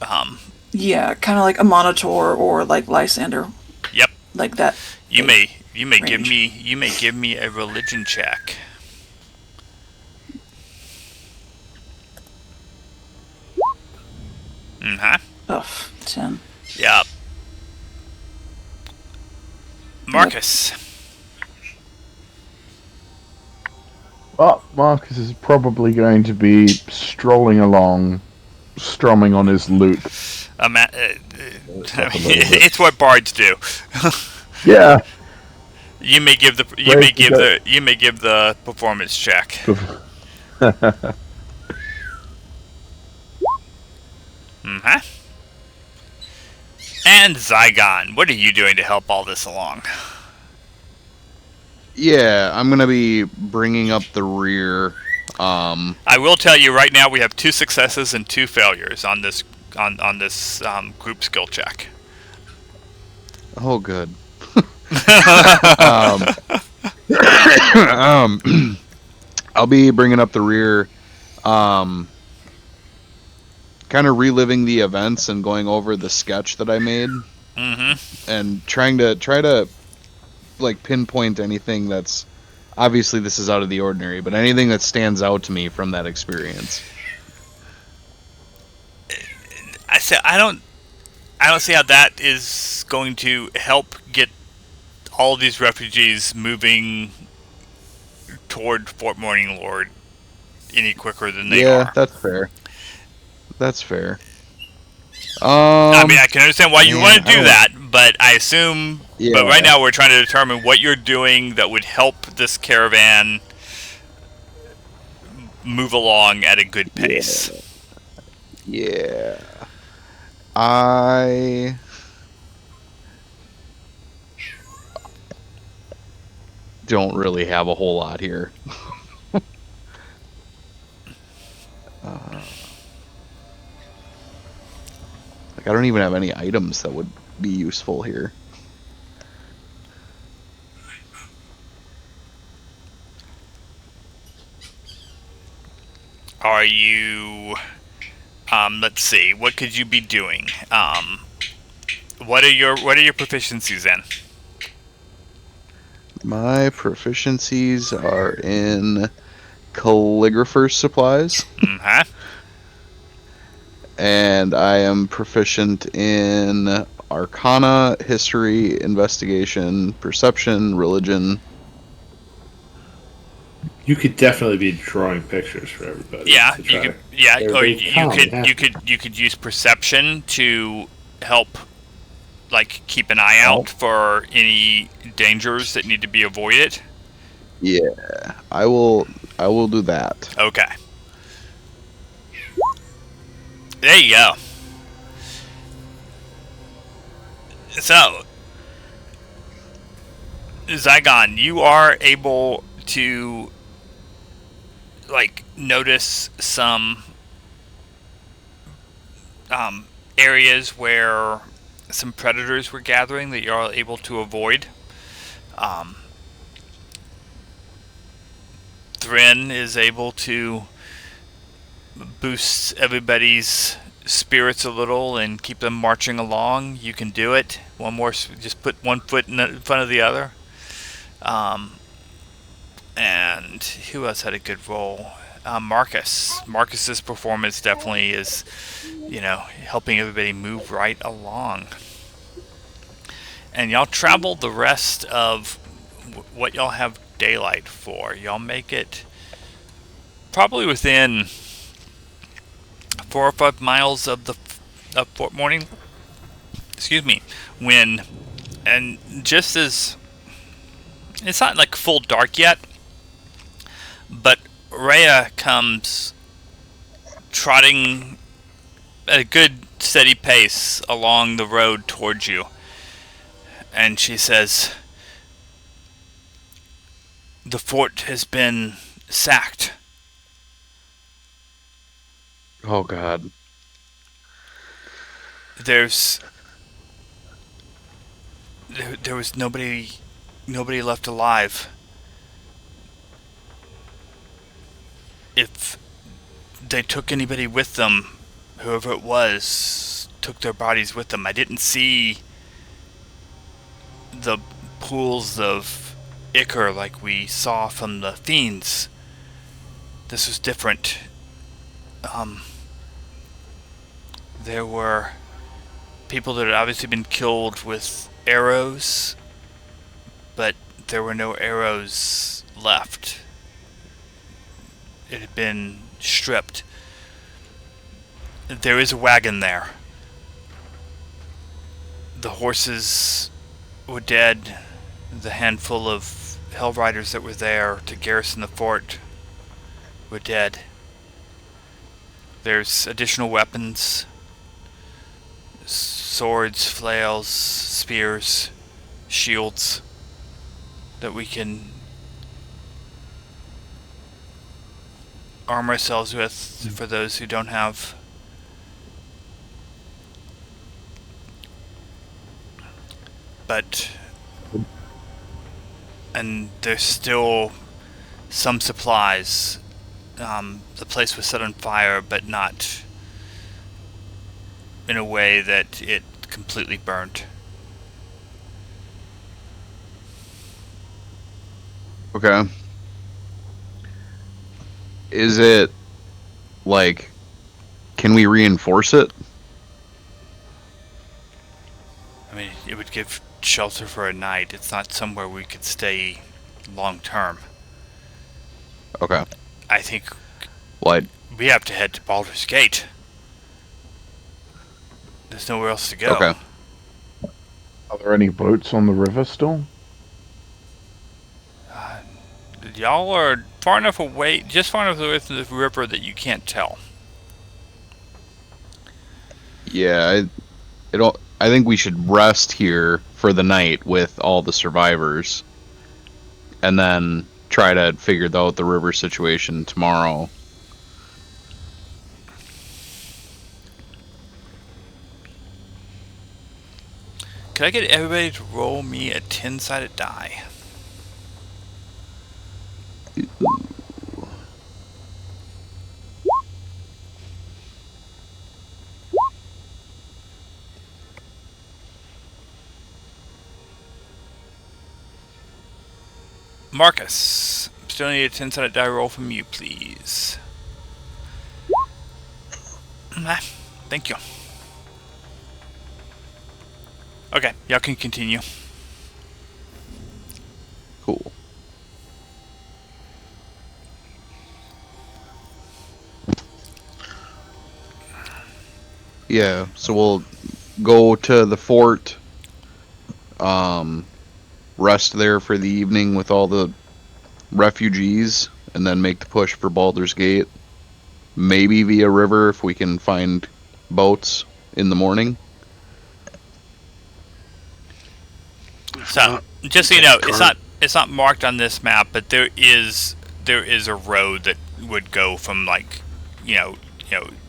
Um, Yeah, kind of like a monitor or like Lysander, yep. like that. You may give range. me a religion check. Mm-hmm. Ugh, 10. Yep. Marcus. Well, Marcus is probably going to be strolling along, strumming on his lute. I mean, it's what bards do. Yeah. You may give the performance check. Mm-hmm. And Zygon, what are you doing to help all this along? Yeah, I'm gonna be bringing up the rear. I will tell you right now, we have 2 successes and 2 failures on this group skill check. Oh, good. I'll be bringing up the rear, kind of reliving the events and going over the sketch that I made, and try to like pinpoint anything that's obviously this is out of the ordinary, but anything that stands out to me from that experience. I don't see how that is going to help get all of these refugees moving toward Fort Morning Lord any quicker than they are. Yeah, that's fair. That's fair. I mean, I can understand why you want to do I that, but I assume. Yeah. But right now, we're trying to determine what you're doing that would help this caravan move along at a good pace. Yeah. I don't really have a whole lot here. Like, I don't even have any items that would be useful here. Are you? Let's see. What could you be doing? What are your proficiencies in? My proficiencies are in calligrapher's supplies, Mm-hmm. and I am proficient in arcana, history, investigation, perception, religion. You could definitely be drawing pictures for everybody. Yeah, to you try could. to- Yeah, or everybody come and have- you could use perception to help, like, keep an eye out for any dangers that need to be avoided. Yeah, I will do that. Okay. There you go. So, Zygon, you are able to, like, notice some areas where some predators were gathering that you're able to avoid. Thrin is able to boost everybody's spirits a little and keep them marching along. You can do it. Just put one foot in front of the other. And who else had a good role? Marcus. Marcus's performance definitely is, helping everybody move right along. And y'all travel the rest of what y'all have daylight for. Y'all make it probably within 4 or 5 miles of Fort Morning. Excuse me. And just as it's not like full dark yet, but Rhea comes trotting at a good steady pace along the road towards you, and she says, "The fort has been sacked." Oh God. There's there was nobody left alive. If they took anybody with them, whoever it was took their bodies with them. I didn't see the pools of ichor like we saw from the fiends. This was different. There were people that had obviously been killed with arrows, but there were no arrows left. It had been stripped. There is a wagon there. The horses were dead. The handful of Hell Riders that were there to garrison the fort were dead. There's additional weapons. Swords, flails, spears, shields that we can arm ourselves with for those who don't have. But and there's still some supplies. The place was set on fire, but not in a way that it completely burnt. Okay. Is it like, can we reinforce it? I mean, it would give shelter for a night. It's not somewhere we could stay long term. Okay. I think What? we have to head to Baldur's Gate. There's nowhere else to go. Okay. Are there any boats on the river still? Y'all are far enough away, just far enough away from the river that you can't tell. Yeah, I think we should rest here for the night with all the survivors, and then try to figure out the river situation tomorrow. Could I get everybody to roll me a 10-sided die? Marcus, still need a 10-sided die roll from you, please. Thank you. Okay, y'all can continue. Cool. Yeah, so we'll go to the fort, rest there for the evening with all the refugees, and then make the push for Baldur's Gate. Maybe via river if we can find boats in the morning. So, just so you know, it's not marked on this map, but there is a road that would go from, like, you know,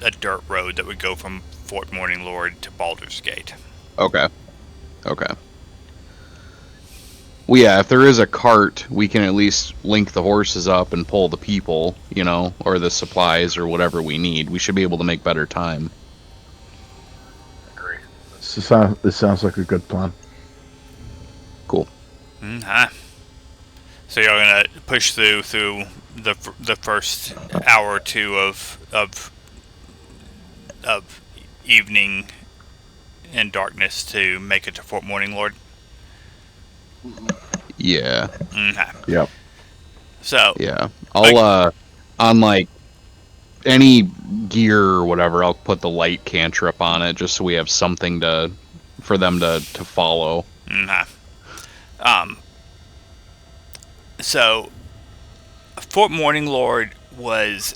a dirt road that would go from Fort Morning Lord to Baldur's Gate. Okay. Well, yeah, if there is a cart, we can at least link the horses up and pull the people, or the supplies or whatever we need. We should be able to make better time. This sounds like a good plan. Cool. So you're gonna push through the first hour or two of evening and darkness to make it to Fort Morning Lord. Yeah. Okay. Yep. So Yeah. I'll on like any gear or whatever, I'll put the light cantrip on it just so we have something for them to follow. So Fort Morning Lord was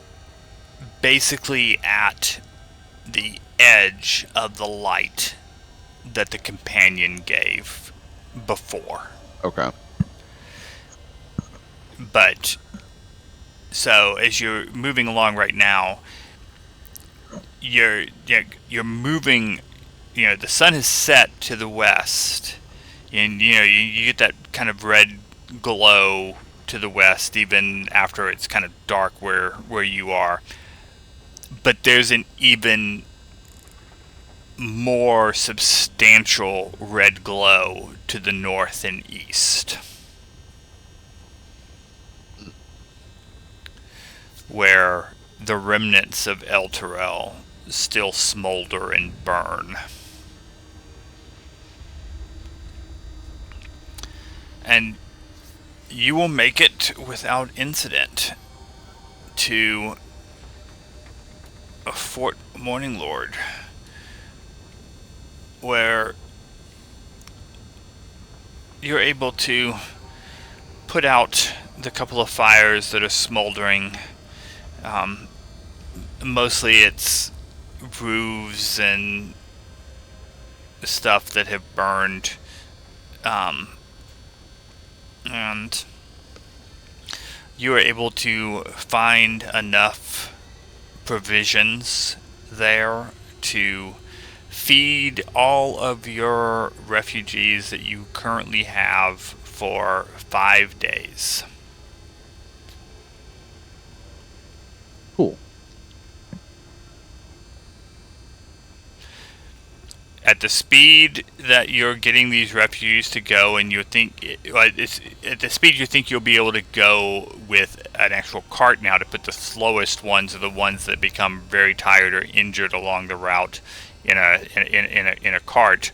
basically at the edge of the light that the companion gave before. Okay. But so as you're moving along right now, you're moving. The sun has set to the west. And you get that kind of red glow to the west, even after it's kind of dark where you are. But there's an even more substantial red glow to the north and east, where the remnants of El Terrell still smolder and burn. And you will make it without incident to Fort Morning Lord, where you're able to put out the couple of fires that are smoldering. Mostly it's roofs and stuff that have burned. And you are able to find enough provisions there to feed all of your refugees that you currently have for 5 days. Cool. At the speed that you're getting these refugees to go, and you think it's at the speed you think you'll be able to go with an actual cart now, to put the slowest ones are the ones that become very tired or injured along the route in a cart.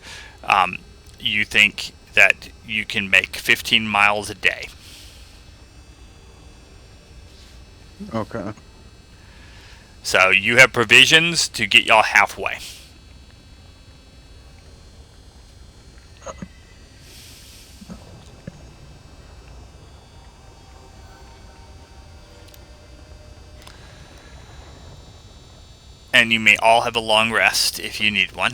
You think that you can make 15 miles a day. Okay. So you have provisions to get y'all halfway. And you may all have a long rest if you need one.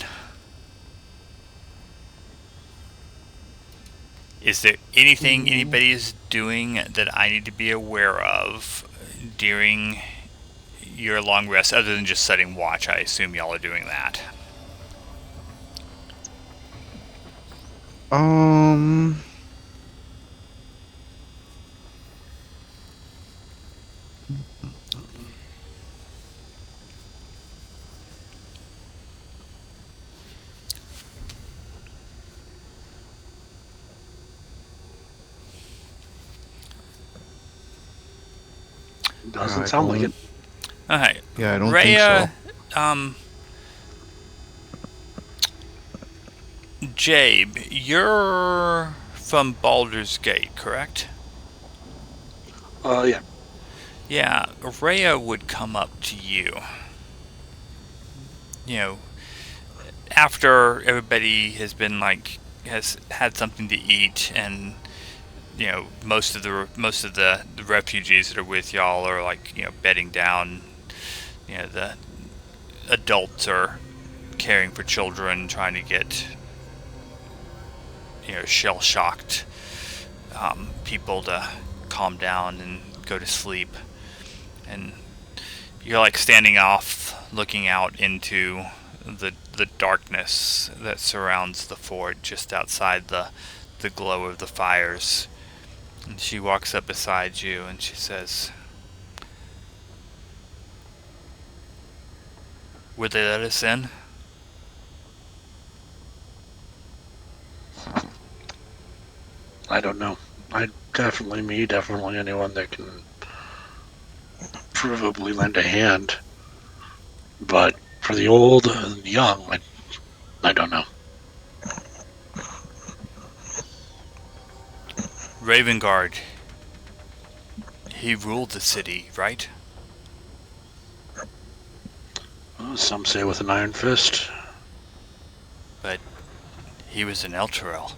Is there anything anybody is doing that I need to be aware of during your long rest, other than just setting watch? I assume y'all are doing that. Doesn't sound like it. Okay. Yeah, I don't Rhea, think so. Jabe, you're from Baldur's Gate, correct? Yeah. Yeah, Rhea would come up to you. After everybody has been has had something to eat, and most of the refugees that are with y'all are bedding down. The adults are caring for children, trying to get shell shocked people to calm down and go to sleep. And you're standing off, looking out into the darkness that surrounds the fort, just outside the glow of the fires. And she walks up beside you and she says, "Would they let us in?" I don't know. Definitely anyone that can provably lend a hand. But for the old and young, I don't know. Ravengard, he ruled the city, right? Well, some say with an iron fist. But he was an Elturel.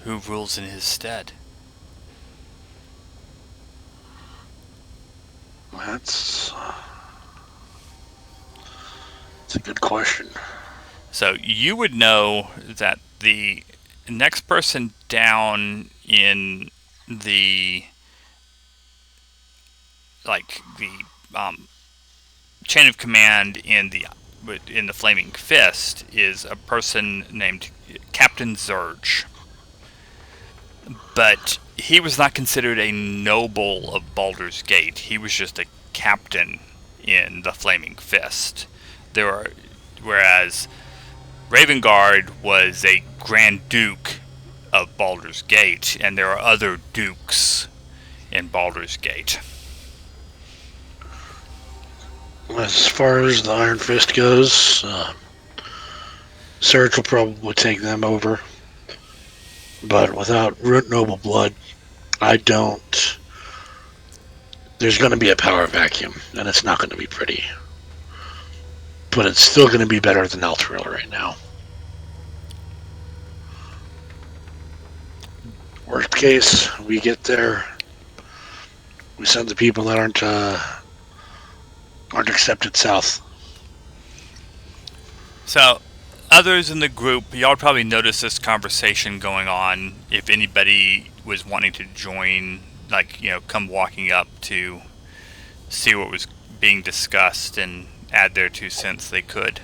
Who rules in his stead? That's a good question. So you would know that the next person down in the chain of command in the in the Flaming Fist is a person named Captain Zurge. But he was not considered a noble of Baldur's Gate. He was just a captain in the Flaming Fist. Whereas Ravengard was a Grand Duke of Baldur's Gate, and there are other dukes in Baldur's Gate. As far as the Iron Fist goes, Surge will probably take them over. But without root noble blood, I don't. There's going to be a power vacuum, and it's not going to be pretty. But it's still going to be better than Elturel right now. Worst case, we get there. We send the people that aren't accepted south. So, others in the group, y'all probably noticed this conversation going on. If anybody was wanting to join, come walking up to see what was being discussed and add their 2 cents, they could.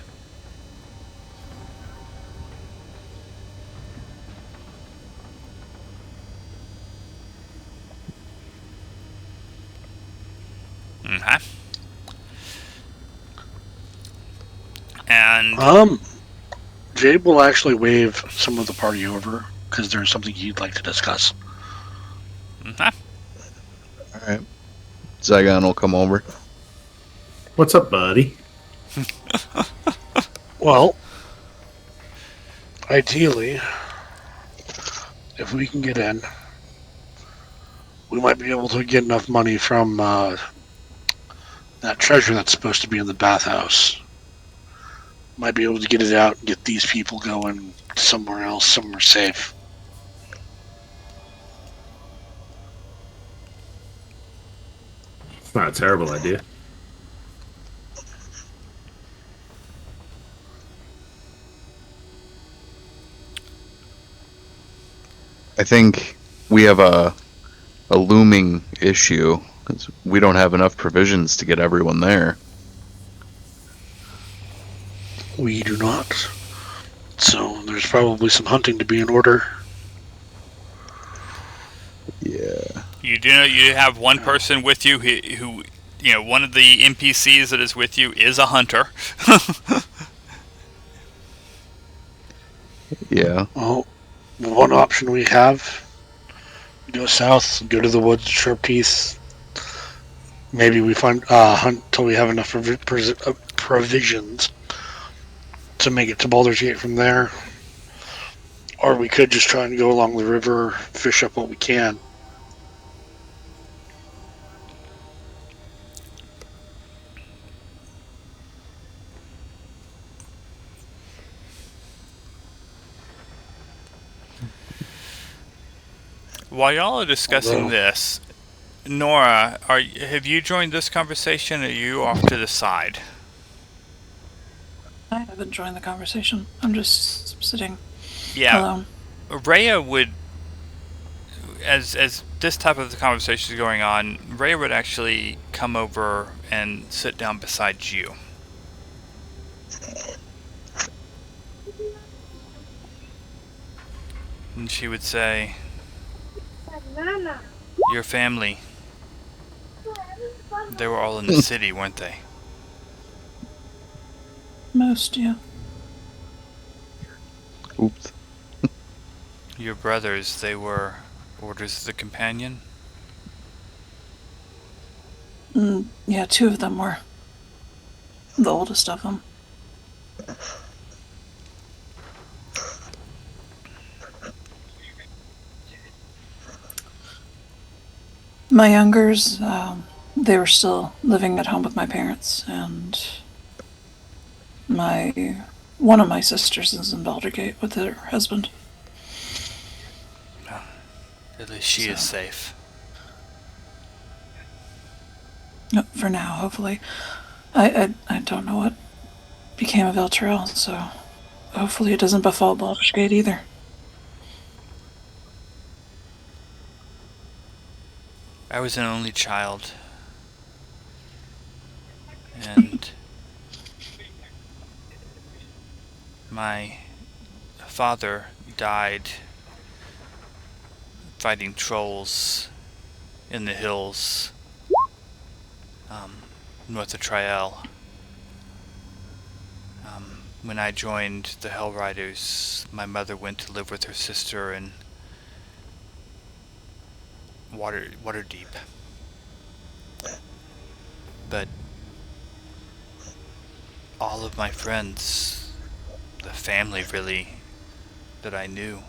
Okay. And Jade will actually wave some of the party over because there's something he'd like to discuss. Okay. Alright. Zygon will come over. What's up, buddy? Well, ideally, if we can get in, we might be able to get enough money from that treasure that's supposed to be in the bathhouse. Might be able to get it out and get these people going somewhere else, somewhere safe. It's not a terrible idea. I think we have a looming issue. 'Cause we don't have enough provisions to get everyone there. We do not. So there's probably some hunting to be in order. Yeah. You do know you have one person with you who one of the NPCs that is with you is a hunter. Yeah. Well, one option we have, go south, go to the woods, Sharp Teeth. Maybe we find hunt till we have enough provisions to make it to Baldur's Gate from there. Or we could just try and go along the river, fish up what we can. While y'all are discussing this, Nora, have you joined this conversation, or are you off to the side? I haven't joined the conversation. I'm just sitting Yeah. alone. Rhea would, as this type of conversation is going on, Rhea would actually come over and sit down beside you. And she would say, "Your family, they were all in the city, weren't they? Most, yeah. Oops. Your brothers, they were Orders of the Companion?" Yeah, 2 of them were. The oldest of them. My youngers, they were still living at home with my parents, and one of my sisters is in Baldergate with her husband. At least she is safe. For now, hopefully. I don't know what became of Elturel, so hopefully it doesn't befall Baldur's Gate either. I was an only child. And My father died fighting trolls in the hills north of Triel. When I joined the Hell Riders, my mother went to live with her sister in Waterdeep. But all of my friends, the family really that I knew,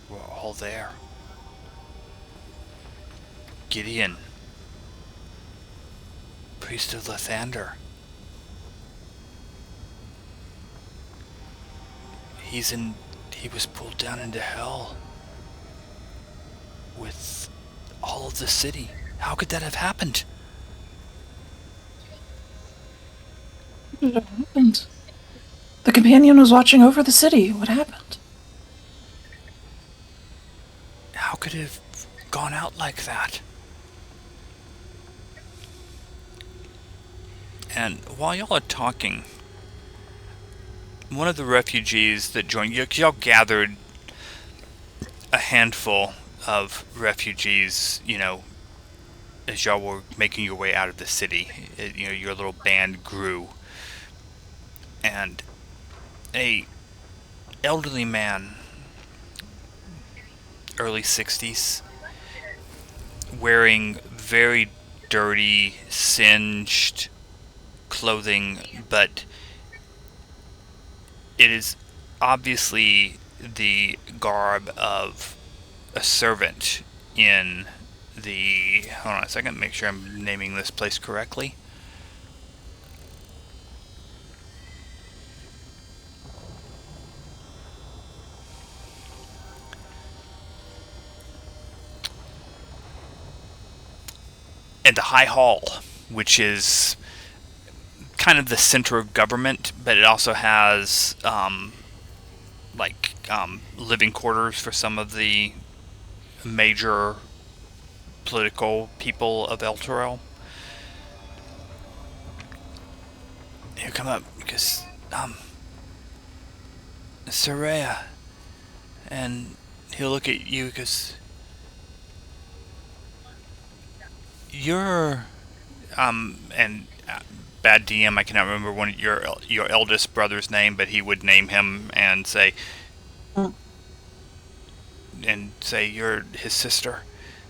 were all there. Gideon, priest of Lathander. He was pulled down into hell with all of the city. How could that have happened? What happened? The companion was watching over the city. What happened? How could it have gone out like that? And while y'all are talking, one of the refugees that joined y'all gathered a handful of refugees, as y'all were making your way out of the city. Your little band grew. And a elderly man, early 60s, wearing very dirty, singed clothing, but it is obviously the garb of a servant in the... Hold on a second, make sure I'm naming this place correctly. And the High Hall, which is kind of the center of government, but it also has living quarters for some of the major political people of Elturel. He'll come up because Soraya, and he'll look at you because you're and bad DM, I cannot remember your eldest brother's name, but he would name him and say you're his sister.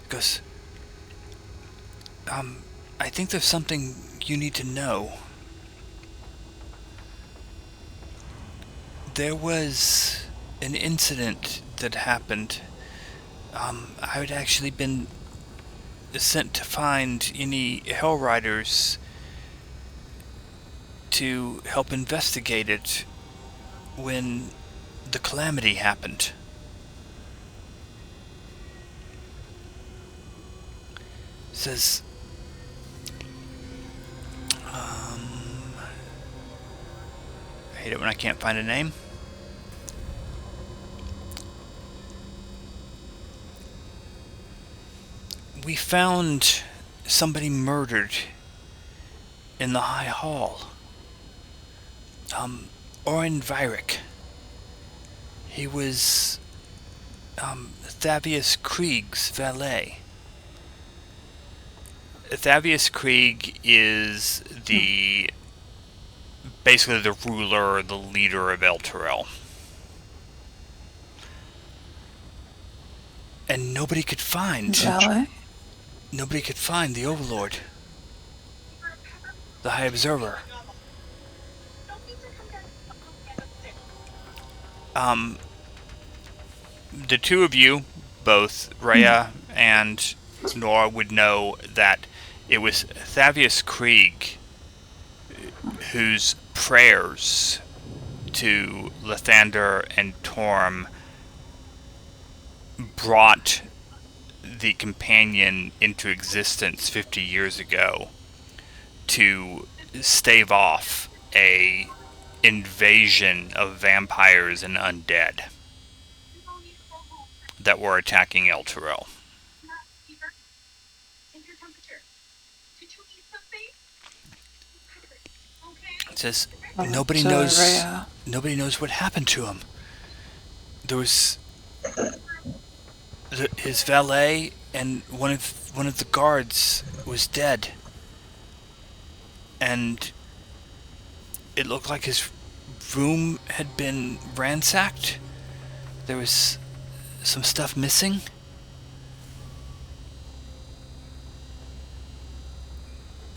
Because I think there's something you need to know. There was an incident that happened. I had actually been sent to find any Hell Riders to help investigate it when the calamity happened. It says, I hate it when I can't find a name. We found somebody murdered in the High Hall. Orin Vyrick. He was Thavius Krieg's valet. Thavius Krieg is basically the ruler, the leader of Elturel. And nobody could find the Overlord, the High Observer. The two of you, both Rhea and Nora, would know that it was Thavius Krieg whose prayers to Lathander and Torm brought the companion into existence 50 years ago to stave off a invasion of vampires and undead that were attacking Elturel. It says, Nobody to knows. Rhea. Nobody knows what happened to him. There was his valet and one of the guards was dead, and it looked like his room had been ransacked. There was some stuff missing.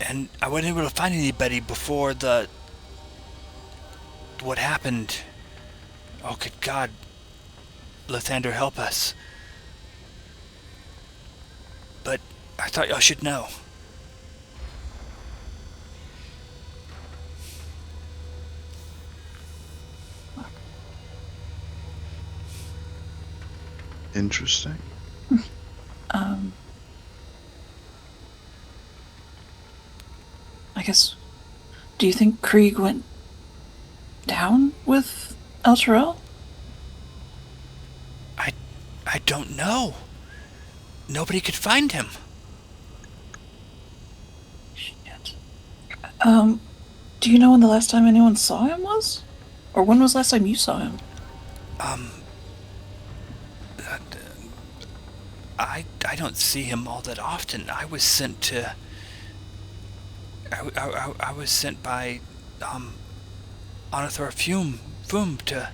And I wasn't able to find anybody before what happened. Oh, good God. Lathander, help us. But I thought y'all should know. Interesting. I guess. Do you think Krieg went down with El Terrell? I don't know. Nobody could find him. Shit. Do you know when the last time anyone saw him was? Or when was the last time you saw him? I don't see him all that often. I was sent to. I was sent by Onathor Fum to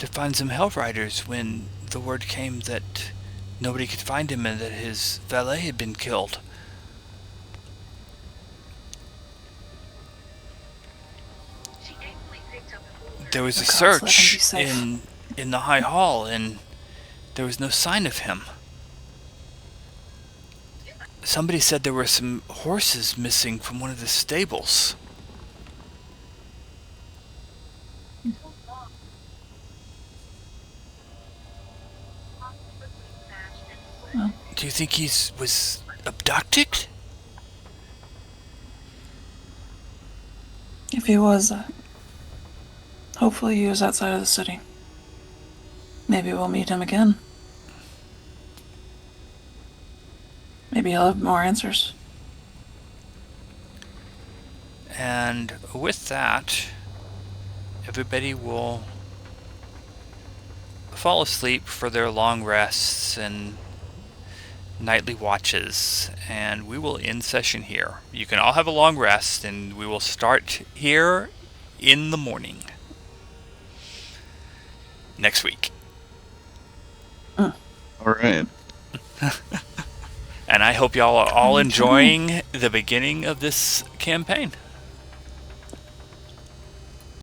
find some Hellriders when the word came that nobody could find him and that his valet had been killed. There was a search in the High Hall, and there was no sign of him. Somebody said there were some horses missing from one of the stables. Well, do you think was abducted? If he was, hopefully he was outside of the city. Maybe we'll meet him again. Maybe he'll have more answers. And with that, everybody will fall asleep for their long rests and nightly watches, and we will end session here. You can all have a long rest, and we will start here in the morning next week. All right. And I hope y'all are all enjoying the beginning of this campaign.